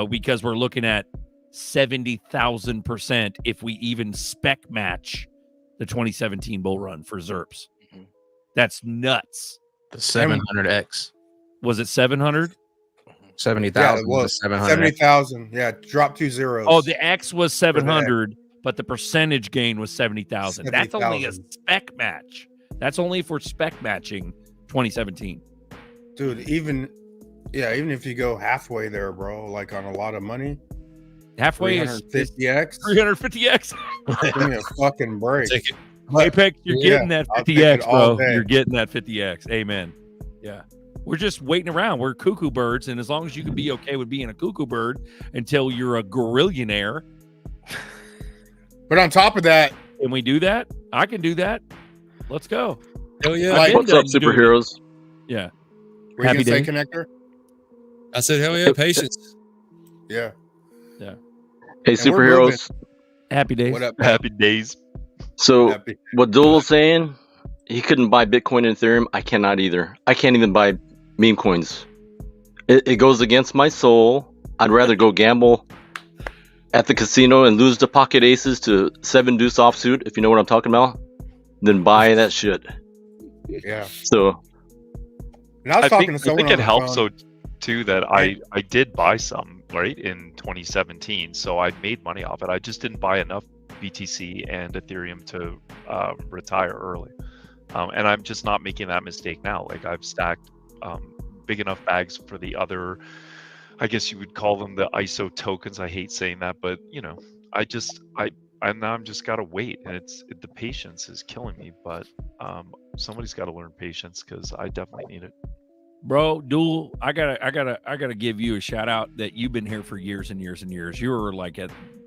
because we're looking at 70,000% if we even spec match the 2017 bull run for ZRPs. That's nuts. The 700X. Was it 700? 70,000. Yeah, it was 700. 70,000. Yeah, dropped 2 zeros. Oh, the X was 700, but the percentage gain was 70,000. That's only a spec match. That's only for spec matching 2017. Dude, even if you go halfway there, bro, like on a lot of money, halfway is 350X. 350X. Give me a fucking break. Apex, you're getting that 50X, bro. You're getting that 50X. Amen. Yeah. We're just waiting around. We're cuckoo birds, and as long as you can be okay with being a cuckoo bird until you're a gorillionaire. But on top of that, can we do that? I can do that. Let's go. Hell yeah. What's up, superheroes? Yeah. Were you going to say, Connector? I said, hell yeah, patience. Yeah. Yeah. Hey, superheroes. Happy days. What up? Happy days. So, what Duel was saying, he couldn't buy Bitcoin and Ethereum. I cannot either. I can't even buy meme coins. It goes against my soul. I'd rather go gamble at the casino and lose the pocket aces to 7 deuce offsuit, if you know what I'm talking about, than buy that shit. Yeah. So, and I was talking to someone. I think it helps so too that I did buy some right in 2017, so I made money off it. I just didn't buy enough BTC and Ethereum to retire early, and I'm just not making that mistake now. Like I've stacked big enough bags for the other, I guess you would call them the ISO tokens. I hate saying that, but you know, I now I'm just gotta wait, and the patience is killing me. But somebody's got to learn patience because I definitely need it. Bro, Duel, I gotta give you a shout out that you've been here for years and years and years. You were like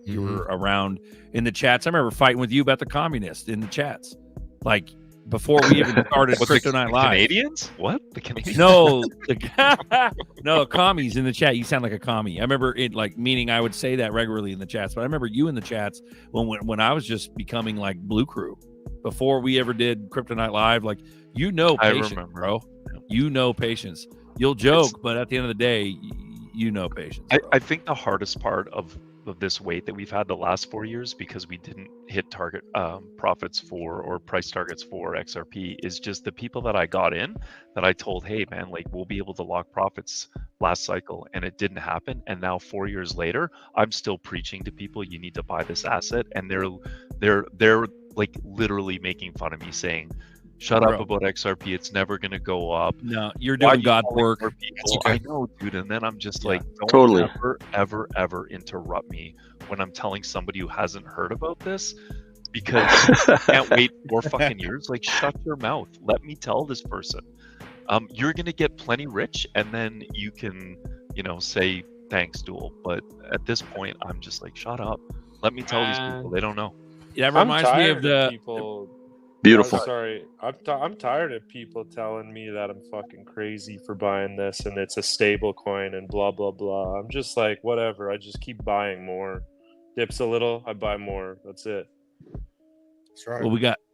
you were around in the chats. I remember fighting with you about the communists in the chats, like before we even started Crypto Night Live. Canadians? What? The Canadians? No, no, commies in the chat. You sound like a commie. I remember it, like, meaning I would say that regularly in the chats, but I remember you in the chats when I was just becoming like Blue Crew before we ever did Crypto Night Live. Like, you know, patience, bro. You know patience. You'll joke, but at the end of the day, you know patience. I think the hardest part of this wait that we've had the last 4 years, because we didn't hit target profits for or price targets for XRP, is just the people that I got in that I told, hey man, like we'll be able to lock profits last cycle, and it didn't happen. And now 4 years later, I'm still preaching to people, you need to buy this asset, and they're like literally making fun of me, saying, shut up about XRP, it's never going to go up. No, you're doing God work. I know, dude. And then I'm just like, don't ever interrupt me when I'm telling somebody who hasn't heard about this, because I can't wait 4 fucking years. Like, shut your mouth. Let me tell this person. You're going to get plenty rich, and then you can, say thanks, Duel. But at this point, I'm just like, shut up. Let me tell these people. They don't know. That reminds me of the people. Beautiful. Sorry, I'm tired of people telling me that I'm fucking crazy for buying this and it's a stable coin and blah blah blah. I'm just like, whatever. I just keep buying more. Dips a little, I buy more. That's it. That's right. Well,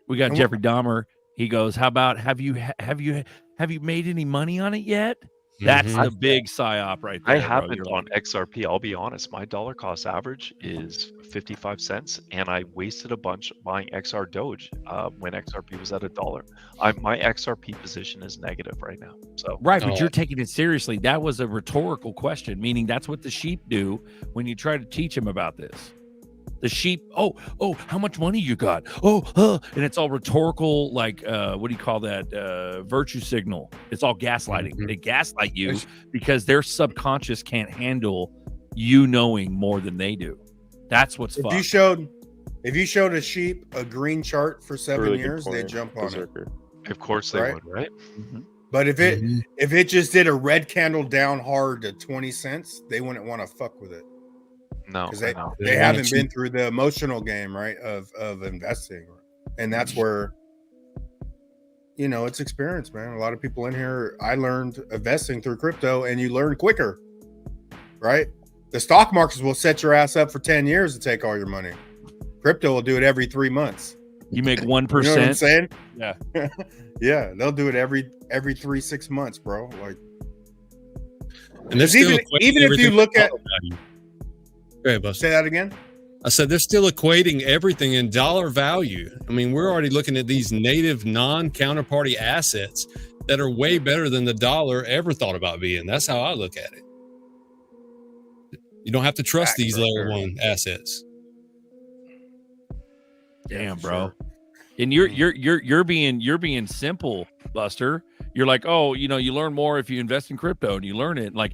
we got Jeffrey Dahmer. He goes, "How about have you made any money on it yet?" That's the big psyop right there. I haven't on XRP. I'll be honest. My dollar cost average is 55 cents, and I wasted a bunch buying XR Doge when XRP was at $1. My XRP position is negative right now. So right, but you're taking it seriously. That was a rhetorical question, meaning that's what the sheep do when you try to teach them about this. The sheep, oh, how much money you got? And it's all rhetorical, like, what do you call that? Virtue signal. It's all gaslighting. They gaslight you because their subconscious can't handle you knowing more than they do. That's what's fun. If you showed a sheep a green chart for 7 years, they jump on it. Of course they would, right? But if it just did a red candle down hard to 20 cents, they wouldn't want to fuck with it. No, because they haven't been through the emotional game, right, of investing, and that's where it's experience, man. A lot of people in here, I learned investing through crypto, and you learn quicker, right? The stock markets will set your ass up for 10 years to take all your money. Crypto will do it every 3 months. You make 1%. You know what I'm saying? Yeah, yeah, they'll do it every 3-6 months, bro. Like, and even if you look at. Say that again. I said they're still equating everything in dollar value. I mean, we're already looking at these native non-counterparty assets that are way better than the dollar ever thought about being. That's how I look at it. You don't have to trust these layer one assets. Damn, bro. And you're being simple, Buster. You're like, you learn more if you invest in crypto and you learn it. Like,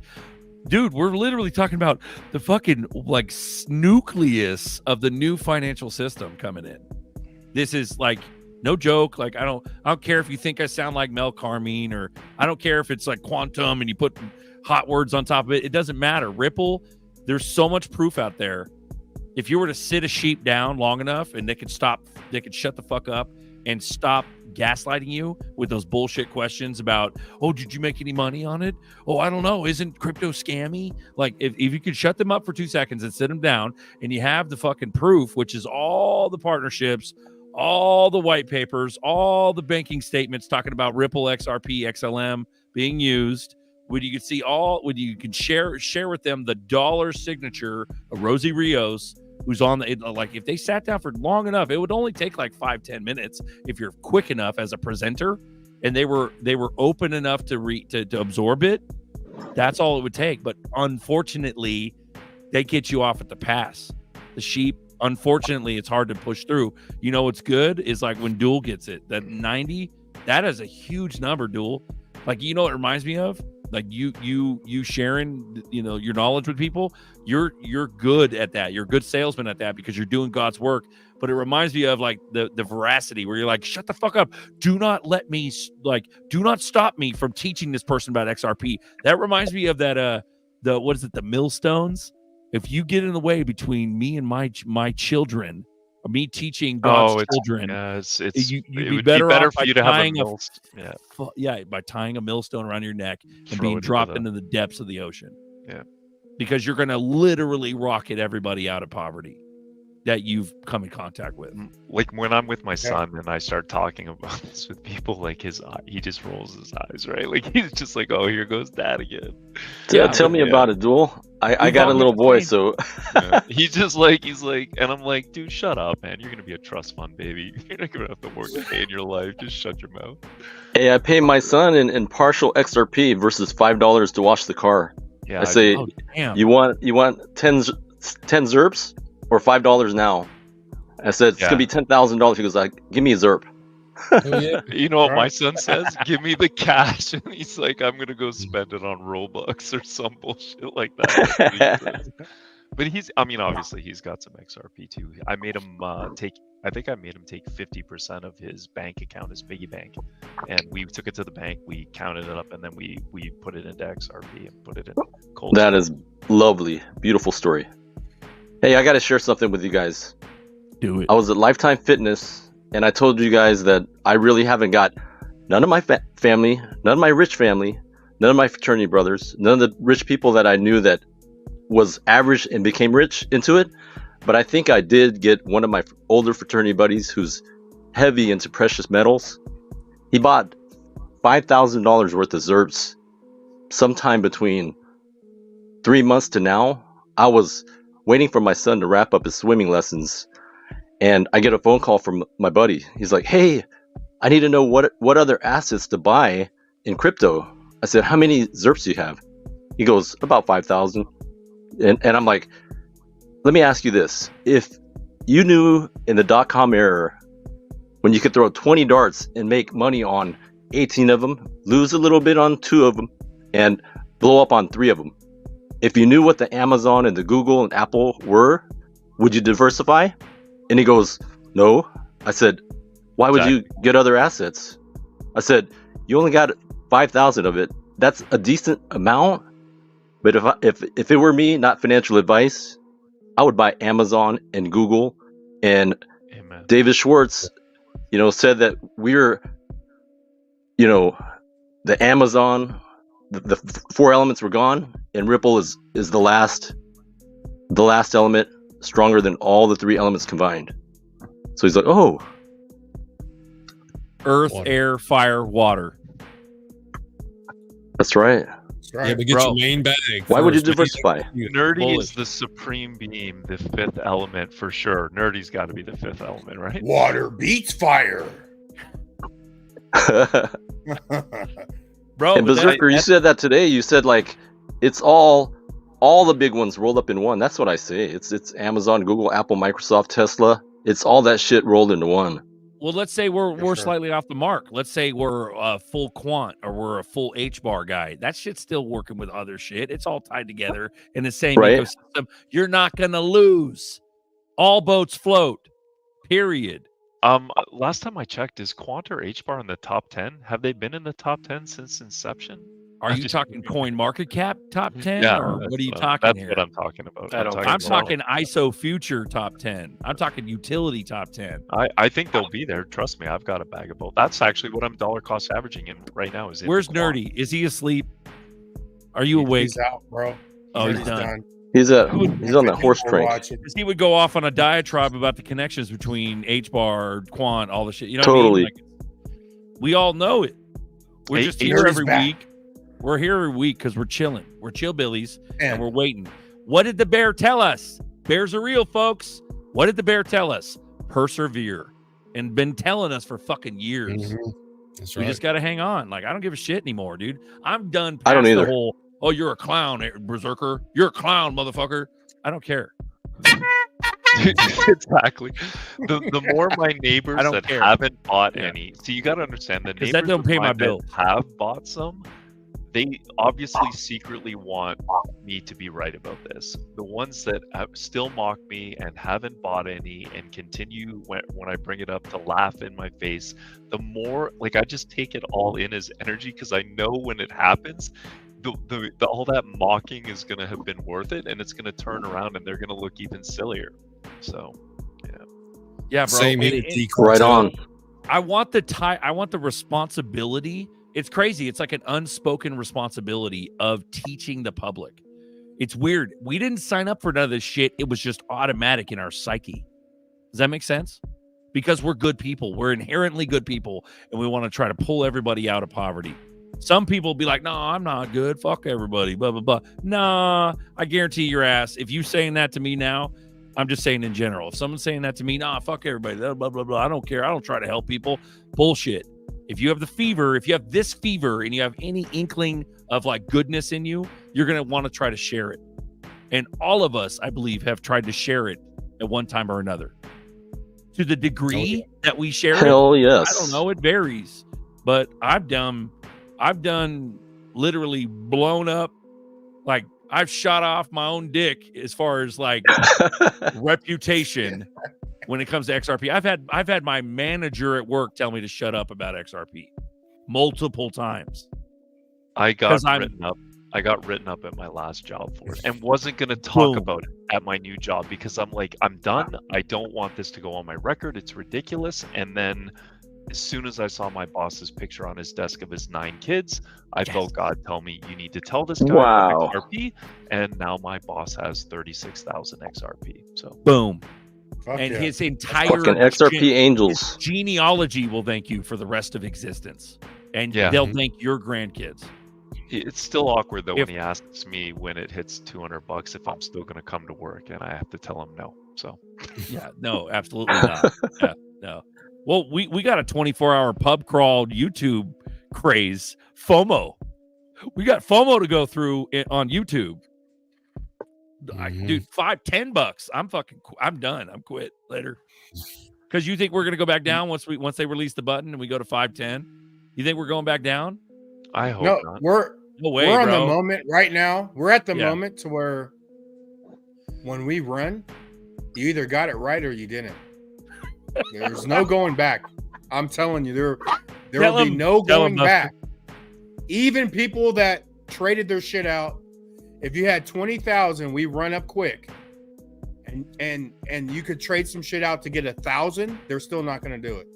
dude, we're literally talking about the fucking like nucleus of the new financial system coming in. This is like no joke. Like, I don't care if you think I sound like Mel Carmine, or I don't care if it's like quantum and you put hot words on top of it. It doesn't matter. Ripple, there's so much proof out there. If you were to sit a sheep down long enough and they could shut the fuck up and stop gaslighting you with those bullshit questions about, did you make any money on it? I don't know. Isn't crypto scammy? Like, if you could shut them up for 2 seconds and sit them down, and you have the fucking proof, which is all the partnerships, all the white papers, all the banking statements talking about Ripple, XRP, XLM being used, when you could see when you can share with them the dollar signature of Rosie Rios, who's on like, if they sat down for long enough, it would only take like 5-10 minutes if you're quick enough as a presenter. and they were open enough to absorb it, that's all it would take. But unfortunately, they get you off at the pass. The sheep, unfortunately, it's hard to push through. You know what's good is like when Duel gets it, that 90, that is a huge number, Duel. Like, you know what it reminds me of? Like you sharing, you know, your knowledge with people. You're good at that. You're a good salesman at that because you're doing God's work. But it reminds me of like the veracity where you're like, shut the fuck up. Do not stop me from teaching this person about XRP. That reminds me of that the millstones. If you get in the way between me and my children, or me teaching God's children, you'd be better off for you to have by tying a millstone around your neck and being dropped into the depths of the ocean. Yeah, because you're going to literally rocket everybody out of poverty that you've come in contact with. Like when I'm with my son and I start talking about this with people, like he just rolls his eyes, right? Like he's just like, oh, here goes dad again. Yeah, tell me about it, Duel. I got a little boy, so he's just like, and I'm like, dude, shut up, man. You're gonna be a trust fund baby. You're not gonna have to work a day in your life. Just shut your mouth. Hey, I pay my son in partial XRP versus $5 to wash the car. Yeah, I say, you want 10 ZERPs or $5 now? I said it's gonna be $10,000. He goes like, give me a ZERP. You know what my son says? Give me the cash, and he's like, I'm gonna go spend it on Robux or some bullshit like that. But obviously he's got some XRP too. I made him take 50% of his bank account, his piggy bank, and we took it to the bank. We counted it up, and then we put it into XRP and put it in cold. That is lovely, beautiful story. Hey, I got to share something with you guys. Do it. I was at Lifetime Fitness, and I told you guys that I really haven't got none of my family, none of my rich family, none of my fraternity brothers, none of the rich people that I knew that was average and became rich into it. But I think I did get one of my older fraternity buddies who's heavy into precious metals. He bought $5,000 worth of ZERPs sometime between 3 months to now. I was waiting for my son to wrap up his swimming lessons, and I get a phone call from my buddy. He's like, hey, I need to know what other assets to buy in crypto. I said, how many ZERPs do you have? He goes, about 5,000. And I'm like, let me ask you this. If you knew in the .com era when you could throw 20 darts and make money on 18 of them, lose a little bit on 2 of them, and blow up on 3 of them, if you knew what the Amazon and the Google and Apple were, would you diversify? And he goes, no. I said, why would you get other assets? I said, you only got 5,000 of it. That's a decent amount. But if it were me, not financial advice, I would buy Amazon and Google. And David Schwartz, said that we're, the Amazon, the 4 elements were gone, and Ripple is the last element, stronger than all the 3 elements combined. So he's like, oh, earth, air, fire, water. That's right. Yeah, but get your main bag. Why would you diversify? Nerdy is the supreme being, the 5th element for sure. Nerdy's got to be the 5th element, right? Water beats fire. Bro, and Berserker, you said that today. You said like it's all the big ones rolled up in one. That's what I say. It's Amazon, Google, Apple, Microsoft, Tesla. It's all that shit rolled into one. Well, let's say we're slightly off the mark. Let's say we're a full quant or we're a full H-bar guy. That shit's still working with other shit. It's all tied together in the same ecosystem. You're not going to lose. All boats float, period. Last time I checked, is quant or H-bar in the top 10? Have they been in the top 10 since inception? Are you talking coin market cap top 10? Yeah, or what are you talking here? That's what I'm talking about. I'm talking ISO future top 10. I'm talking utility top 10. I think they'll be there. Trust me, I've got a bag of both. That's actually what I'm dollar cost averaging in right now. Where's Nerdy? Is he asleep? Are you awake? He's out, bro. Oh, he's done. He's on that horse train. He would go off on a diatribe about the connections between H-bar, quant, all the shit. You know totally. What I mean? Like, we all know it. We're just here every week. We're here every week because we're chilling. We're chillbillies, and we're waiting. What did the bear tell us? Bears are real, folks. What did the bear tell us? Persevere. And been telling us for fucking years. That's We right. just got to hang on. Like, I don't give a shit anymore, dude. I'm done past I don't the either. whole, oh, you're a clown, berserker. You're a clown, motherfucker. I don't care. Exactly. The more my neighbors that care. haven't bought any. So you got to understand the 'Cause neighbors that don't of pay my mine that bill. have bought some. They obviously secretly want me to be right about this. The ones that still mock me and haven't bought any and continue when I bring it up to laugh in my face, the more like I just take it all in as energy because I know when it happens, the all that mocking is gonna have been worth it, and it's gonna turn around and they're gonna look even sillier. So, Yeah, bro. Same And- here, and- T. Right on. I want the responsibility. It's crazy. It's like an unspoken responsibility of teaching the public. It's weird. We didn't sign up for none of this shit. It was just automatic in our psyche. Does that make sense? Because we're good people. We're inherently good people, and we want to try to pull everybody out of poverty. Some people be like, no, I'm not good. Fuck everybody. Blah, blah, blah. Nah, I guarantee your ass. If you saying that to me now, I'm just saying in general. If someone's saying that to me, nah, fuck everybody. Blah, blah, blah, blah. I don't care. I don't try to help people. Bullshit. If you have the fever, if you have this fever and you have any inkling of like goodness in you, you're going to want to try to share it. And all of us, I believe, have tried to share it at one time or another. To the degree that we share Hell it, yes. I don't know. It varies. But I've done literally blown up. Like I've shot off my own dick as far as like reputation. When it comes to XRP, I've had my manager at work tell me to shut up about XRP multiple times. I got written up at my last job for it and wasn't going to talk about it at my new job because I'm like, I'm done. I don't want this to go on my record. It's ridiculous. And then as soon as I saw my boss's picture on his desk of his 9 kids, I felt God tell me, you need to tell this guy about XRP. And now my boss has 36,000 XRP. So boom. Fuck and yeah. his entire Fucking XRP angels. his genealogy will thank you for the rest of existence, and they'll thank your grandkids. It's still awkward though when he asks me when it hits $200 if I'm still going to come to work, and I have to tell him no. So yeah, no, absolutely not. Yeah, no. Well, we got a 24-hour pub crawl YouTube craze, FOMO. We got FOMO to go through on YouTube. Dude, $5-10. I'm done. I'm quit later. Because you think we're gonna go back down once they release the button and we go to 5-10? You think we're going back down? I hope not. We're on bro. the moment right now. We're at the moment to where when we run, you either got it right or you didn't. There's no going back. I'm telling you, there will be no going back. Even people that traded their shit out. If you had 20,000, we run up quick, and you could trade some shit out to get 1,000. They're still not going to do it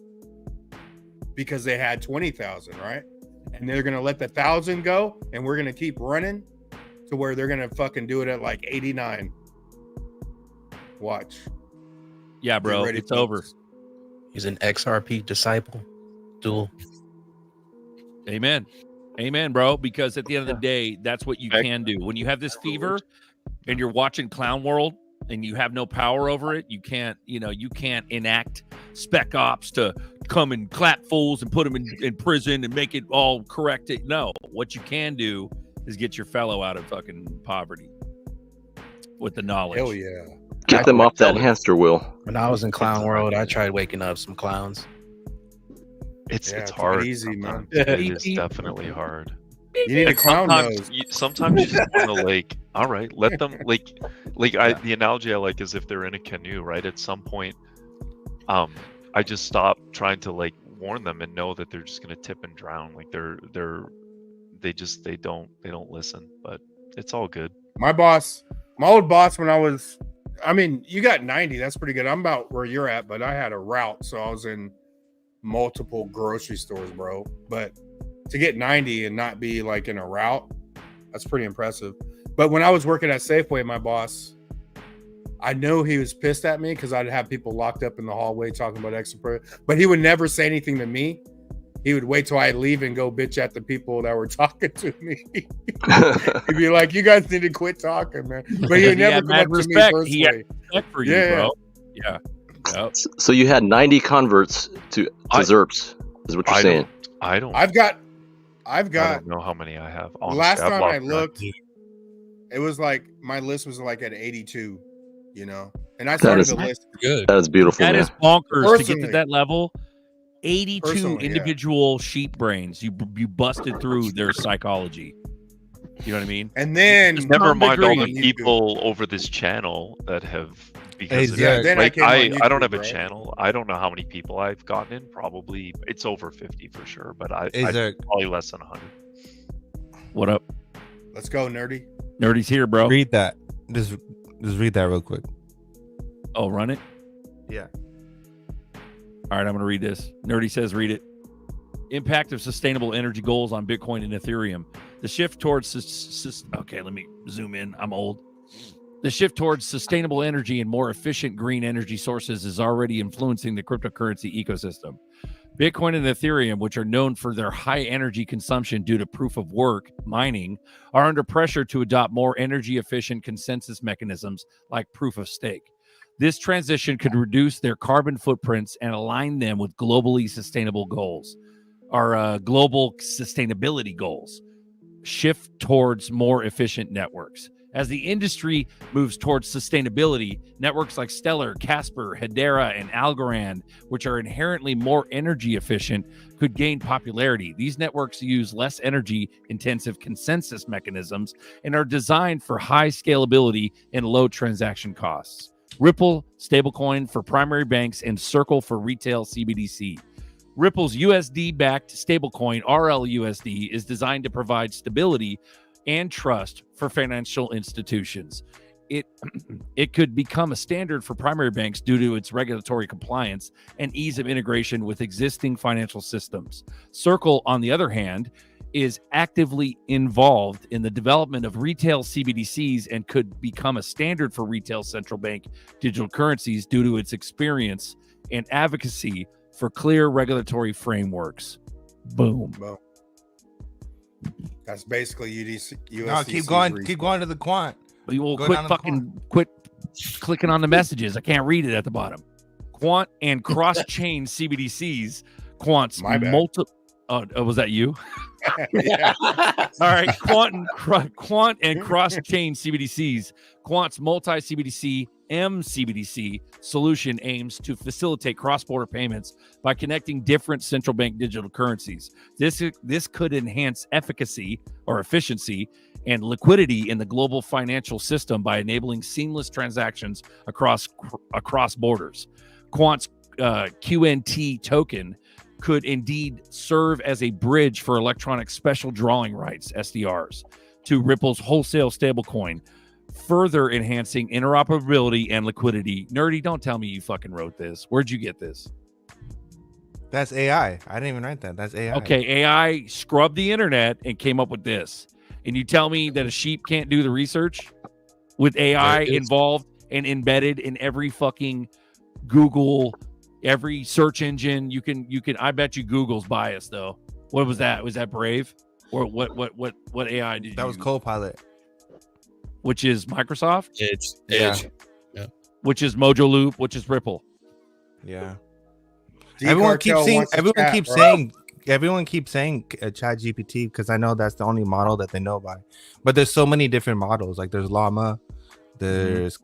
because they had 20,000, right? And they're going to let the 1,000 go, and we're going to keep running to where they're going to fucking do it at like 89. Watch. Yeah, bro, it's over. He's an XRP disciple. Dual. Amen. Amen, bro. Because at the end of the day, that's what you can do. When you have this fever and you're watching Clown World and you have no power over it, you can't enact spec ops to come and clap fools and put them in prison and make it all correct. No, what you can do is get your fellow out of fucking poverty with the knowledge. Hell yeah. Get them off that hamster wheel. When I was in Clown World, I tried waking up some clowns. It's hard. Easy, man. It is definitely hard. You need a clown nose. Sometimes you just want to like, all right, let them the analogy I like is if they're in a canoe, right? At some point, I just stop trying to like warn them and know that they're just gonna tip and drown. Like they don't listen. But it's all good. My old boss you got 90. That's pretty good. I'm about where you're at, but I had a route, so I was in multiple grocery stores, bro. But to get 90 and not be like in a route, that's pretty impressive. But when I was working at Safeway, my boss, I know he was pissed at me because I'd have people locked up in the hallway talking about extra, but he would never say anything to me. He would wait till I leave and go bitch at the people that were talking to me. He'd be like, "You guys need to quit talking, man." But he would never come up to me personally. He had respect for you, bro. Yeah. So you had 90 converts to ZRPs, is what you're saying. I don't. I've got. I don't know how many I have. Honestly, Last I've time lost I track. looked, it was like my list was like at 82. You know, and I That started is the list. Good. That is beautiful, That man. is bonkers to get to Personally. that level. 82 Personally, yeah. individual sheep brains. You busted through their psychology. You know what I mean? And then Never mind all the degree. people over this channel that have Hey, because of Zach. it. Then I Like, came on I don't YouTube, have a bro. channel. I don't know how many people I've gotten in. Probably it's over 50 for sure, but Hey, Zach. probably less than 100. What up? Let's go, nerdy. Nerdy's here, bro. Read that. Just read that real quick. Oh, run it. Yeah. All right, I'm going to read this. Nerdy says, read it. Impact of sustainable energy goals on Bitcoin and Ethereum. The shift towards okay, let me zoom in. I'm old. The shift towards sustainable energy and more efficient green energy sources is already influencing the cryptocurrency ecosystem. Bitcoin and Ethereum, which are known for their high energy consumption due to proof of work mining, are under pressure to adopt more energy efficient consensus mechanisms like proof of stake. This transition could reduce their carbon footprints and align them with globally sustainable goals, or global sustainability goals. Shift towards more efficient networks. As the industry moves towards sustainability, networks like Stellar, Casper, Hedera, and Algorand, which are inherently more energy efficient, could gain popularity. These networks use less energy-intensive consensus mechanisms and are designed for high scalability and low transaction costs. Ripple, stablecoin for primary banks, and Circle for retail CBDC. Ripple's USD-backed stablecoin, RLUSD, is designed to provide stability and trust for financial institutions. It could become a standard for primary banks due to its regulatory compliance and ease of integration with existing financial systems. Circle, on the other hand, is actively involved in the development of retail CBDCs and could become a standard for retail central bank digital currencies due to its experience and advocacy for clear regulatory frameworks. Boom. Well, that's basically USDC. No, keep going. Keep going to the quant. You will Go quit down to the quit clicking on the messages. I can't read it at the bottom. Quant and cross-chain CBDCs. Quant's My bad. was that you? Yeah. All right, quant and cross-chain CBDCs. Quant's multi-CBDC MCBDC solution aims to facilitate cross-border payments by connecting different central bank digital currencies. This could enhance efficacy or efficiency and liquidity in the global financial system by enabling seamless transactions across borders. Quant's QNT token could indeed serve as a bridge for electronic special drawing rights, SDRs, to Ripple's wholesale stablecoin, further enhancing interoperability and liquidity. Nerdy, don't tell me you fucking wrote this. Where'd you get this? That's AI. I didn't even write that. That's AI. Okay, AI scrubbed the internet and came up with this. And you tell me that a sheep can't do the research with AI involved and embedded in every fucking Google, every search engine. You can. I bet you Google's biased though. What was that? Was that Brave? Or what AI did you? That was Copilot. Which is Microsoft? Edge. Yeah. Which is Mojo Loop, which is Ripple. Yeah. Everyone keeps saying Chat GPT because I know that's the only model that they know about. But there's so many different models. Like there's Llama, there's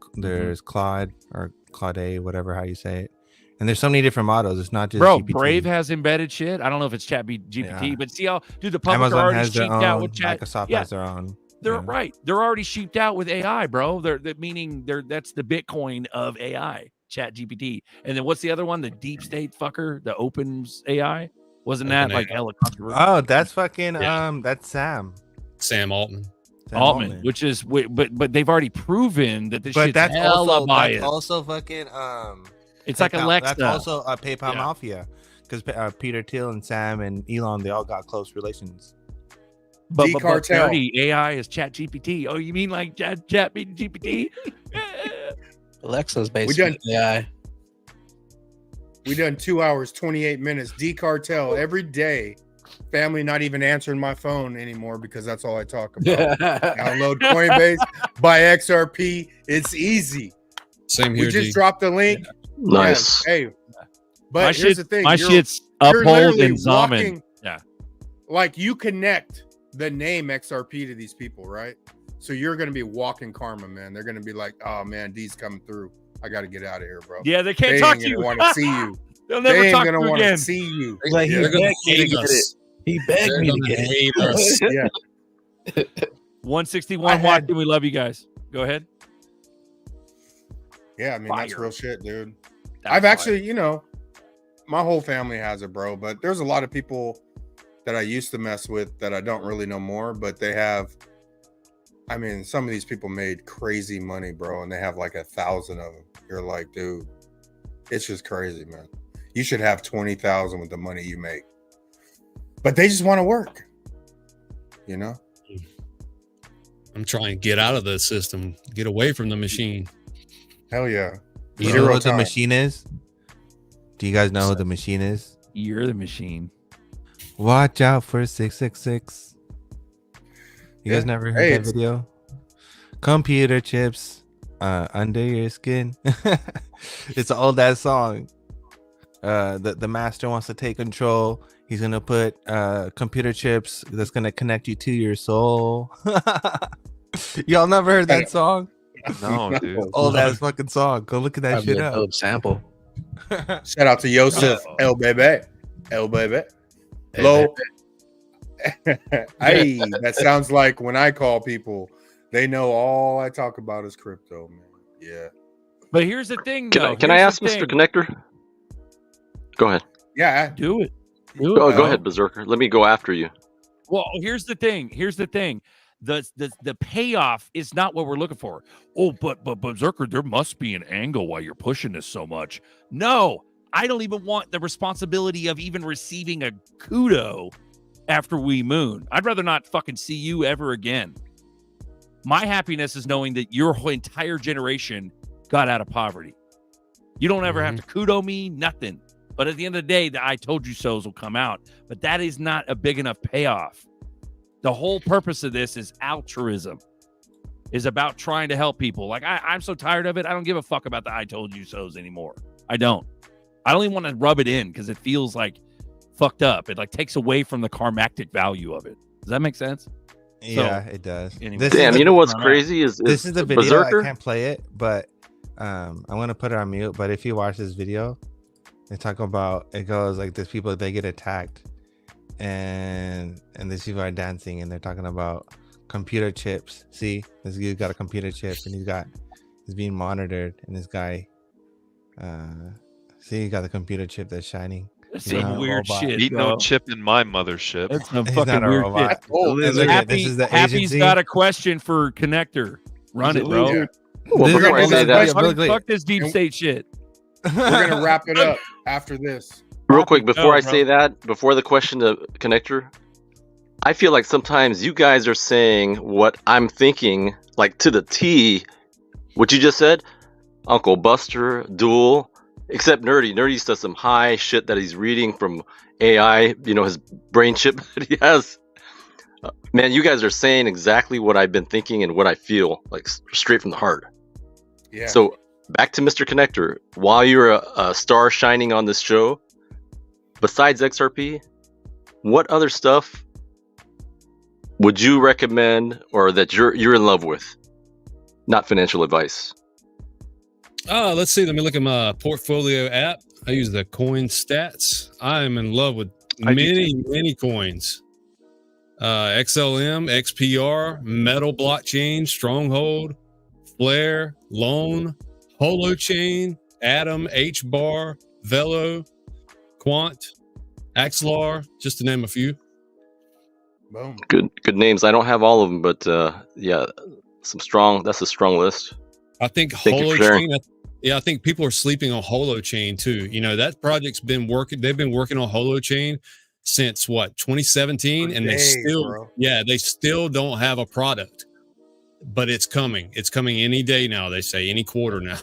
Claude or Claude, whatever how you say it. And there's so many different models. It's not just GPT. Brave has embedded shit. I don't know if it's Chat GPT, but see how the public Amazon are already has their sheeped out own, with Chat. Microsoft has their own. They're right. They're already sheeped out with AI, bro. That's the Bitcoin of AI, Chat GPT. And then what's the other one? The deep state fucker, the Opens AI. Wasn't that like hella controversial? Oh, that's fucking that's Sam Altman. Altman, which is but they've already proven that this shit's that's hella biased. That's also fucking it's PayPal, like Alexa. That's also a PayPal mafia because Peter Thiel and Sam and Elon, they all got close relations. But AI is Chat GPT. Oh, you mean like Chat GPT? Alexa's basically AI. We done 2 hours, 28 minutes. D-Cartel every day. Family not even answering my phone anymore because that's all I talk about. Download Coinbase, buy XRP. It's easy. Same here. We just dropped the link. Nice. Yeah, hey, but here's the thing. My shit's Uphold and Zaman. Yeah. like you connect the name XRP to these people, right? So you're going to be walking karma, man. They're going to be like, oh man, D's coming through. I got to get out of here, bro. Yeah, they can't talk to you. Want to see you. They'll never talk to you want again. to see you. Like, Yeah. He begged me to get it. He begged me to get it. Yeah. 161 watching. We love you guys. Go ahead. Yeah, I mean, that's Fire. real shit, dude. That's I've fire. actually, you know, my whole family has it, bro. But there's a lot of people that I used to mess with that I don't really know more, but they have. I mean, some of these people made crazy money, bro, and they have like 1,000 of them. You're like, dude, it's just crazy, man. You should have 20,000 with the money you make, but they just want to work, you know. I'm trying to get out of the system, get away from the machine. Hell yeah. You know what the machine is? Do you guys know who the machine is? You're the machine. Watch out for 666. You guys never heard that video? Computer chips under your skin. It's an old ass song. The master wants to take control. He's gonna put computer chips that's gonna connect you to your soul. Y'all never heard that song? No, dude. Old ass fucking song. Go look at that shit up. Sample. Shout out to Yosef El Bebe. El Bebe. Low. Hey, that sounds like when I call people, they know all I talk about is crypto, man. Yeah. But here's the thing, Can I ask Mr. Connector? Go ahead. Yeah. Do it. Go ahead, Berserker. Let me go after you. Well, here's the thing. The payoff is not what we're looking for. Oh, but Berserker, there must be an angle why you're pushing this so much. No, I don't even want the responsibility of even receiving a kudo after we moon. I'd rather not fucking see you ever again. My happiness is knowing that your whole entire generation got out of poverty. You don't ever have to kudo me, nothing. But at the end of the day, the I told you so's will come out. But that is not a big enough payoff. The whole purpose of this is altruism, is about trying to help people. Like, I'm so tired of it. I don't give a fuck about the I told you so's anymore. I don't even want to rub it in because it feels like fucked up. It like takes away from the karmatic value of it. Does that make sense? Yeah, it does. Anyway. Damn, you know what's crazy is this is the video. Berserker? I can't play it, but I'm gonna put it on mute. But if you watch this video, they talk about it goes like there's people they get attacked, and these people are dancing and they're talking about computer chips. See, this dude got a computer chip and he's being monitored, and this guy, see, he got the computer chip that's shining. That's some weird shit. Ain't no chip in my mothership. That's some fucking weird shit. Happy's got a question for Connector. Run it, bro. Yeah. Well, before I say that, fuck this deep state shit. We're gonna wrap it up after this. Real quick, before I say that, before the question to Connector, I feel like sometimes you guys are saying what I'm thinking, like to the T, what you just said, Uncle Buster, Duel, except Nerdy. Nerdy does some high shit that he's reading from AI, you know, his brain chip that he has. Man, you guys are saying exactly what I've been thinking and what I feel, like straight from the heart. Yeah. So back to Mr. Connector. While you're a star shining on this show, besides XRP, what other stuff would you recommend or that you're in love with? Not financial advice. Let's see. Let me look at my portfolio app. I use the coin stats. I am in love with many coins. XLM, XPR, Metal Blockchain, Stronghold, Flare, Loan, Holochain, Atom, HBAR, Velo, Quant, Axlar, just to name a few. Boom. Good names. I don't have all of them, but yeah, that's a strong list. I think Holochain. Yeah, I think people are sleeping on Holochain too. You know, that project's been working. They've been working on Holochain since what, 2017, and they still don't have a product. But it's coming. It's coming any day now. They say any quarter now.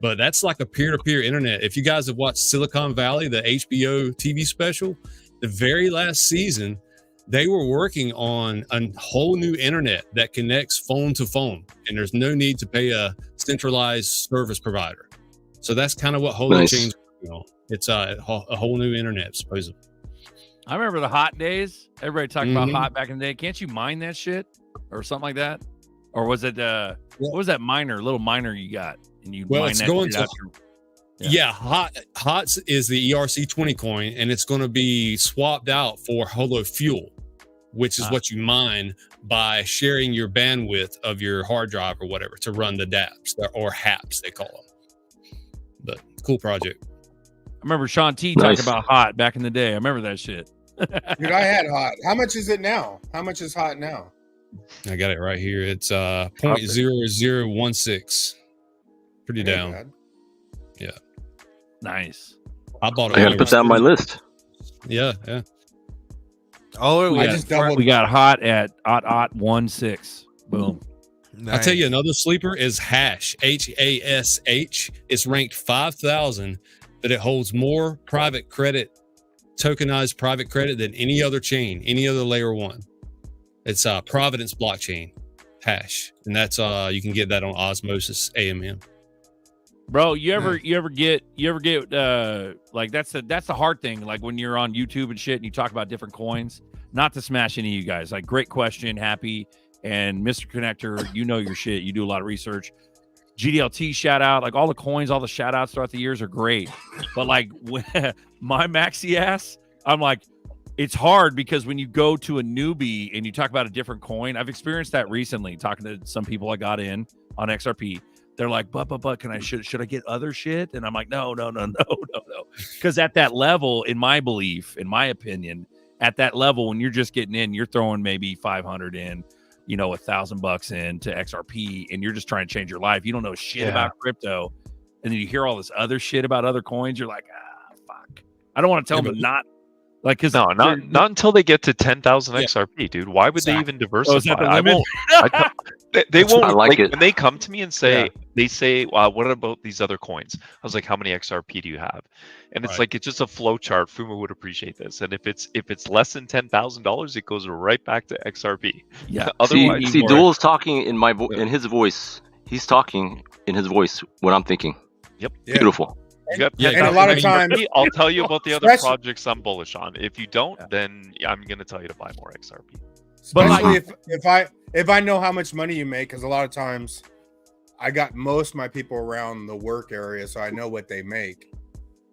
But that's like a peer-to-peer internet. If you guys have watched Silicon Valley, the HBO TV special, the very last season, they were working on a whole new internet that connects phone to phone, and there's no need to pay a centralized service provider. So that's kind of what Holochain's working on. It's a whole new internet, supposedly. I remember the hot days. Everybody talked about hot back in the day. Can't you mine that shit or something like that? Or was it what was that little miner you got? And you mine it's that going shit to out HOTS is the ERC20 coin, and it's going to be swapped out for holo fuel, which is what you mine by sharing your bandwidth of your hard drive or whatever to run the dApps or HAPs they call them. But cool project. I remember Sean T talking about hot back in the day. I remember that shit. Dude, I had hot. How much is it now? How much is hot now? I got it right here. It's 0.0016. Pretty down. Bad. Yeah. Nice. I bought it. I gotta put that on my list. Yeah. Oh, we got hot at 16. Boom. Nice. I'll tell you another sleeper is Hash, HASH. It's ranked 5,000, but it holds more private credit, tokenized private credit than any other chain, any other layer one. It's Providence blockchain, Hash, and that's you can get that on Osmosis AMM. Bro, you ever get like that's the hard thing, like when you're on YouTube and shit and you talk about different coins. Not to smash any of you guys, like great question, Happy and Mr. Connector, you know your shit, you do a lot of research. GDLT shout out, like all the coins, all the shout outs throughout the years are great, but like my maxi ass, I'm like, it's hard because when you go to a newbie and you talk about a different coin, I've experienced that recently talking to some people I got in on XRP. They're like, but can I should I get other shit? And I'm like, no. Because at that level, in my belief, in my opinion, at that level, when you're just getting in, you're throwing maybe 500 in, $1,000 in to XRP, and you're just trying to change your life. You don't know shit about crypto, and then you hear all this other shit about other coins. You're like, fuck. I don't want to tell them not. Like, because not until they get to 10,000 XRP, dude. Why would they even diversify? I won't. They won't. I like it when they come to me and say, they say, "What about these other coins?" I was like, "How many XRP do you have?" And it's like it's just a flow chart. Fuma would appreciate this. And if it's less than $10,000, it goes right back to XRP. Yeah. Otherwise, see, Duel's talking in his voice. He's talking in his voice. What I'm thinking. Yep. Beautiful. And a lot of times, I'll tell you about the other projects I'm bullish on. If you don't, then I'm going to tell you to buy more XRP. Especially if I know how much money you make, because a lot of times I got most of my people around the work area, so I know what they make.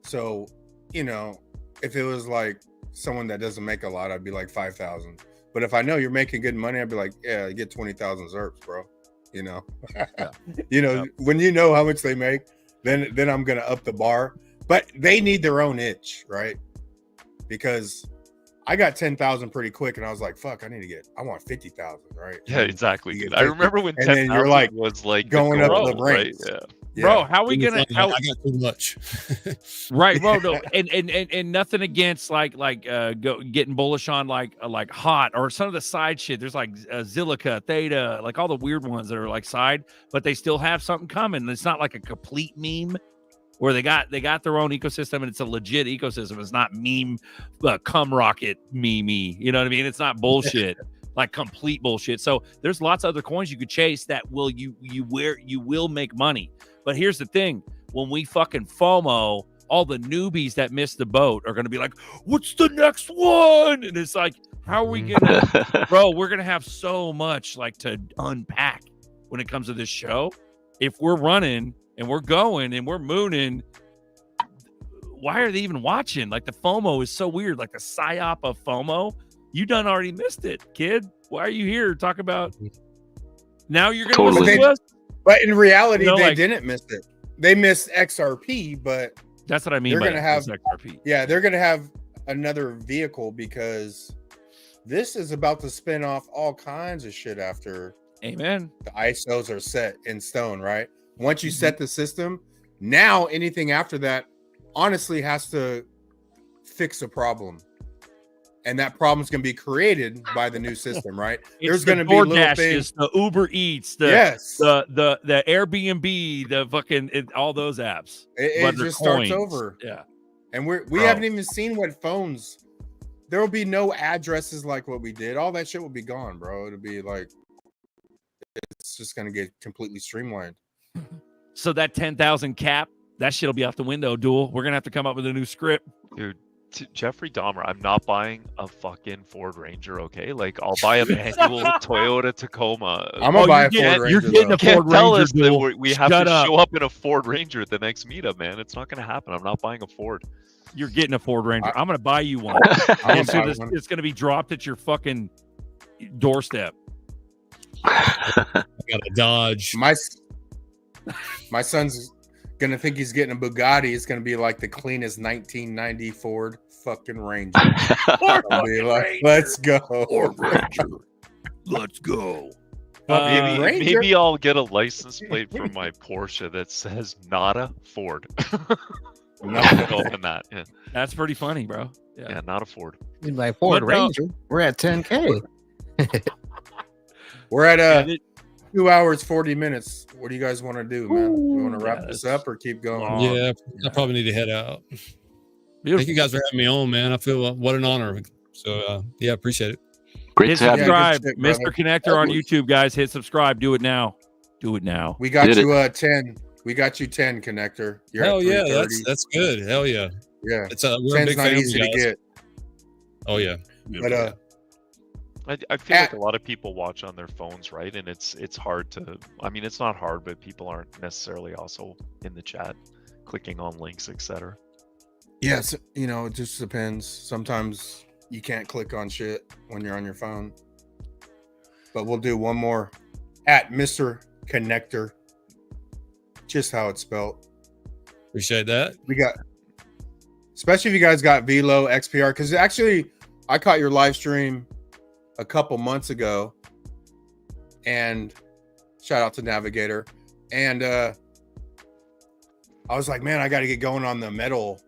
So, if it was like someone that doesn't make a lot, I'd be like 5,000. But if I know you're making good money, I'd be like, yeah, get 20,000 ZRPs, bro. When you know how much they make, then I'm gonna up the bar. But they need their own itch, right? Because I got 10,000 pretty quick, and I was like, "Fuck, I want 50,000, right?" Yeah, exactly. I remember when 10,000 was like going up the ranks. Right? Yeah. Bro, how are we gonna? I got too much. Right, bro. No, and nothing against getting bullish on like hot or some of the side shit. There's like Zilliqa, Theta, like all the weird ones that are like side, but they still have something coming. It's not like a complete meme. Where they got their own ecosystem and it's a legit ecosystem. It's not meme, cum rocket meme. You know what I mean? It's not bullshit, like complete bullshit. So there's lots of other coins you could chase that will you will make money. But here's the thing: when we fucking FOMO, all the newbies that missed the boat are gonna be like, "What's the next one?" And it's like, how are we gonna, bro? We're gonna have so much like to unpack when it comes to this show. If we're running. And we're going and we're mooning. Why are they even watching? Like the FOMO is so weird. Like the psyop of FOMO. You done already missed it, kid. Why are you here? Talk about now you're going to listen to us? But in reality, they didn't miss it. They missed XRP, but that's what I mean. They're going to have XRP. Yeah, they're going to have another vehicle because this is about to spin off all kinds of shit after. Amen. The ISOs are set in stone, right? Once you set the system, now anything after that honestly has to fix a problem. And that problem's going to be created by the new system, right? There's going to be little things. The Uber Eats, the Airbnb, the fucking all those apps. It just starts over. Yeah. And we haven't even seen what phones. There will be no addresses like what we did. All that shit will be gone, bro. It'll be like it's just going to get completely streamlined. So that 10,000 cap, that shit'll be out the window, Duel. We're gonna have to come up with a new script, dude. Jeffrey Dahmer, I'm not buying a fucking Ford Ranger, okay? Like, I'll buy a manual Toyota Tacoma. I'm gonna buy a Ford Ranger. You're getting a Ford Tell Ranger. us that we have to Shut show up in a Ford Ranger at the next meetup, man. It's not gonna happen. I'm not buying a Ford. You're getting a Ford Ranger. I'm gonna buy you one. It's gonna be dropped at your fucking doorstep. I got a Dodge. My son's gonna think he's getting a Bugatti. It's gonna be like the cleanest 1990 Ford fucking Ranger. I'll be like, let's go, Ford Ranger. Let's go. Maybe I'll get a license plate from my Porsche that says not a Ford. Open that. Yeah. That's pretty funny, bro. Yeah, not a Ford. My Ford Ranger. We're at 10K. We're at 2 hours 40 minutes. What do you guys want to do, man? We want to wrap this up or keep going? Yeah, I probably need to head out. Thank you guys for having me on, man. I feel what an honor. So yeah, appreciate it. Great to have you. Subscribe, Mr. Connector on YouTube, guys. Hit subscribe. Do it now. Do it now. We got you 10. We got you 10, Connector. You're Hell yeah, that's good. Hell yeah. Yeah. It's we're 10's a big not family, easy guys. to get. Oh yeah. But I feel like a lot of people watch on their phones, right? And it's hard to. I mean, it's not hard, but people aren't necessarily also in the chat, clicking on links, etc. Yes, it just depends. Sometimes you can't click on shit when you're on your phone. But we'll do one more at Mr. Connector. Just how it's spelled. Appreciate that. We got, especially if you guys got Velo XPR, because actually I caught your live stream a couple months ago, and shout out to Navigator. And I was like, man, I got to get going on the metal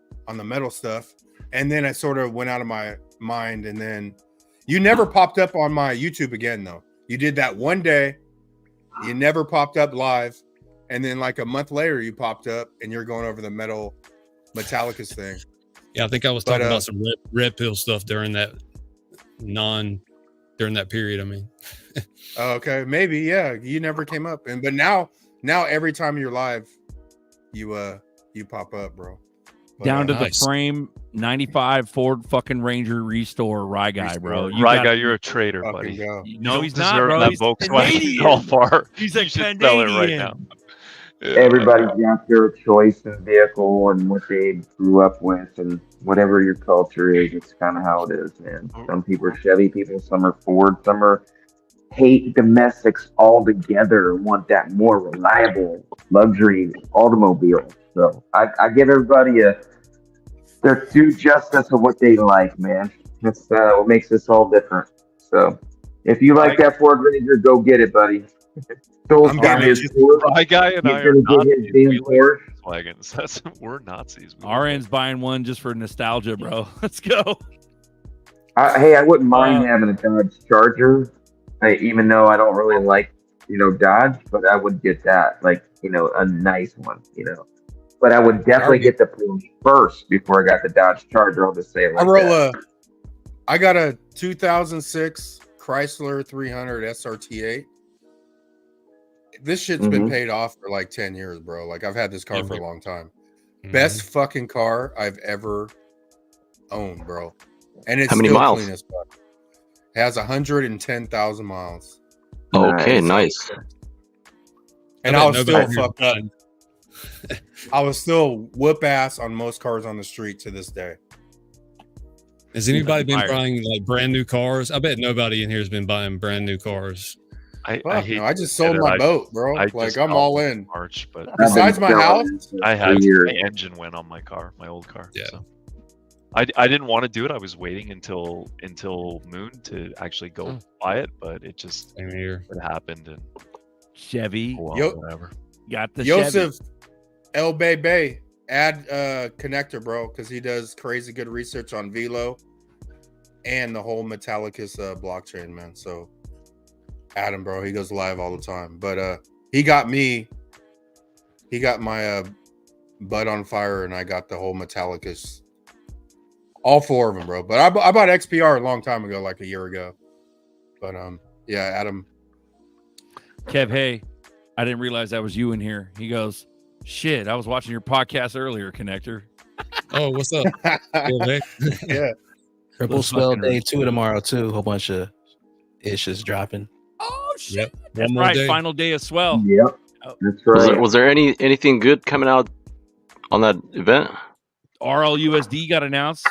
stuff. And then I sort of went out of my mind. And then you never popped up on my YouTube again, though. You did that one day. You never popped up live. And then like a month later, you popped up and you're going over the Metallica's thing. Yeah, I think I was talking about some red pill stuff during that period. I mean, okay, maybe, yeah. You never came up, but now every time you're live, you pop up, bro. But, down to the frame 95 Ford fucking Ranger Restore Rye Guy, bro. Rye Guy, you're a traitor, buddy. No, he's not, bro. That He's Volkswagen all far. He's a Canadian. Sell it right now. Everybody's got their choice in vehicle and what they grew up with, and whatever your culture is, it's kind of how it is, man. Some people are Chevy people, some are Ford, some are hate domestics altogether and want that more reliable luxury automobile. So I give everybody their due justice of what they like, man. That's what makes this all different. So if you like that Ford Ranger, go get it, buddy. Joel's got his Ford. My guy and I are Nazis. We like Volkswagens. We're Nazis. RN's buying one just for nostalgia, bro. Let's go. Hey, I wouldn't mind having a Dodge Charger, even though I don't really like, Dodge, but I would get that, a nice one, But I would definitely get the Porsche first before I got the Dodge Charger. I'll just say it like that. I got a 2006 Chrysler 300 SRT8. This shit's been paid off for like 10 years, bro. Like, I've had this car for a long time. Best fucking car I've ever owned, bro. And it's how many still miles? Clean as fuck. It has 110,000 miles. Okay, nice. And I was still fucked up. I was still whoop ass on most cars on the street to this day. Has anybody been buying like brand new cars? I bet nobody in here has been buying brand new cars. I just sold my boat, bro. I'm all in. March, but besides my house, I had my engine went on my car, my old car. Yeah. So. I didn't want to do it. I was waiting until Moon to actually go buy it, but it just it happened and Chevy. Whatever. Got the Joseph Chevy. El Bebe, add Connector, bro, because he does crazy good research on Velo and the whole Metallica's blockchain, man. So Adam, bro, he goes live all the time. But he got my butt on fire, and I got the whole Metallica's, all four of them, bro. But I bought XPR a long time ago, like a year ago. But yeah, Adam. Kev, hey, I didn't realize that was you in here. He goes, shit, I was watching your podcast earlier, Connector. Oh, what's up? Yeah. Triple swell day 2 tomorrow too. A whole bunch of issues dropping. Oh shit! Yep. That's right. Final day as well. Yep. That's right. Was there anything good coming out on that event? RLUSD got announced.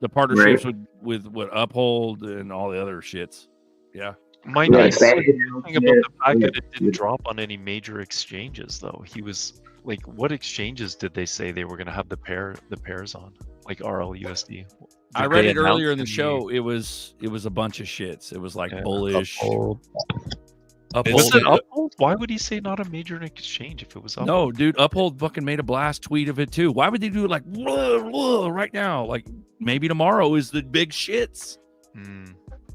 The partnerships with Uphold and all the other shits. Yeah. My nice thing about the fact that it didn't drop on any major exchanges, though. He was like, what exchanges did they say they were going to have the pairs on, like RLUSD? I read it earlier in the show. It was a bunch of shits. It was like bullish. Uphold. Was it Uphold? Why would he say not a major exchange if it was Uphold? No, dude, Uphold fucking made a blast tweet of it too. Why would they do it like right now? Like maybe tomorrow is the big shits.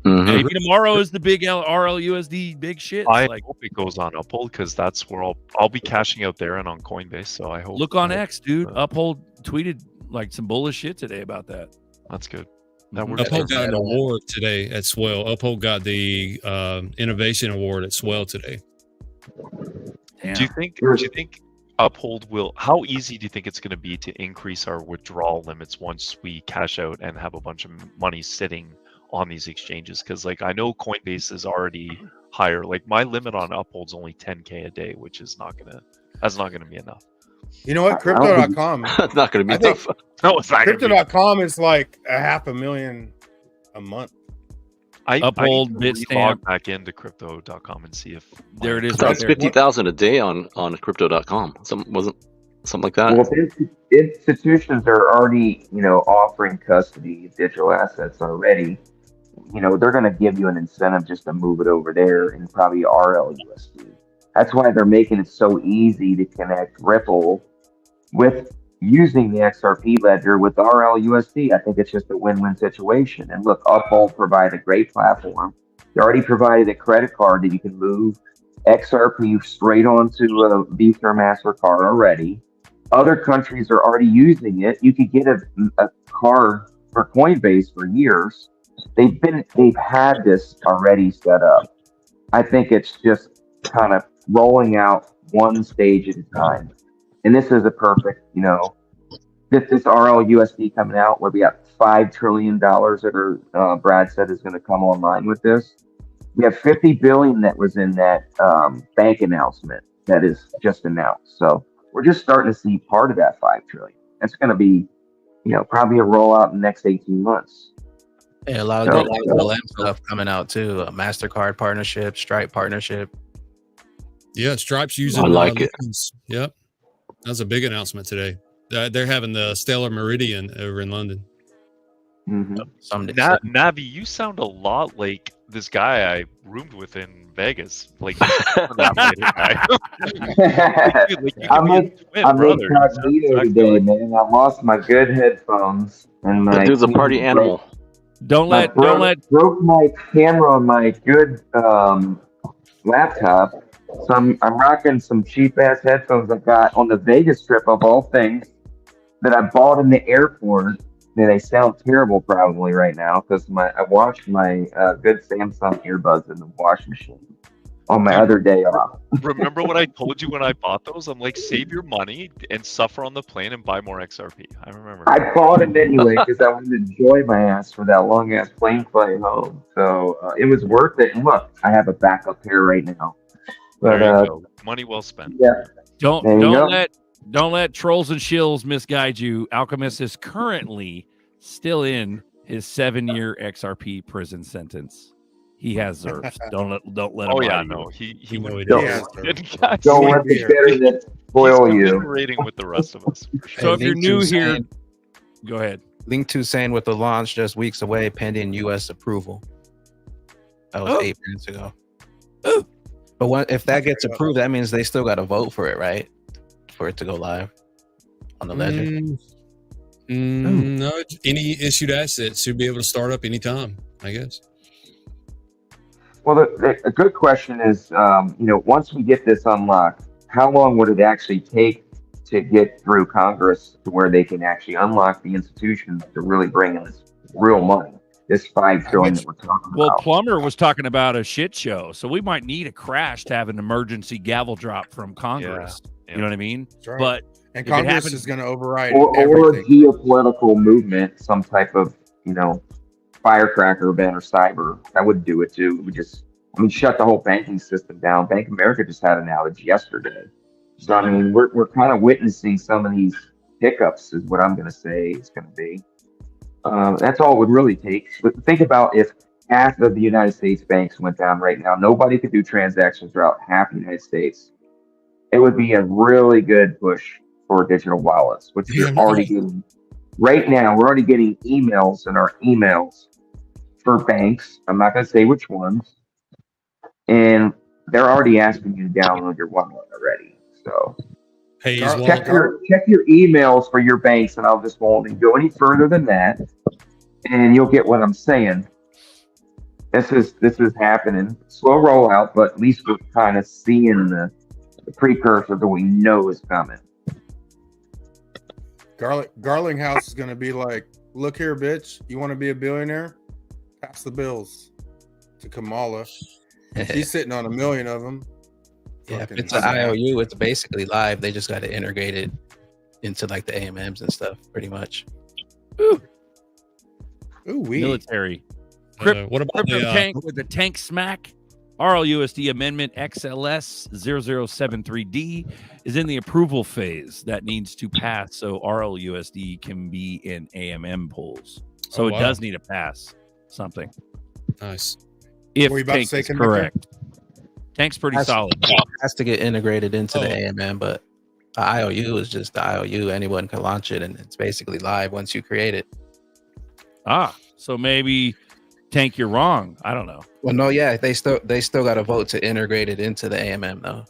Maybe tomorrow is the big RLUSD big shit. I hope it goes on Uphold because that's where I'll be cashing out there and on Coinbase. So I hope. Look on X, dude. Uphold tweeted like some bullish shit today about that. That's good. Uphold got an award today at Swell. Uphold got the innovation award at Swell today. Do you think Uphold will? How easy do you think it's going to be to increase our withdrawal limits once we cash out and have a bunch of money sitting on these exchanges? Because like I know Coinbase is already higher. Like my limit on Uphold's only 10K a day, which is not gonna be enough. You know what? Crypto.com. That's not going to be enough. No, it's not. Crypto.com is like $500,000 a month. Uphold I Bitstamp. log back into crypto.com and see if there it is. That's 50,000 a day on crypto.com. Something like that. Well, institutions are already, offering custody of digital assets already. They're going to give you an incentive just to move it over there and probably RLUSD. That's why they're making it so easy to connect Ripple with using the XRP ledger with RLUSD. I think it's just a win-win situation. And look, Uphold provide a great platform. They already provided a credit card that you can move XRP straight onto a Visa or MasterCard already. Other countries are already using it. You could get a card for Coinbase for years. They've had this already set up. I think it's just kind of rolling out one stage at a time. And this is a perfect, this RLUSD coming out where we got $5 trillion that are, Brad said is going to come online with this. We have 50 billion that was in that bank announcement that is just announced. So we're just starting to see part of that 5 trillion. It's going to be, probably a rollout in the next 18 months. Yeah, a lot of good LM stuff coming out too. A MasterCard partnership, Stripe partnership. Yeah, Stripe's using. I like it. Yep, that was a big announcement today. They're having the Stellar Meridian over in London. Navi, you sound a lot like this guy I roomed with in Vegas. Like, I'm incognito today, man. I lost my good headphones and my. That dude's a party animal. Don't let broke my camera on my good laptop. So I'm rocking some cheap ass headphones I got on the Vegas trip of all things that I bought in the airport. They sound terrible probably right now because I washed my good Samsung earbuds in the wash machine on my other day off. Remember what I told you when I bought those? I'm like, save your money and suffer on the plane and buy more XRP. I remember. I bought it anyway because I wanted to enjoy my ass for that long ass plane flight home. So it was worth it. And look, I have a backup pair right now. But there you go. Money well spent. Yeah. Don't let trolls and shills misguide you. Alchemist is currently still in his 7-year XRP prison sentence. He has ZRPs. Don't let him. Oh yeah, no, he would. Don't let the bitterness spoil you. Rating with the rest of us. Sure. So if you're new here, go ahead. Link 2 saying with the launch just weeks away, pending U.S. approval. That was 8 minutes ago. But if that gets approved, that means they still got to vote for it, right? For it to go live on the ledger. No, any issued assets should be able to start up anytime, I guess. Well, a good question is, once we get this unlocked, how long would it actually take to get through Congress to where they can actually unlock the institutions to really bring in this real money? This $5 trillion that we're talking about. Well, Plummer was talking about a shit show, so we might need a crash to have an emergency gavel drop from Congress. Yeah. You know what I mean? Right. But And Congress is going to override or a everything. geopolitical movement, some type of, firecracker event or cyber, that would do it too. Shut the whole banking system down. Bank of America just had an outage yesterday. So, I mean, we're kind of witnessing some of these hiccups is what I'm going to say it's going to be. That's all it would really take. But think about if half of the United States banks went down right now. Nobody could do transactions throughout half the United States. It would be a really good push for digital wallets, which we're already getting. Right now, we're already getting emails in our emails for banks. I'm not going to say which ones. And they're already asking you to download your wallet already. So check your emails for your banks, and I'll just won't go any further than that. And you'll get what I'm saying. This is happening. Slow rollout, but at least we're kind of seeing the precursor that we know is coming. Garlinghouse is going to be like, look here, bitch. You want to be a billionaire? Pass the bills to Kamala. She's sitting on 1 million of them. Yeah, if it's an IOU, it's basically live. They just got to integrate it into like the AMMs and stuff, pretty much. Ooh, we military. What about Crypto the tank with the tank smack? RLUSD Amendment XLS 0073D is in the approval phase that needs to pass so RLUSD can be in AMM polls. So it does need to pass something. Nice. If tank is correct. Tank's pretty solid. Has to get integrated into the AMM, but the IOU is just the IOU. Anyone can launch it, and it's basically live once you create it. So maybe Tank, you're wrong. I don't know. Well, no, yeah, they still got to vote to integrate it into the AMM though.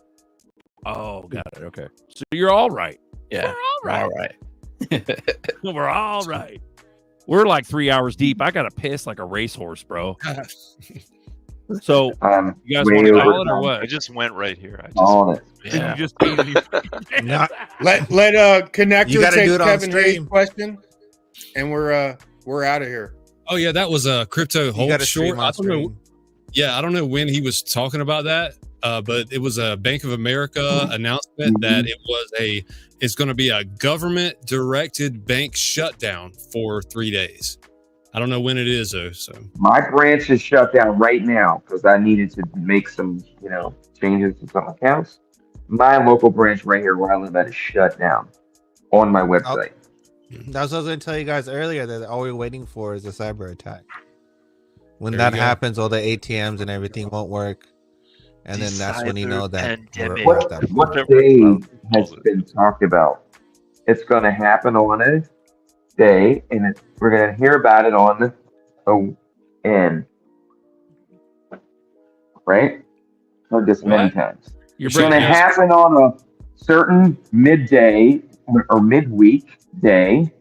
Oh, got it. Okay, so you're all right. Yeah, we're all right. We're all right. We're all right. We're like 3 hours deep. I gotta piss like a racehorse, bro. So you guys want to call it or what? I just went right here. You just let connector take Kevin Hayes' question, and we're out of here. Oh yeah, that was a crypto hold short. I don't know when he was talking about that, but it was a Bank of America announcement that it's going to be a government directed bank shutdown for 3 days. I don't know when it is though. So my branch is shut down right now because I needed to make some, changes to some accounts. My local branch right here where I live at is shut down on my website. That's what I was going to tell you guys earlier, that all we're waiting for is a cyber attack. When that happens, all the ATMs and everything won't work. And then that's when you know that what day has been talked about. It's going to happen on a day, and we're going to hear about it on the ON. Right? Heard this many times. It's going to happen on a certain midday or midweek day,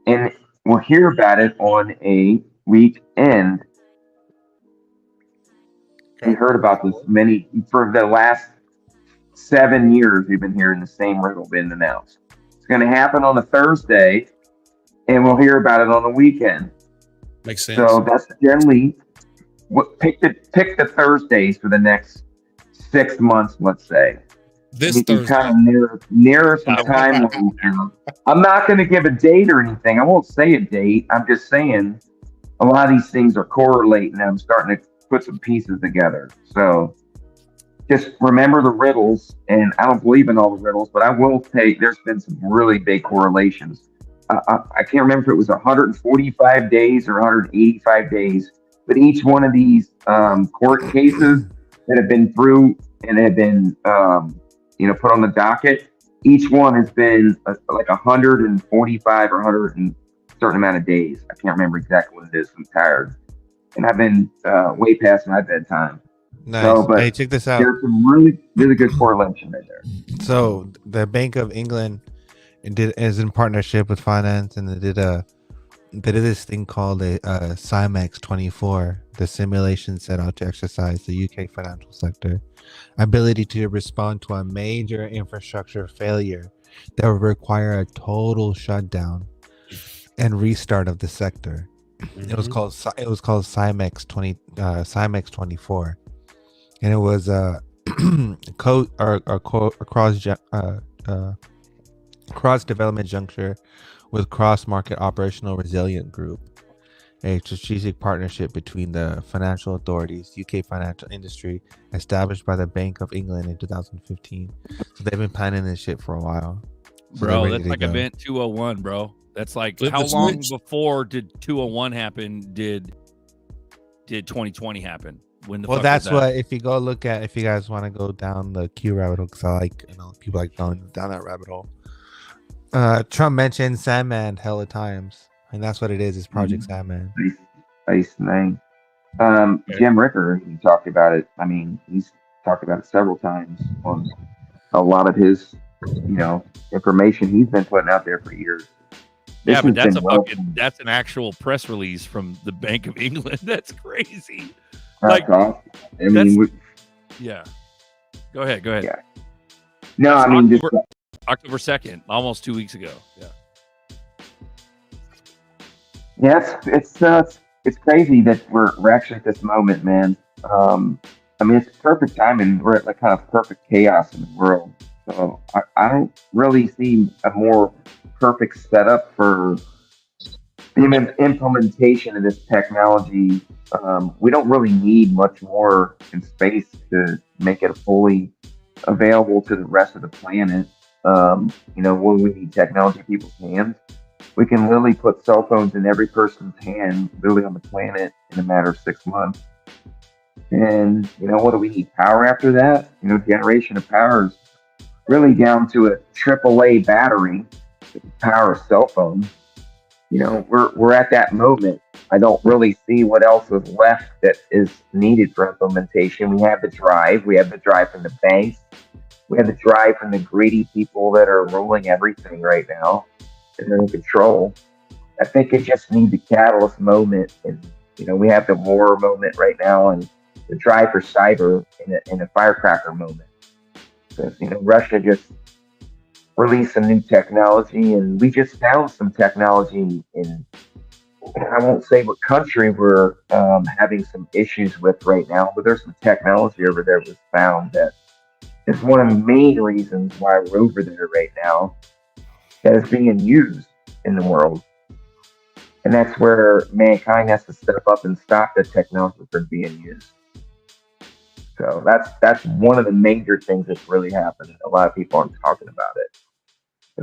and we'll hear about it on a weekend. We heard about this for the last 7 years. We've been hearing the same riddle being announced. It's going to happen on a Thursday, and we'll hear about it on the weekend. Makes sense. So that's generally pick the Thursdays for the next 6 months, let's say. This Thursday. Kind of narrow some time. I'm not going to give a date or anything. I won't say a date. I'm just saying a lot of these things are correlating. I'm starting to put some pieces together. So just remember the riddles. And I don't believe in all the riddles, but I will take, there's been some really big correlations. I can't remember if it was 145 days or 185 days, but each one of these court cases that have been through and have been put on the docket, each one has been like 145 or 100 and certain amount of days. I can't remember exactly what it is. I'm tired, and I've been way past my bedtime. Nice. So, but hey, check this out. There's some really, really good correlation right there. So the Bank of England is in partnership with finance, and they did this thing called a CIMEX 24. The simulation set out to exercise the UK financial sector ability to respond to a major infrastructure failure that would require a total shutdown and restart of the sector. Mm-hmm. It was called CIMEX 24, and it was cross-development juncture with cross-market operational resilient group, a strategic partnership between the financial authorities, UK financial industry, established by the Bank of England in 2015. So they've been planning this shit for a while. So bro, that's like event 201, bro. That's like how long before did 201 happen? Did 2020 happen? When the well, fuck that's was that? what if you go look at if you guys want to go down the Q rabbit hole, because I like people like going down that rabbit hole. Trump mentioned Sandman hella times, and that's what it is. It's Project Sandman. Nice name. Jim Ricker, he talked about it. I mean, he's talked about it several times on a lot of his, information he's been putting out there for years. Yeah, but that's an actual press release from the Bank of England. That's crazy. Like, I mean, yeah. Go ahead. Yeah. No, I mean, October 2nd, almost 2 weeks ago. Yeah. Yeah, it's crazy that we're actually at this moment, man. I mean, it's perfect timing. We're at like kind of perfect chaos in the world. So I don't really see a more perfect setup for the implementation of this technology. We don't really need much more in space to make it fully available to the rest of the planet. When we need technology in people's hands, we can literally put cell phones in every person's hand, literally on the planet, in a matter of 6 months. And what do we need? Power after that? Generation of power is really down to a AAA battery to power a cell phone. We're at that moment. I don't really see what else is left that is needed for implementation. We have the drive. We have the drive from the banks. We have the drive from the greedy people that are ruling everything right now and they're in control. I think it just needs a catalyst moment. And, we have the war moment right now and the drive for cyber in a firecracker moment. Because, Russia just released some new technology and we just found some technology in, I won't say what country we're having some issues with right now, but there's some technology over there was found that is one of the main reasons why we're over there right now that is being used in the world. And that's where mankind has to step up and stop the technology from being used. So that's one of the major things that's really happening. A lot of people aren't talking about it.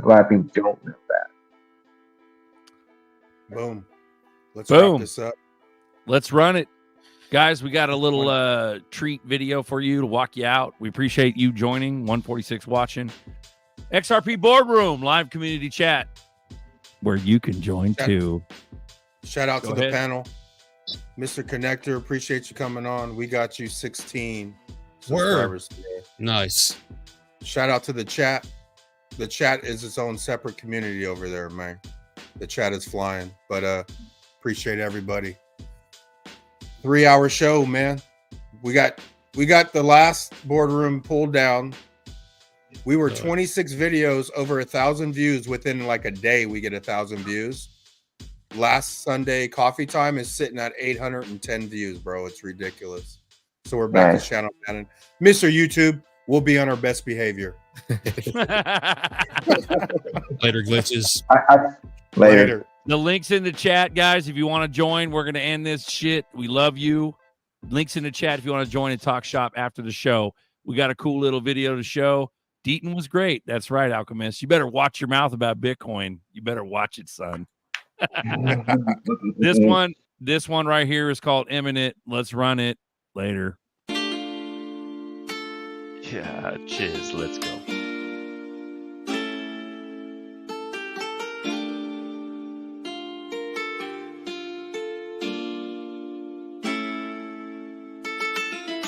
A lot of people don't know that. Boom. Let's wrap this up. Let's run it. Guys, we got a little treat video for you to walk you out. We appreciate you joining, 146 watching. XRP Boardroom, live community chat, where you can join too. Shout out to the panel. Mr. Connector, appreciate you coming on. We got you 16 subscribers today. Nice. Shout out to the chat. The chat is its own separate community over there, man. The chat is flying, but appreciate everybody. 3-hour show, man. We got the last boardroom pulled down. We were 26 videos, over 1,000 views within like a day. We get 1,000 views. Last Sunday coffee time is sitting at 810 views, bro. It's ridiculous. So we're back to channel banning. Mr. YouTube, we'll be on our best behavior. Later, glitches. Later. The link's in the chat, guys. If you want to join, we're going to end this shit. We love you. Links in the chat if you want to join and talk shop after the show. We got a cool little video to show. Deaton was great. That's right, Alchemist. You better watch your mouth about Bitcoin. You better watch it, son. This one right here is called Imminent. Let's run it later. Yeah, cheers. Let's go.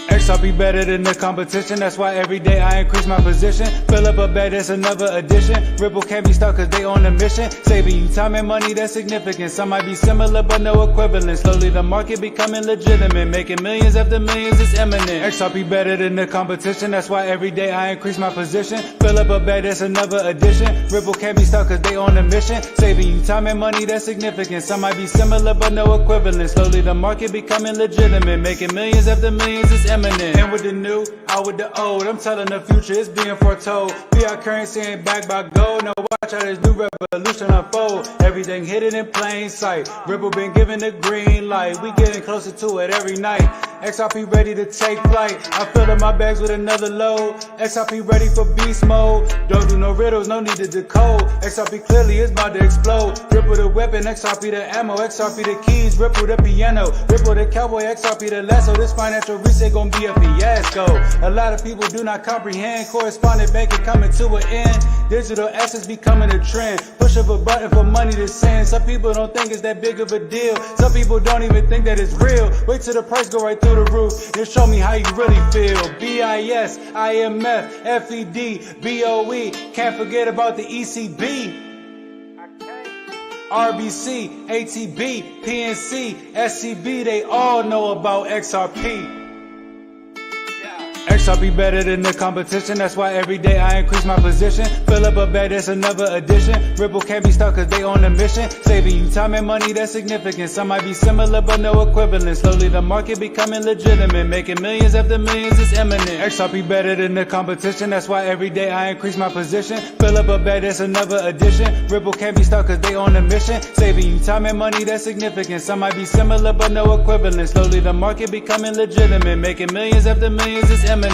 XRP better than the competition. That's why every day I increase my position. Fill up a bed, it's another addition. Ripple can't be stuck cause they on a mission. Saving you time and money, that's significant. Some might be similar but no equivalent. Slowly the market becoming legitimate. Making millions after millions is imminent. XRP better than the competition. That's why every day I increase my position. Fill up a bed, it's another addition. Ripple can't be stuck cause they on a mission. Saving you time and money, that's significant. Some might be similar but no equivalent. Slowly the market becoming legitimate. Making millions after millions is imminent. imminent. In with the new, out with the old. I'm telling the future, it's being foretold. Fiat currency ain't backed by gold. Now watch how this new revolution unfold. Everything hidden in plain sight. Ripple been given the green light. We getting closer to it every night. XRP ready to take flight. I filled up my bags with another load. XRP ready for beast mode. Don't do no riddles, no need to decode. XRP clearly is about to explode. Ripple the weapon, XRP the ammo, XRP the keys, Ripple the piano, Ripple the cowboy, XRP the lasso. This financial reset gon' be a fiasco. A lot of people do not comprehend. Correspondent banking coming to an end. Digital assets becoming a trend. Push of a button for money to send. Some people don't think it's that big of a deal. Some people don't even think that it's real. Wait till the price go right through the roof. Then show me how you really feel. BIS, IMF, FED, BOE. Can't forget about the ECB. RBC, ATB, PNC, SCB, they all know about XRP. XRP better than the competition. That's why every day I increase my position. Fill up a bag, that's another addition. Ripple can't be stuck cause they on a mission. Saving you time and money, that's significant. Some might be similar but no equivalent. Slowly the market becoming legitimate. Making millions after millions is imminent. XRP better than the competition. That's why every day I increase my position. Fill up a bag, that's another addition. Ripple can't be stuck cause they on a mission. Saving you time and money, that's significant. Some might be similar but no equivalent. Slowly the market becoming legitimate. Making millions after millions is imminent.